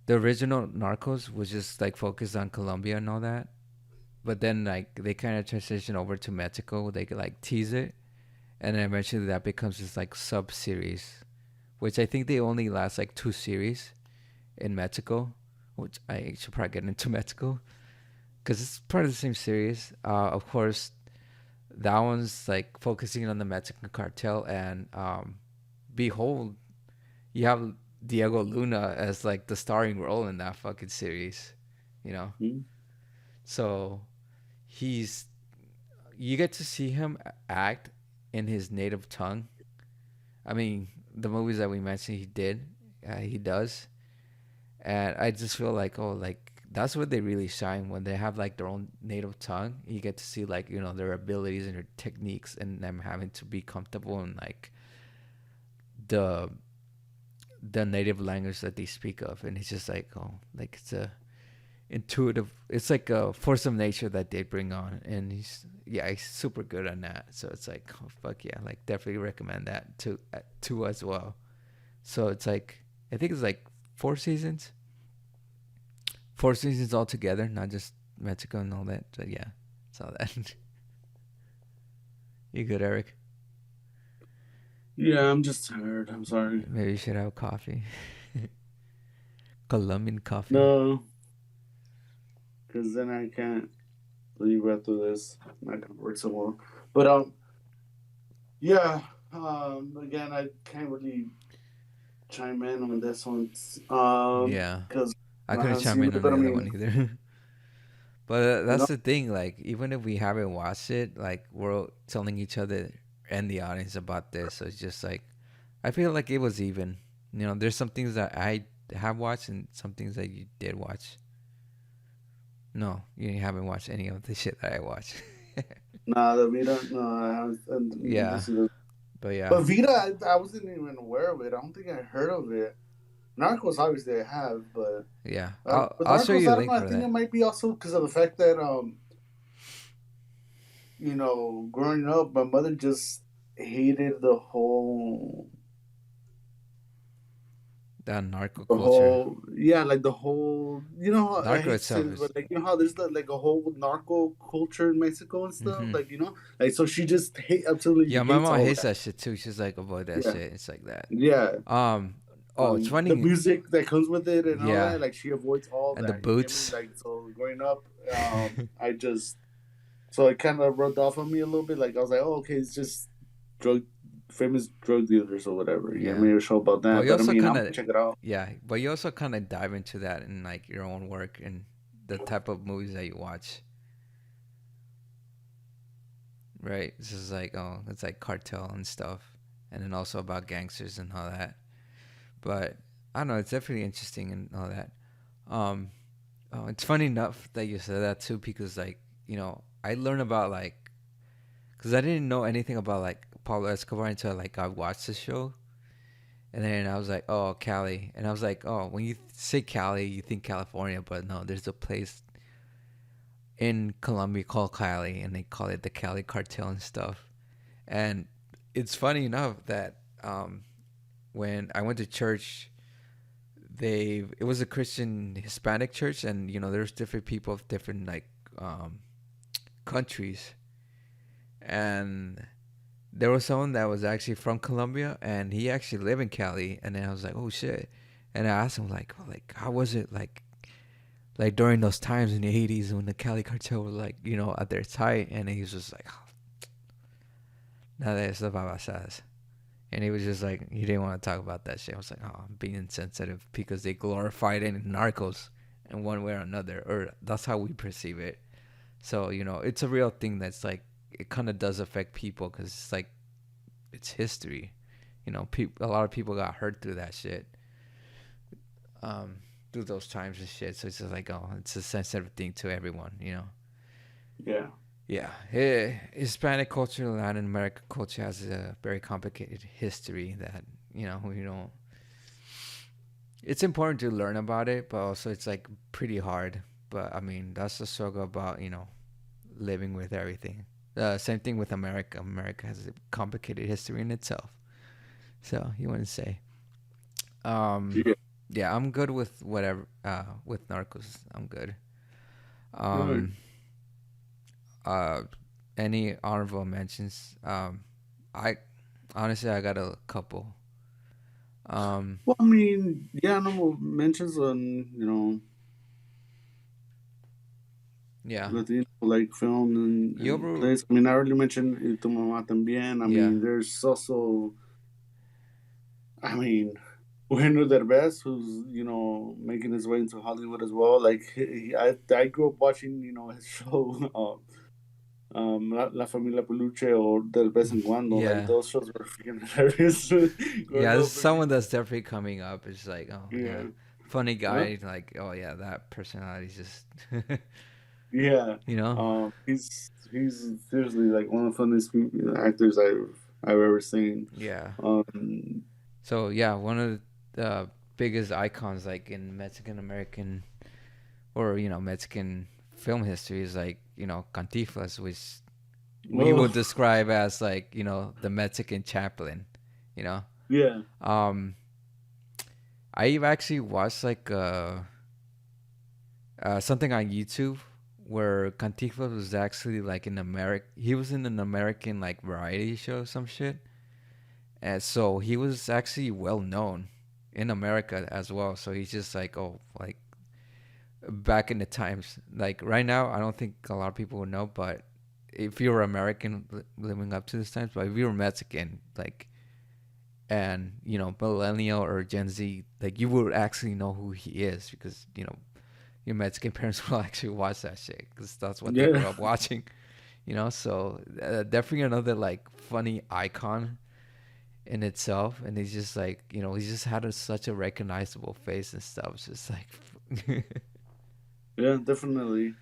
the original Narcos was just like focused on Colombia and all that. But then, like, they kind of transition over to Mexico. They could like tease it, and then eventually that becomes this like sub series, which I think they only last like 2 series in Mexico, which I should probably get into Mexico because it's part of the same series. Of course, that one's like focusing on the Mexican cartel, and behold, you have Diego Luna as like the starring role in that fucking series, you know. Hmm? So he's you get to see him act in his native tongue. I mean, the movies that we mentioned, he does, and I just feel like like that's where they really shine when they have like their own native tongue. You get to see like their abilities and their techniques, and them having to be comfortable in like the the native language that they speak of, and it's just like like it's a intuitive. It's like a force of nature that they bring on, and he's super good on that. So it's like fuck yeah, like definitely recommend that to as well. So it's like I think it's like 4 seasons. 4 seasons altogether, not just Mexico and all that. But yeah, it's all that. You good, Eric? Yeah, I'm just tired. I'm sorry. Maybe you should have coffee. Colombian coffee. No, because then I can't leave after this. I'm not gonna work somewhere. But yeah. Again, I can't really chime in on this one. Yeah, Because I I couldn't haven't chime seen in it. on But I the other mean, one either. But you that's know, the thing. Like, even if we haven't watched it, like we're telling each other and the audience about this. So it's just like I feel like it was even. There's some things that I have watched and some things that you did watch. No, you haven't watched any of the shit that I watched. nah, the Vita. No, I haven't Yeah, seen it. but yeah, But Vita, I wasn't even aware of it. I don't think I heard of it. Narcos, obviously, I have, but yeah. I'll with I'll show Narcos, you a I don't link know. I for think it that. might be also because of the fact that growing up, my mother just hated That narco the culture. whole, yeah, like the whole, how, I Narco hate to say itself this, is. but like, how there's like a whole narco culture in Mexico and stuff, Mm-hmm. like, like, so she just absolutely Yeah, my hates mom all hates that. that shit too. She's like, avoid that Yeah, shit. It's like that. yeah. Um. Oh, it's The funny. music that comes with it and all Yeah, that, like, she avoids all and the that. You get me? boots. Like, so growing up, I just, so it kind of rubbed off on me a little bit. Like, I was like, oh, okay, it's just drug, famous drug dealers or whatever. You Yeah, made a show about but that. you But I also mean, I'm kind gonna of check it out. yeah, but you also kind of dive into that in like your own work and the type of movies that you watch. Right? This is like it's like cartel and stuff, and then also about gangsters and all that. But I don't know. It's definitely interesting and all that. Um, it's funny enough that you said that too, because like I learned about like because I didn't know anything about like Pablo Escobar until like I watched the show, and then I was like, oh, Cali, and I was like, oh, when you say Cali, you think California, but no, there's a place in Colombia called Cali, and they call it the Cali Cartel and stuff. And it's funny enough that when I went to church, it was a Christian Hispanic church, and there's different people of different like um, countries, and there was someone that was actually from Colombia, and he actually lived in Cali. And then I was like, oh shit, and I asked him like, how was it like during those times in the '80s when the Cali cartel was like at their height, and he was just like, oh, nada de eso babasas. And he was just like, he didn't want to talk about that shit. I was like, oh, I'm being insensitive because they glorified it in Narcos in one way or another, or that's how we perceive it. So, it's a real thing that's like, it kind of does affect people because it's like, it's history. A lot of people got hurt through that shit, um, through those times and shit. So it's just like, oh, it's a sensitive thing to everyone. Yeah. Yeah, Hispanic culture, Latin American culture has a very complicated history that we don't. It's important to learn about it, but also it's like pretty hard. But I mean, that's the struggle about living with everything. Same thing with America. America has a complicated history in itself. So you want to say, um, Yeah. yeah, I'm good with whatever. With Narcos, I'm good. Good. Um, uh, any honorable mentions? I honestly I got a couple. Well, I mean, yeah, no mentions on Yeah. Latino like film You and ever? place. I mean, I already mentioned Y Tu Mamá También. I Yeah. mean, there's also, I mean, Eugenio Derbez, who's making his way into Hollywood as well. Like I grew up watching his show, La Familia Peluche or Del Vez en Cuando. Like Yeah. those shows were freaking hilarious Yeah. growing There's up. someone that's definitely coming up. It's like, oh yeah, Yeah, funny huh? guy. Like, oh yeah, that personality's just, Yeah. you know. He's seriously like one of the funniest actors I've ever seen. Yeah. Um, So yeah, one of the biggest icons like in Mexican American or Mexican film history is like Cantinflas, which we would oh describe as like the Mexican Chaplin. You know, yeah, um, I've actually watched like something on YouTube where Cantinflas was actually like in America. He was in an American like variety show, some shit, and so he was actually well known in America as well. So he's just like, oh, like back in the times. Like right now, I don't think a lot of people would know, but if you were American living up to this times, but if you were Mexican, like, and millennial or Gen Z, like you would actually know who he is because your Mexican parents will actually watch that shit because that's what they yeah, grew up watching. So definitely another like funny icon in itself, and he's just like he just had such a recognizable face and stuff. It's just like yeah, definitely.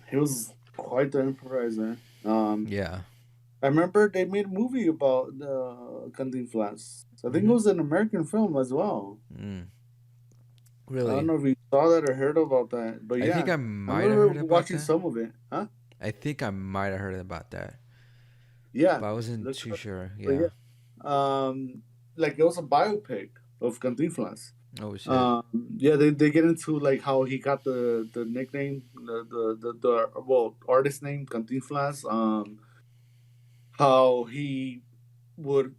He was quite the improviser. yeah. I remember they made a movie about the Cantinflas. I think it Mm-hmm. was an American film as well. Mm, I don't really? know if you saw that or heard about that, but I think yeah, I I might have remember heard about watching that. some of it. Huh? I think I might have heard about that, Yeah, but I wasn't look it too up. sure. But Yeah. yeah, like it was a biopic of Cantinflas. Oh shit. Yeah, they get into like how he got the nickname, the well artist name Cantinflas. How he would,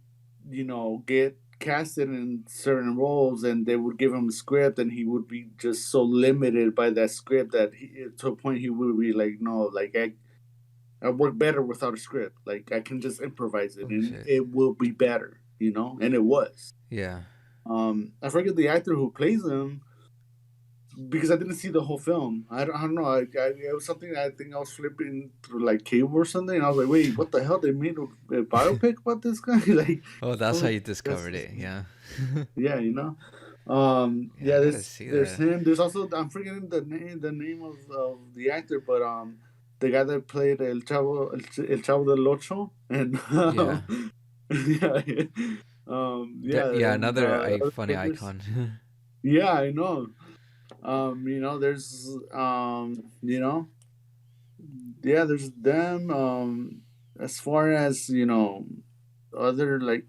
get casted in certain roles, and they would give him a script, and he would be just so limited by that script that to a point he would be like, no, like I work better without a script. Like I can just improvise it, Oh and shit. it will be better, and it was. Yeah. I forget the actor who plays him, because I didn't see the whole film. I don't know. It was something I think I was flipping through like cable or something, and I was like, "Wait, what the hell? They made a biopic about this guy?" Like, Oh, that's how oh, you discovered it. Yeah. yeah, Yeah, I yeah. gotta see There's that. him. There's also I'm forgetting the name of the actor, but the guy that played El Chavo del Ocho, and Yeah. yeah, yeah, Yeah, and another other funny characters. icon. Yeah, I know. There's yeah, there's them. As far as other like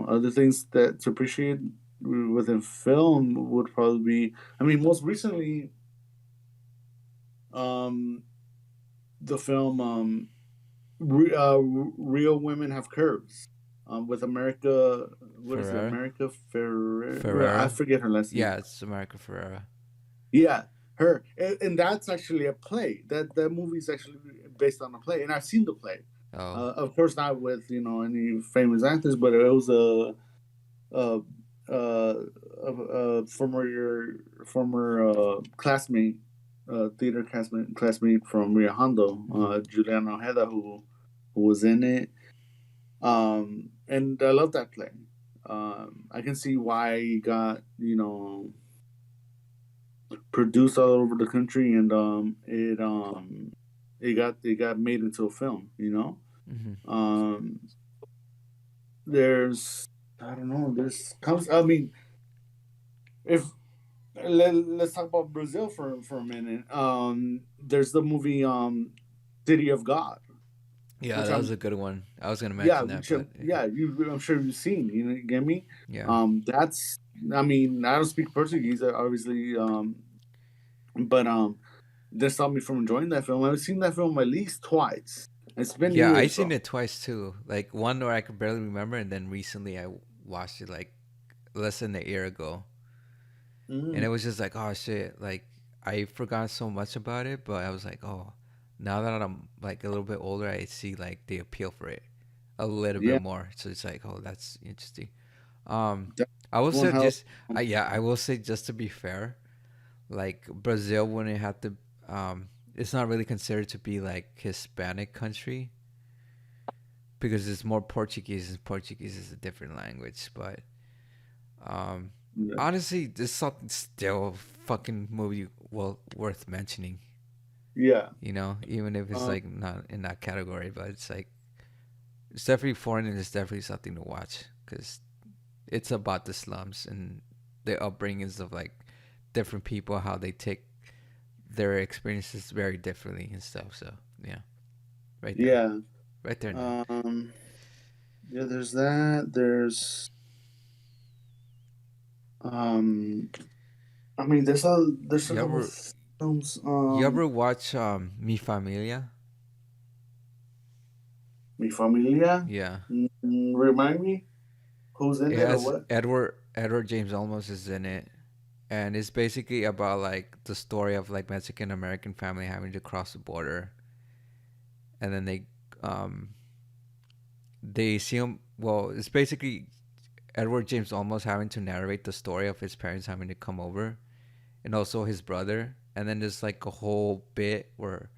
other things that to appreciate within film would probably be. I mean, most recently, um, the film "Real Women Have Curves," with America. What is it? Ferrera. America Ferrera. I Ferrera. forget her last name. Yeah, it's America Ferrera. Yeah, her, and that's actually a play. That movie is actually based on a play, and I've seen the play. Oh, Of course, not with any famous actors, but it was a, former classmate, theater classmate from Rio Hondo, mhm. Juliana Ojeda, who was in it. And I love that play. I can see why it got produced all over the country, and it got made into a film. Mhm. Um, there's I don't know. There's comes. I mean, if let's talk about Brazil for a minute. There's the movie City of God, Yeah, which that was I'm a good one. I was gonna yeah, mention that, which but yeah, I'm sure you've seen. You get me? yeah, That's I mean, I don't speak Portuguese, obviously, but that stopped me from enjoying that film. I've seen that film at least twice. It's been yeah, I years seen though. it twice too. Like one where I could barely remember, and then recently I watched it like less than a year ago, and it Mm, was just like, oh shit, like I forgot so much about it, but I was like, oh, now that I'm like a little bit older, I see like the appeal for it a little yeah, bit more. So it's like, oh, that's interesting. Um, that's I will one say hell. just, yeah, I will say just to be fair, like Brazil wouldn't have to, it's not really considered to be like Hispanic country because it's more Portuguese, and Portuguese is a different language. But um, Yeah. honestly, this something still a fucking movie well worth mentioning. Yeah. You know, even if it's Um, like not in that category, but it's like it's definitely foreign and it's definitely something to watch because it's about the slums and the upbringings of like different people, how they take their experiences very differently and stuff. So yeah, right there, yeah. right there now. Um, yeah. There's that. Um, I mean, there's a You couple ever of films. you ever watch Mi Familia? Mi Familia. Yeah, Remind me who's in it it or has what? Edward James Olmos is in it, and it's basically about like the story of like Mexican American family having to cross the border, and then um they see him. Well, it's basically Edward James Olmos having to narrate the story of his parents having to come over, and also his brother. And then there's like a whole bit where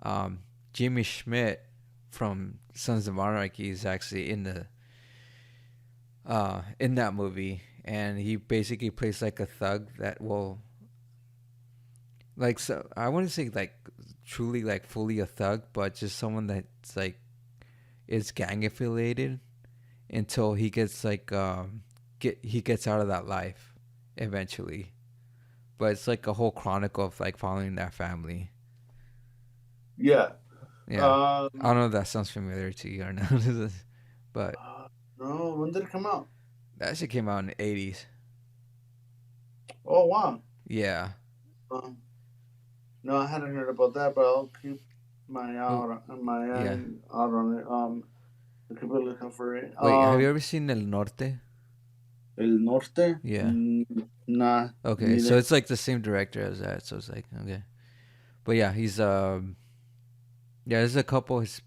um, Jimmy Schmidt from Sons of Anarchy is actually in that movie, and he basically plays like a thug that will like so I wouldn't say like truly like fully a thug, but just someone that's like is gang affiliated until he gets like he gets out of that life eventually. But it's like a whole chronicle of like following that family. Yeah. Yeah, I Um. don't know if that sounds familiar to you or not, but uh, no. When did it come out? that shit came out in the '80s. Oh wow. Yeah. Um, no, I hadn't heard about that, but I'll keep Oh, my yeah. eye out on it. I'll keep a lookout for it. Wait, have you ever seen El Norte? El Norte. Yeah. Nah, Okay, so neither. it's like the same director as that. So it's like okay, but yeah, he's yeah. There's a couple his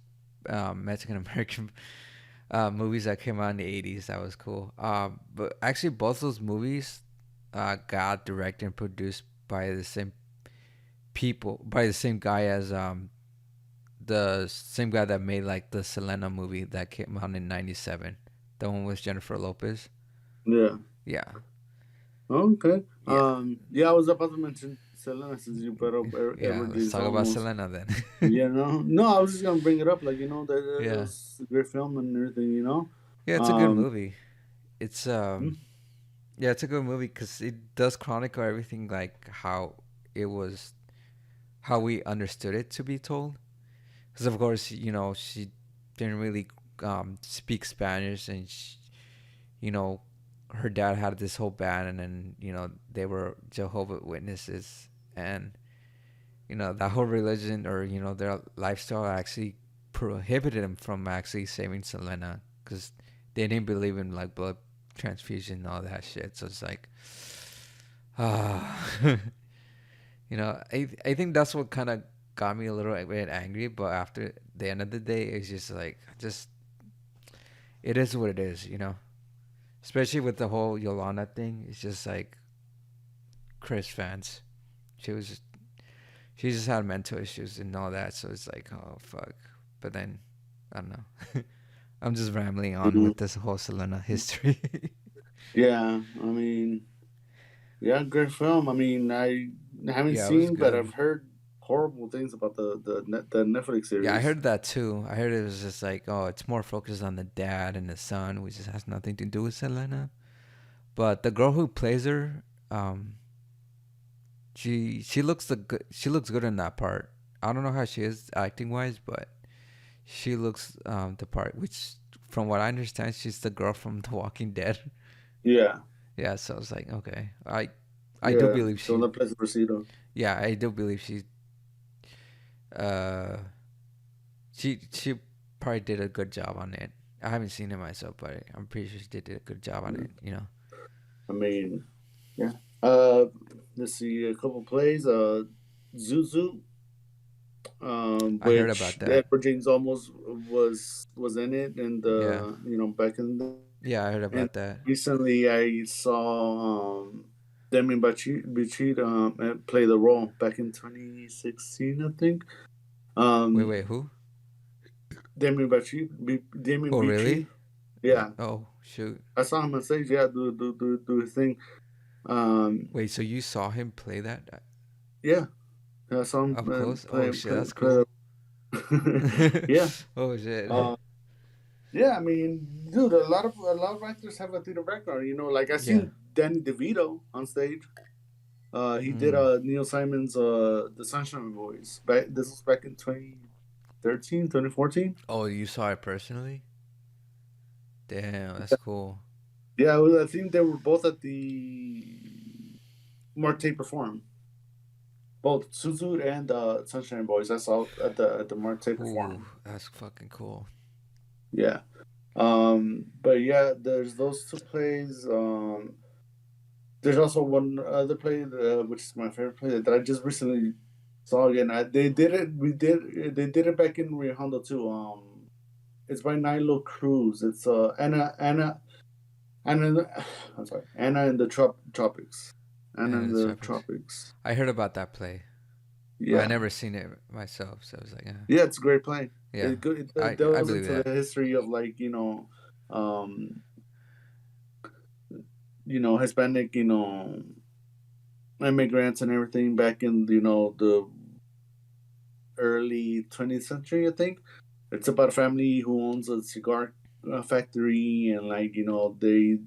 Mexican American movies that came out in the '80s. That was cool. But actually, both those movies got directed and produced by the same people, by the same guy as the same guy that made like the Selena movie that came out in '97. The one with Jennifer Lopez. Yeah. Yeah, Okay. yeah, Yeah, I was about to mention Selena since you brought up yeah. Edward Let's James talk about Olmos. Selena then. You know, no, I was just gonna bring it up, like, that Yeah, was a great film and everything. yeah. It's a good Um, movie. It's hmm, yeah, it's a good movie because it does chronicle everything like how it was, how we understood it to be told. Because of course, she didn't really speak Spanish, and you know, her dad had this whole band, and then they were Jehovah Witnesses, and that whole religion or their lifestyle actually prohibited them from actually saving Selena because they didn't believe in like blood transfusion and all that shit. So it's like, ah, I think that's what kind of got me a little bit angry. But after the end of the day, it's just like just it is what it is. Especially with the whole Yolanda thing, it's just like Chris fans. She was just, she just had mental issues and all that, so it's like, oh fuck. But then I don't know. I'm just rambling on mhm. with this whole Selena history. Yeah, I mean, yeah, great film. I mean, I haven't Yeah, it was seen, but good. I've heard horrible things about the Netflix Yeah, I series. heard that too. I heard it was just like, oh, it's more focused on the dad and the son, which just has nothing to do with Selena. But the girl who plays her, um, she looks good in that part. I don't know how she is acting wise, but she looks the part. Which, from what I understand, she's the girl from The Walking Dead. Yeah, Yeah, so I was like, okay, I do yeah, believe the one she. that plays Rosito. Yeah, I do believe uh she probably did a good job on it. I haven't seen it myself, but I'm pretty sure she did a good job on it. I mean, yeah. Uh, let's see a couple plays. Zuzu, I heard about which that. Edward James almost was in it, and Yeah, back in the yeah, I heard and about that. recently I saw Demi Bichir play the role back in 2016, I think. Wait, Um, wait, who? Demi Oh, Bichir, really? yeah, Oh, shoot. I saw him on stage. Yeah, do his thing. Um, Wait, so you saw him play that yeah, I saw him up close? Oh play shit, that's play. cool. Yeah. Oh shit. Uh, yeah, I mean, dude, a lot of actors have a theater background. Like I Yeah. seen Danny DeVito on stage. He did Mm. Neil Simon's The Sunshine Boys. This was back in 2013, 2014. Oh, you saw it personally? Damn, that's cool. Yeah, I think they were both at the Marte Perform. Both Suzu and Sunshine Boys. I saw at the Marte Ooh, Perform. that's fucking cool. Yeah. But yeah, there's those two plays. There's also one other play, which is my favorite play that I just recently saw again. They did it. They did it back in Rio Hondo too. It's by Nilo Cruz. It's Anna. I'm sorry, Anna in the Tropics. Anna And in the the tropics. Tropics. I heard about that play, but I Yeah, never seen it myself. So I was like, yeah, it's a great play. yeah, It I delves believe into that. the history of, like, um, Hispanic, immigrants and everything back in the early 20th century, I think. It's about a family who owns a cigar factory, and, like, they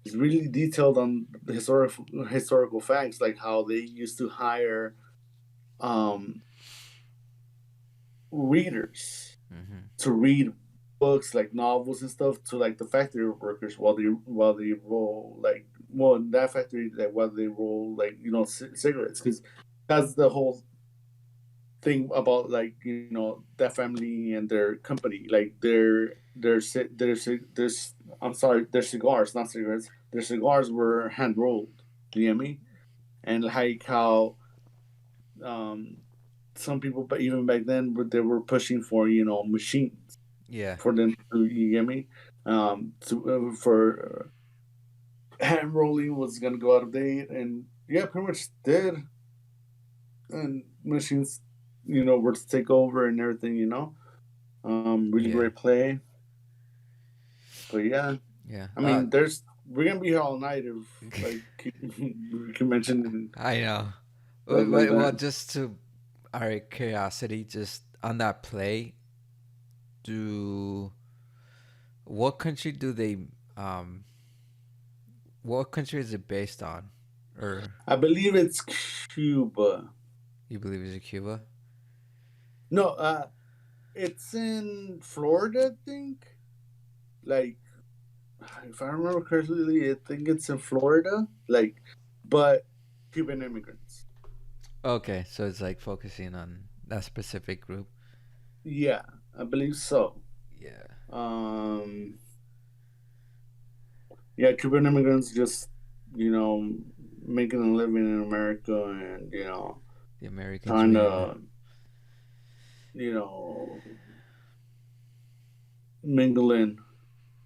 it's really detailed on the historical facts, like how they used to hire um, readers Hmm. to read books like novels and stuff to, like, the factory workers while they roll, like, well, in that factory, like, while they roll, like, cigarettes, because that's the whole thing about, like, that family and their company, like their I'm sorry, their cigars, not cigarettes, their cigars were hand rolled. You get me? And like how um some people, but even back then, they were pushing for machines Yeah. for them to, you get me, for hand rolling was gonna go out of date, and yeah, pretty much did, and machines, were to take over and everything. Really Yeah. great play, but yeah, Yeah. I mean, we're gonna be here all night if like we can mention I know. stuff like Well, that. just to our curiosity, just on that play, do what country do they um what country is it based on? Or I believe it's Cuba. you believe it's Cuba? No, it's in Florida, I think. Like, if I remember correctly, I think it's in Florida. Like, but Cuban immigrants. Okay, so it's like focusing on that specific group. Yeah, I believe so. Yeah. Um, yeah, Cuban immigrants just you know making a living in America and The American trying dream. to you know mingle in.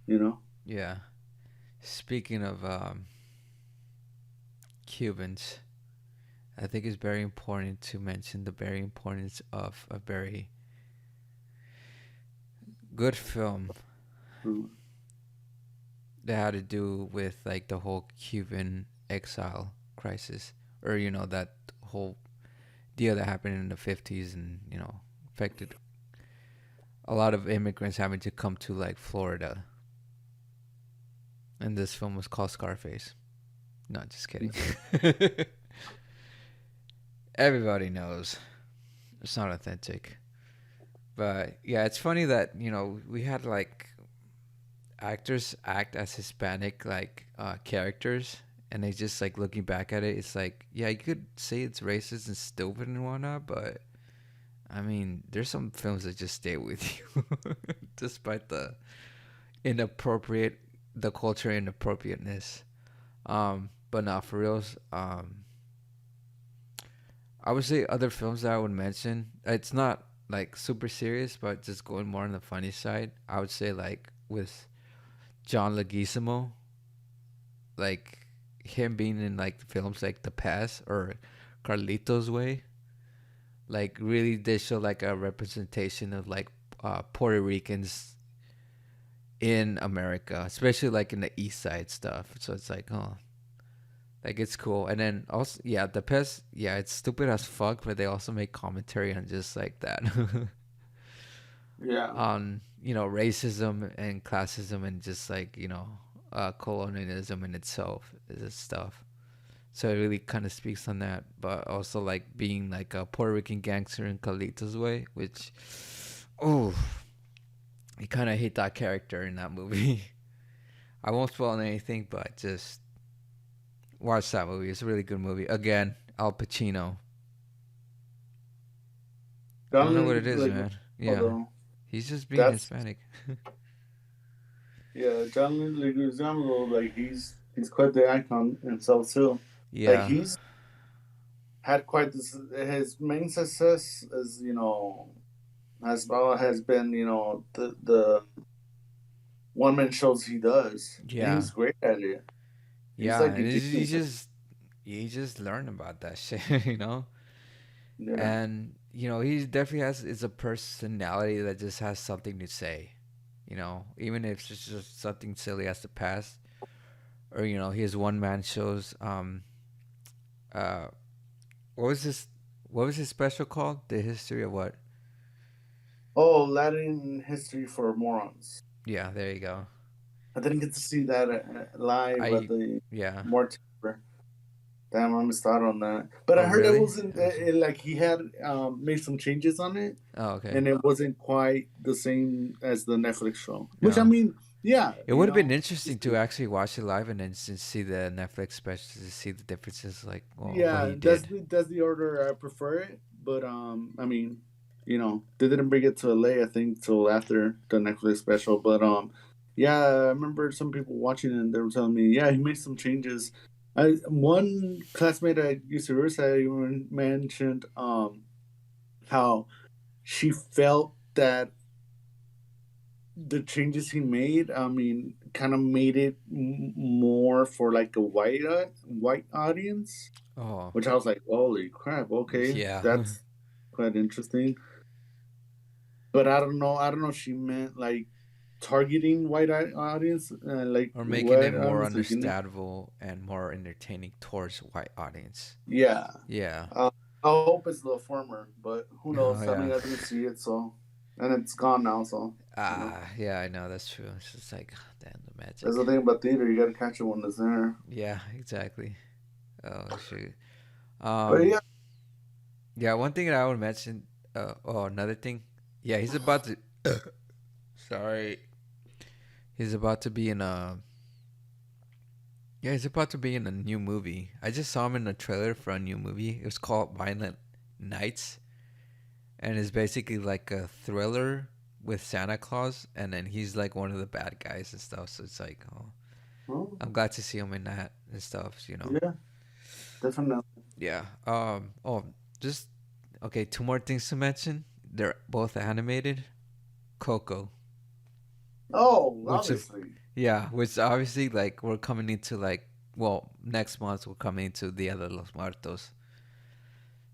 You know. Yeah. Speaking of Cubans, I think it's very important to mention the very importance of a very good film that had to do with like the whole Cuban exile crisis, or that whole deal that happened in the 50s, and affected a lot of immigrants having to come to like Florida. And this film was called Scarface. No, just kidding. Everybody knows it's not authentic. But yeah, it's funny that we had like actors act as Hispanic like characters, and they just like looking back at it, it's like yeah, you could say it's racist and stupid and whatnot, but I mean, there's some films that just stay with you, despite inappropriate, the culture inappropriateness. But not for reals. I would say other films that I would mention. It's not like super serious, but just going more on the funny side. I would say like with John Leguizamo, like him being in like films like The Past or Carlitos Way, like really they show like a representation of like Puerto Ricans in America, especially like in the East Side stuff. So it's like, oh, like it's cool. And then also, yeah, The Pest, yeah, it's stupid as fuck, but they also make commentary on just like that, Yeah. on racism and classism and just like colonialism in itself is stuff. So it really kind of speaks on that, but also like being like a Puerto Rican gangster in Carlitos Way, which, oh, I kind of hate that character in that movie. I won't spoil anything, but just watch that movie. It's a really good movie. Again, Al Pacino. I don't know what John it is, like man. Yeah, although he's just being that's Hispanic. yeah, John Leguizamo, like he's quite the icon himself too. Like Yeah, he's had quite this. His main success is has been the one man shows he does, and yeah, he's great at it. He's yeah. like a And genius. you just learn about that shit. Yeah, And he definitely has is a personality that just has something to say. Even if it's just something silly as the past, or his one man shows. Uh, what was this? What was his special called? The history of what? oh, Latin history for morons. Yeah, there you go. I didn't get to see that live at I the yeah. more. Damn, I missed out on that. But Oh I heard it really? wasn't It was. like he had made some changes on it, Oh okay. and it wasn't quite the same as the Netflix show. Which I No. mean, yeah, It would have been interesting to actually watch it live and then just see the Netflix special to see the differences, like well, what yeah, he did. that's the order I prefer it. But I mean, they didn't bring it to LA. I think till after the Netflix special. But yeah, I remember some people watching it and they were telling me, yeah, he made some changes. I one classmate I used to research even mentioned how she felt that the changes he made, I mean, kind of made it more for like a white audience, Oh, which I was like, holy crap, okay, yeah. that's quite interesting. But I don't know. I don't know if she meant like targeting audience, like Or making it white more audience, like understandable and more entertaining towards white audience. yeah. Yeah. Uh, I hope it's the former, but who Oh knows? I yeah. mean, I didn't see it, so and it's gone now, so you know. Yeah, I know that's true. It's just like, damn the That's magic. the thing about theater; you got to catch it when it's there. Yeah, exactly. Oh shoot. But Um, yeah. yeah, one thing that I would mention. Another thing. Yeah, he's about to. Sorry, he's about to be in a. Yeah, he's about to be in a new movie. I just saw him in a trailer for a new movie. It was called Violent Nights, and it's basically like a thriller with Santa Claus, and then he's like one of the bad guys and stuff. So it's like, oh, Oh, I'm glad to see him in that and stuff. You know. yeah, definitely. Yeah. Just okay. Two more things to mention. They're both animated. Coco, Oh, which if obviously. yeah, which obviously like we're coming into like well next month we're coming into Dia de los Muertos.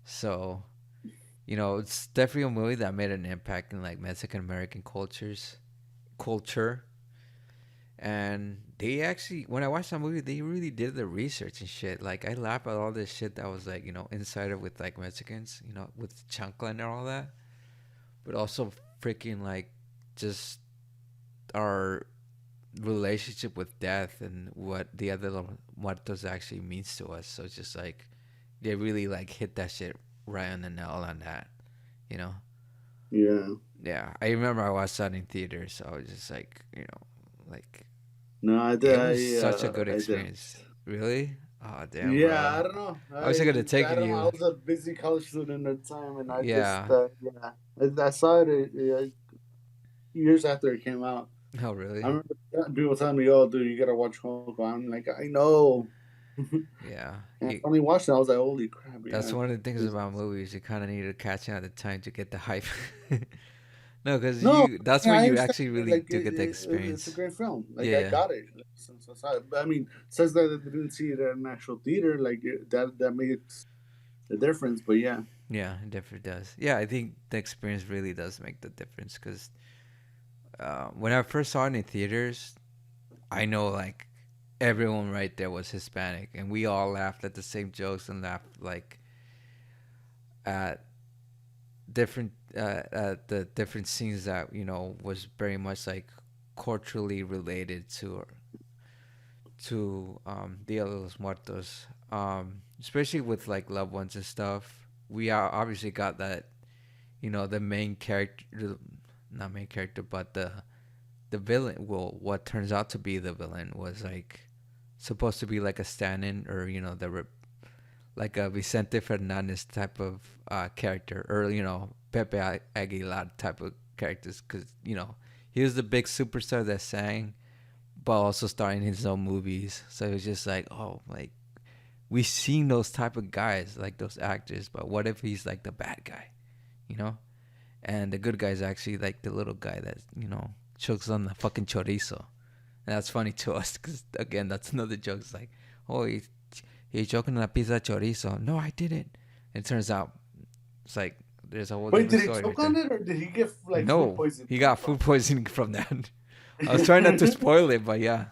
So it's definitely a movie that made an impact in like Mexican American culture. And they actually, when I watched that movie, they really did the research and shit. Like, I laugh at all this shit that was like, insider with like Mexicans, with chancla and all that. But also freaking like just our relationship with death and what the other muertos actually means to us. So it's just like, they really like hit that shit right on the nail on that, you know? Yeah. Yeah. I remember I watched that in theaters. So I was just like, like, No, I it did. was such a good I didn't. experience. Really? Oh damn, Yeah, bro. I don't know. I wish I could have I taken don't know. I you. was a busy college student at the time, and I just Yeah. yeah, I saw it years after it came out. Oh I really? remember people telling me, "Oh, dude, you gotta watch Hong." I'm like, I know. Yeah. And I finally watched it. I was like, "Holy crap!" That's Yeah, one of the things about movies. You kind of need to catch it at the time to get the hype. No, because no, that's yeah, when I you understand. actually really Like do get the it's a experience. great film. Like I Yeah. got it. Like, since I saw it. But I mean, says that they didn't see it at an actual theater. Like that makes a difference. But yeah, Yeah, it definitely does. Yeah, I think the experience really does make the difference because when I first saw it in theaters, I know like everyone right there was Hispanic, and we all laughed at the same jokes and laughed like at at the different scenes that was very much like culturally related to Dia de los Muertos, especially with like loved ones and stuff. We obviously got that the main character, not main character, but the villain. Well, what turns out to be the villain was like supposed to be like a stand-in, or like a Vicente Fernandez type of character, or Pepe Aguilar type of characters, because he was the big superstar that sang, but also starring his own movies. So it was just like, oh, like we seen those type of guys, like those actors, but what if he's like the bad guy, you know? And the good guy is actually like the little guy that chokes on the fucking chorizo, and that's funny to us because again, that's another joke. It's like, oh, he choking on a piece of chorizo. No, I didn't. It turns out it's like there's a whole wait, different did he story right choke on there. it, or did he get like food No, poisoning he from got it? food poisoning from that. I was trying not to spoil it, but yeah.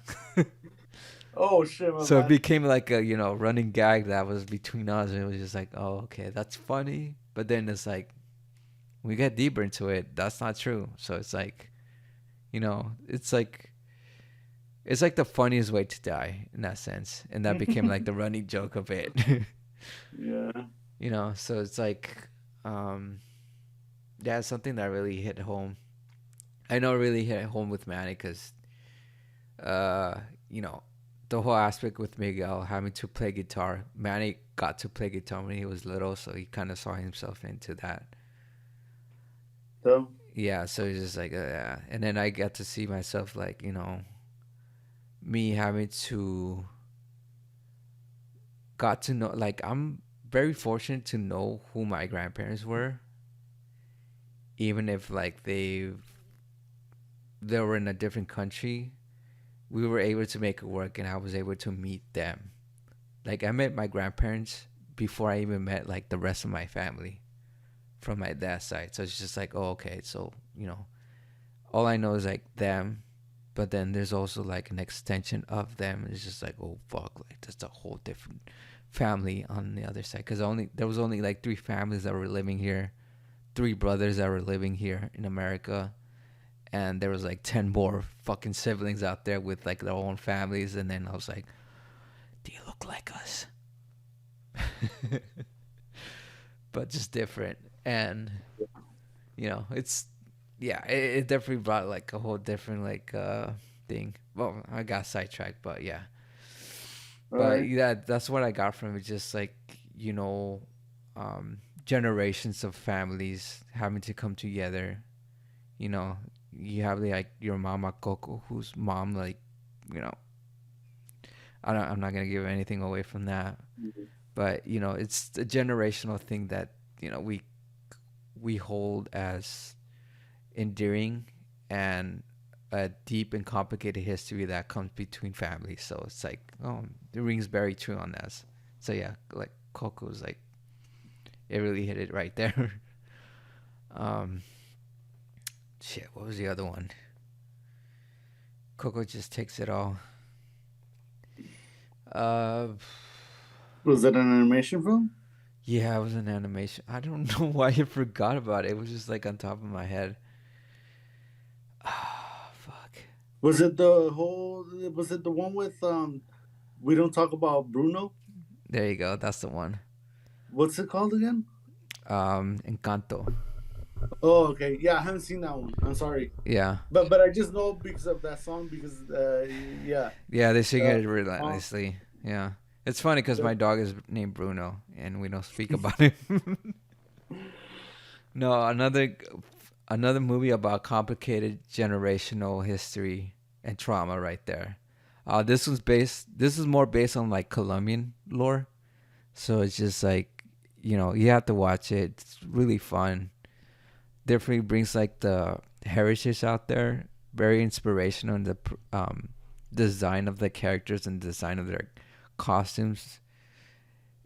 Oh shit, my So it bad. became like a running gag that was between us, and it was just like, oh, okay, that's funny. But then it's like we get deeper into it. That's not true. So it's like it's like the funniest way to die in that sense, and that became like the running joke of it. Yeah. So it's like, um, yeah, it's something that really hit home. I know it really hit home with Manny because, uh, you know, the whole aspect with Miguel having to play guitar. Manny got to play guitar when he was little, so he kind of saw himself into that. So Yeah, so he's just like, yeah. And then I got to see myself like, me having to got to know, like, I'm very fortunate to know who my grandparents were, even if like they were in a different country. we were able to make it work, and I was able to meet them. Like I met my grandparents before I even met like the rest of my family from my dad's side. So it's just like, oh, okay, so all I know is like them, but then there's also like an extension of them. It's just like, oh fuck, like that's a whole different family on the other side. Cause there was only like 3 families that were living here, 3 brothers that were living here in America, and there was like 10 more fucking siblings out there with like their own families. And then I was like, do you look like us? But just different. And it's yeah, it definitely brought like a whole different like thing. Well, I got sidetracked, but yeah. All But right. yeah, that's what I got from it. Just like um, generations of families having to come together. You know, you have like your mama Coco, whose mom like, you know, I'm not gonna give anything away from that. But it's a generational thing that we hold as endearing, and a deep and complicated history that comes between families. So it's like, oh, it rings very true on that. So yeah, like Coco's like, it really hit it right there. um, Shit, what was the other one? Coco just takes it all. Uh, Was that an animation film? yeah, it was an animation. I don't know why I forgot about it. It was just like on top of my head. Ah, fuck. Was it the whole? Was it the one with We don't talk about Bruno. There you go. That's the one. What's it called again? Encanto. Oh, okay. Yeah, I haven't seen that one. I'm sorry, Yeah. but I just know because of that song. Because yeah, Yeah, they sing uh, it uh, relentlessly. Yeah. It's funny because the, my dog is named Bruno, and we don't speak about him. No, another movie about complicated generational history and trauma right there. This is more based on like Colombian lore. So it's just like, you have to watch it. It's really fun. Definitely brings like the heritage out there. Very inspirational in the design of the characters and design of their costumes.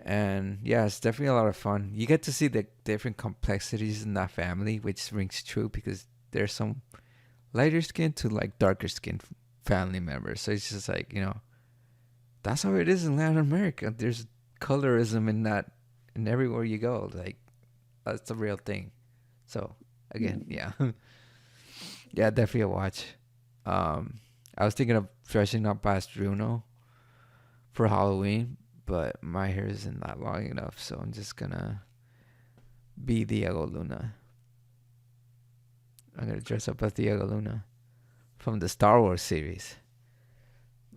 And yeah, it's definitely a lot of fun. You get to see the different complexities in that family, which rings true because there's some lighter skin to like darker skin family members. So it's just like, that's how it is in Latin America. There's colorism in that, and everywhere you go. Like, that's the real thing. So again, yeah. Yeah, definitely a watch. Um, I was thinking of dressing up as Bruno for Halloween, but my hair isn't that long enough, so I'm just gonna be Diego Luna. I'm gonna dress up as Diego Luna from the Star Wars series.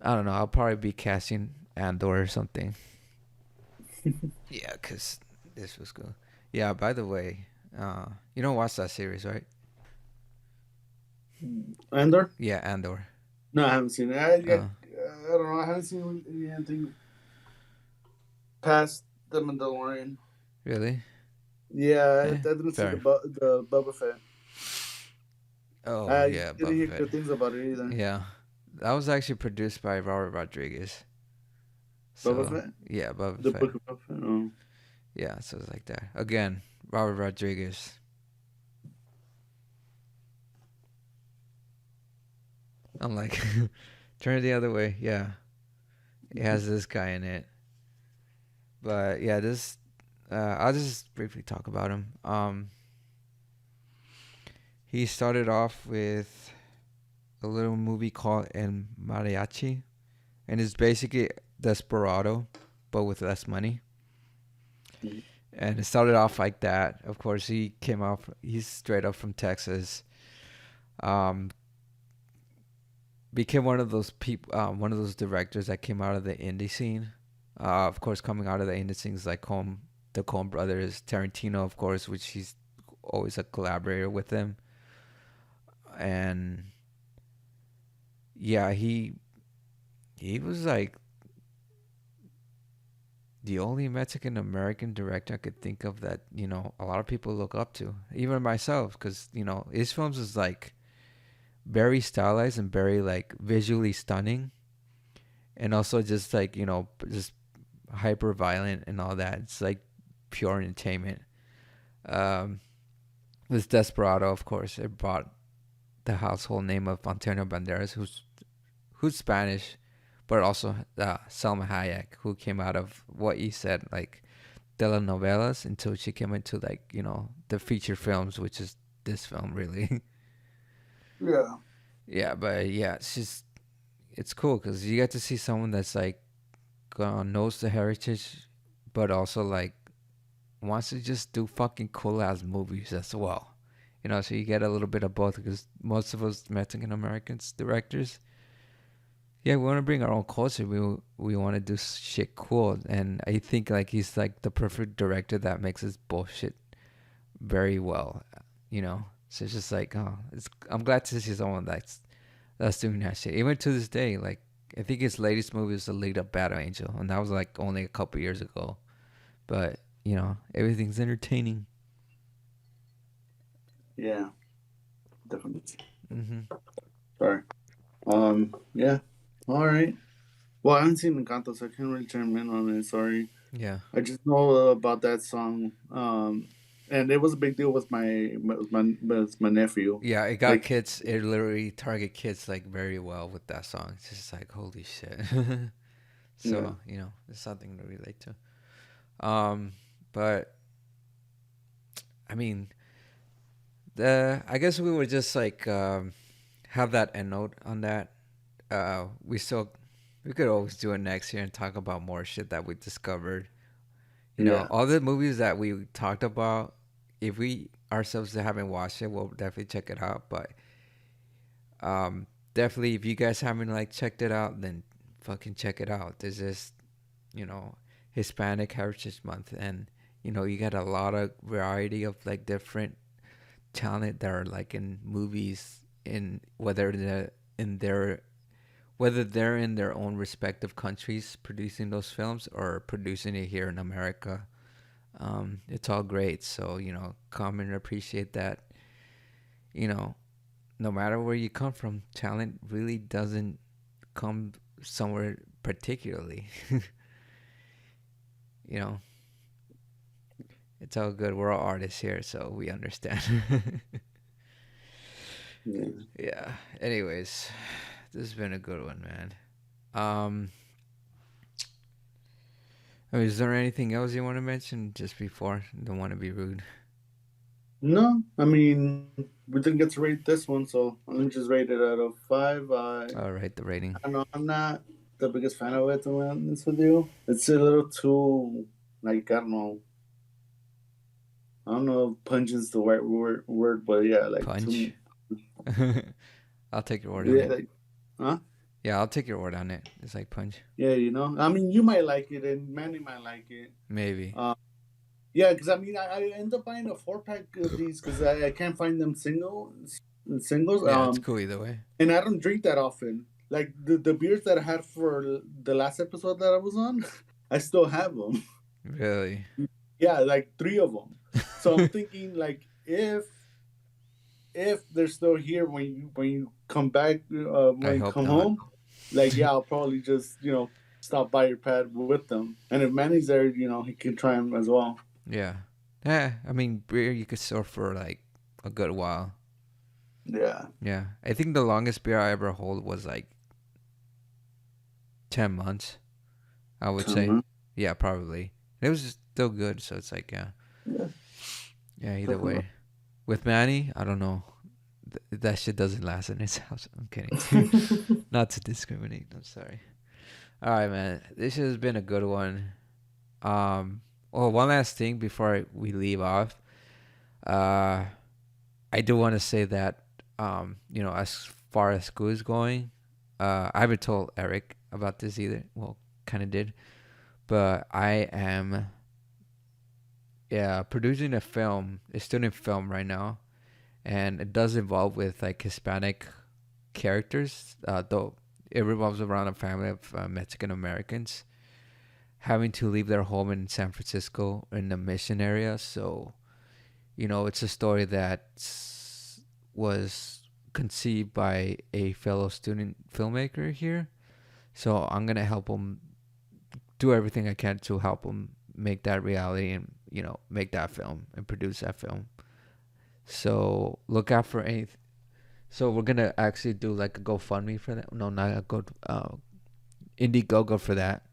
I don't know. I'll probably be casting Andor or something. Yeah, cause this was good. Yeah. By the way, you don't watch that series, right? Ender. Yeah, Andor. No, I haven't seen it. Uh, I don't know. I haven't seen anything past the Mandalorian. really? Yeah, I Eh, didn't see fair. the Boba Fett. Oh I yeah, didn't Boba hear Fett. good things about it either. Yeah, that was actually produced by Robert Rodriguez. Boba So Fett, yeah, Boba the Fett. Book of Boba Fett. Oh. Yeah, so it's like that. Again, Robert Rodriguez. I'm like, turn it the other way. Yeah, it has this guy in it. But yeah, this. I'll just briefly talk about him. He started off with a little movie called El Mariachi, and it's basically Desperado, but with less money. And it started off like that. Of course, he came off. He's straight up from Texas. Um, Became one of those people, one of those directors that came out of the indie scene. Of course, coming out of the indie scenes like the Coen brothers, Tarantino, of course, which he's always a collaborator with them. And yeah, he was like the only Mexican American director I could think of that a lot of people look up to, even myself, because his films is like very stylized and very like visually stunning, and also just like just hyper violent and all that. It's like pure entertainment. Um, with Desperado, of course, it brought the household name of Antonio Banderas, who's Spanish, but also Selma Hayek, who came out of what you said, like telenovelas, until she came into like the feature films, which is this film really. Yeah. Yeah, but yeah, it's cool because you get to see someone that's like knows the heritage, but also like wants to just do fucking cool ass movies as well. So you get a little bit of both because most of us Mexican Americans directors, yeah, we want to bring our own culture. We want to do shit cool, and I think like he's like the perfect director that makes his bullshit very well. So it's just like, oh, I'm glad to see someone that's doing that shit. Even to this day, like I think his latest movie is The League of Battle Angel, and that was like only a couple years ago. But everything's entertaining. Yeah, definitely. Mm-hmm. Sorry. Yeah. All right. Well, I haven't seen Encanto, so I can't really chime in on it. Sorry. Yeah. I just know about that song. And it was a big deal with my nephew. Yeah, it got Like, kids. It literally target kids like very well with that song. It's just like holy shit. yeah. So it's something to relate to. But I mean, I guess we would just like have that end note on that. We could always do it next year and talk about more shit that we discovered. Yeah. All the movies that we talked about. If we ourselves haven't watched it, we'll definitely check it out. But definitely, if you guys haven't like checked it out, then fucking check it out. There's this, you know, Hispanic Heritage Month, and you got a lot of variety of like different talent that are like in movies, in whether they're in their own respective countries producing those films or producing it here in America. It's all great. So come and appreciate that. You know, no matter where you come from, talent really doesn't come somewhere particularly. you know, it's all good. We're all artists here, so we understand. Yeah. Yeah. Anyways, this has been a good one, man. Um, is there anything else you want to mention just before? Don't want to be rude. No, I mean, we didn't get to rate this one, so let me just rate it out of 5. All right, the rating. I don't know. I'm not the biggest fan of it, to be honest with you. It's a little too, like, I don't know. I don't know if pungent's the right word, but yeah, like, too. Punch. I'll take your word on Yeah, it. like, huh? Yeah, I'll take your word on it. It's like punch. Yeah, I mean, you might like it, and Manny might like it. Maybe. Yeah, because I mean, I end up buying a 4-pack of these because I can't find them singles. Yeah, it's cool either way. And I don't drink that often. Like the beers that I had for the last episode that I was on, I still have them. Really? Yeah, like 3 of them. So I'm thinking like if they're still here when you come back I when you hope come not. home, like yeah, I'll probably just stop by your pad with them. And if Manny's there, he can try them as well. Yeah. Yeah, I mean, beer you could store for like a good while. Yeah. Yeah. I think the longest beer I ever hold was like 10 months, I would say. Yeah, probably. It was still good, so it's like, yeah. Yeah. Yeah, either way. With Manny, I don't know. That shit doesn't last in his house. I'm kidding. Not to discriminate. I'm sorry. All right, man. This has been a good one. Well, one last thing before we leave off. I do want to say that, as far as school is going, I haven't told Erik about this either. Well, kind of did. But I am, yeah, producing a student film right now. And it does involve with like Hispanic characters, though it revolves around a family of Mexican Americans having to leave their home in San Francisco in the Mission area. So, it's a story that was conceived by a fellow student filmmaker here. So I'm gonna help him do everything I can to help him make that reality and make that film and produce that film. So look out for any. So we're gonna actually do like a GoFundMe for that. No, not a Indiegogo for that.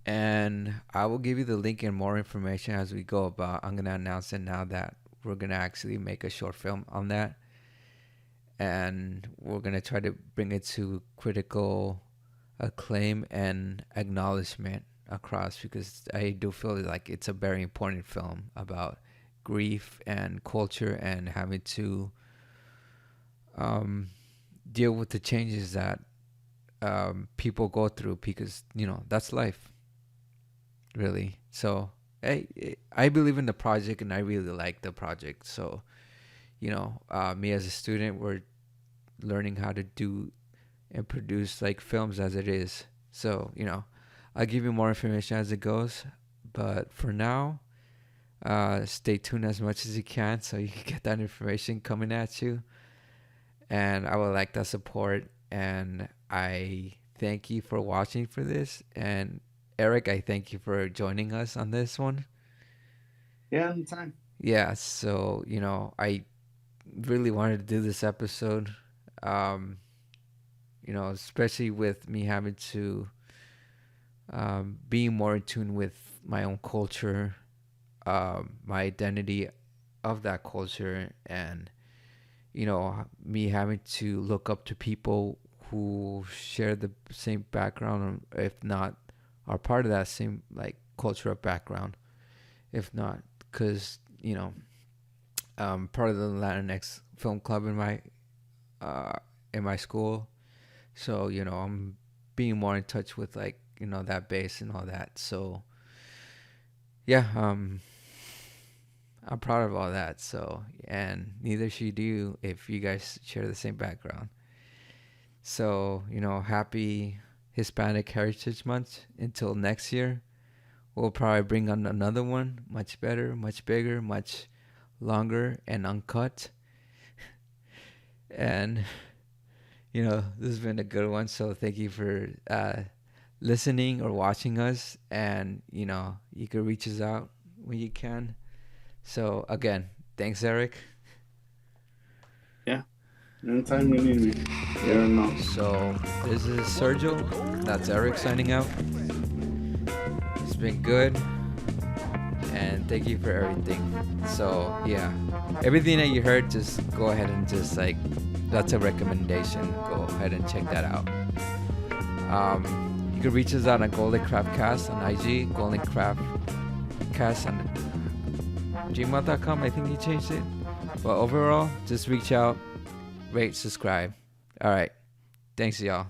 And I will give you the link and more information as we go about. I'm gonna announce it now that we're gonna actually make a short film on that, and we're gonna try to bring it to critical acclaim and acknowledgement across, because I do feel like it's a very important film about grief and culture and having to deal with the changes that people go through, because that's life, really. So I believe in the project and I really like the project. So me as a student, we're learning how to do and produce like films as it is. So I'll give you more information as it goes, but for now, stay tuned as much as you can so you can get that information coming at you. And I would like that support, and I thank you for watching for this. And Erik, I thank you for joining us on this one. Yeah, anytime. Yeah, so I really wanted to do this episode, especially with me having to being more in tune with my own culture, my identity of that culture, and me having to look up to people who share the same background, or if not are part of that same like cultural background, if not, because part of the Latinx film club in my school. So I'm being more in touch with like that base and all that. So yeah, I'm proud of all that. So, and neither should you if you guys share the same background. So happy Hispanic Heritage Month. Until next year, we'll probably bring on another one, much better, much bigger, much longer and uncut. And this has been a good one. So thank you for listening or watching us. And you can reach us out when you can. So again, thanks, Erik. Yeah, anytime you need me. Yeah, no. So this is Sergio. That's Erik signing out. It's been good, and thank you for everything. So yeah, everything that you heard, just go ahead and just like, that's a recommendation. Go ahead and check that out. You can reach us out on Golden Craft Cast on IG, Golden Craft Cast on gmail.com. I think he changed it. But overall, just reach out, rate, subscribe. All right. Thanks, y'all.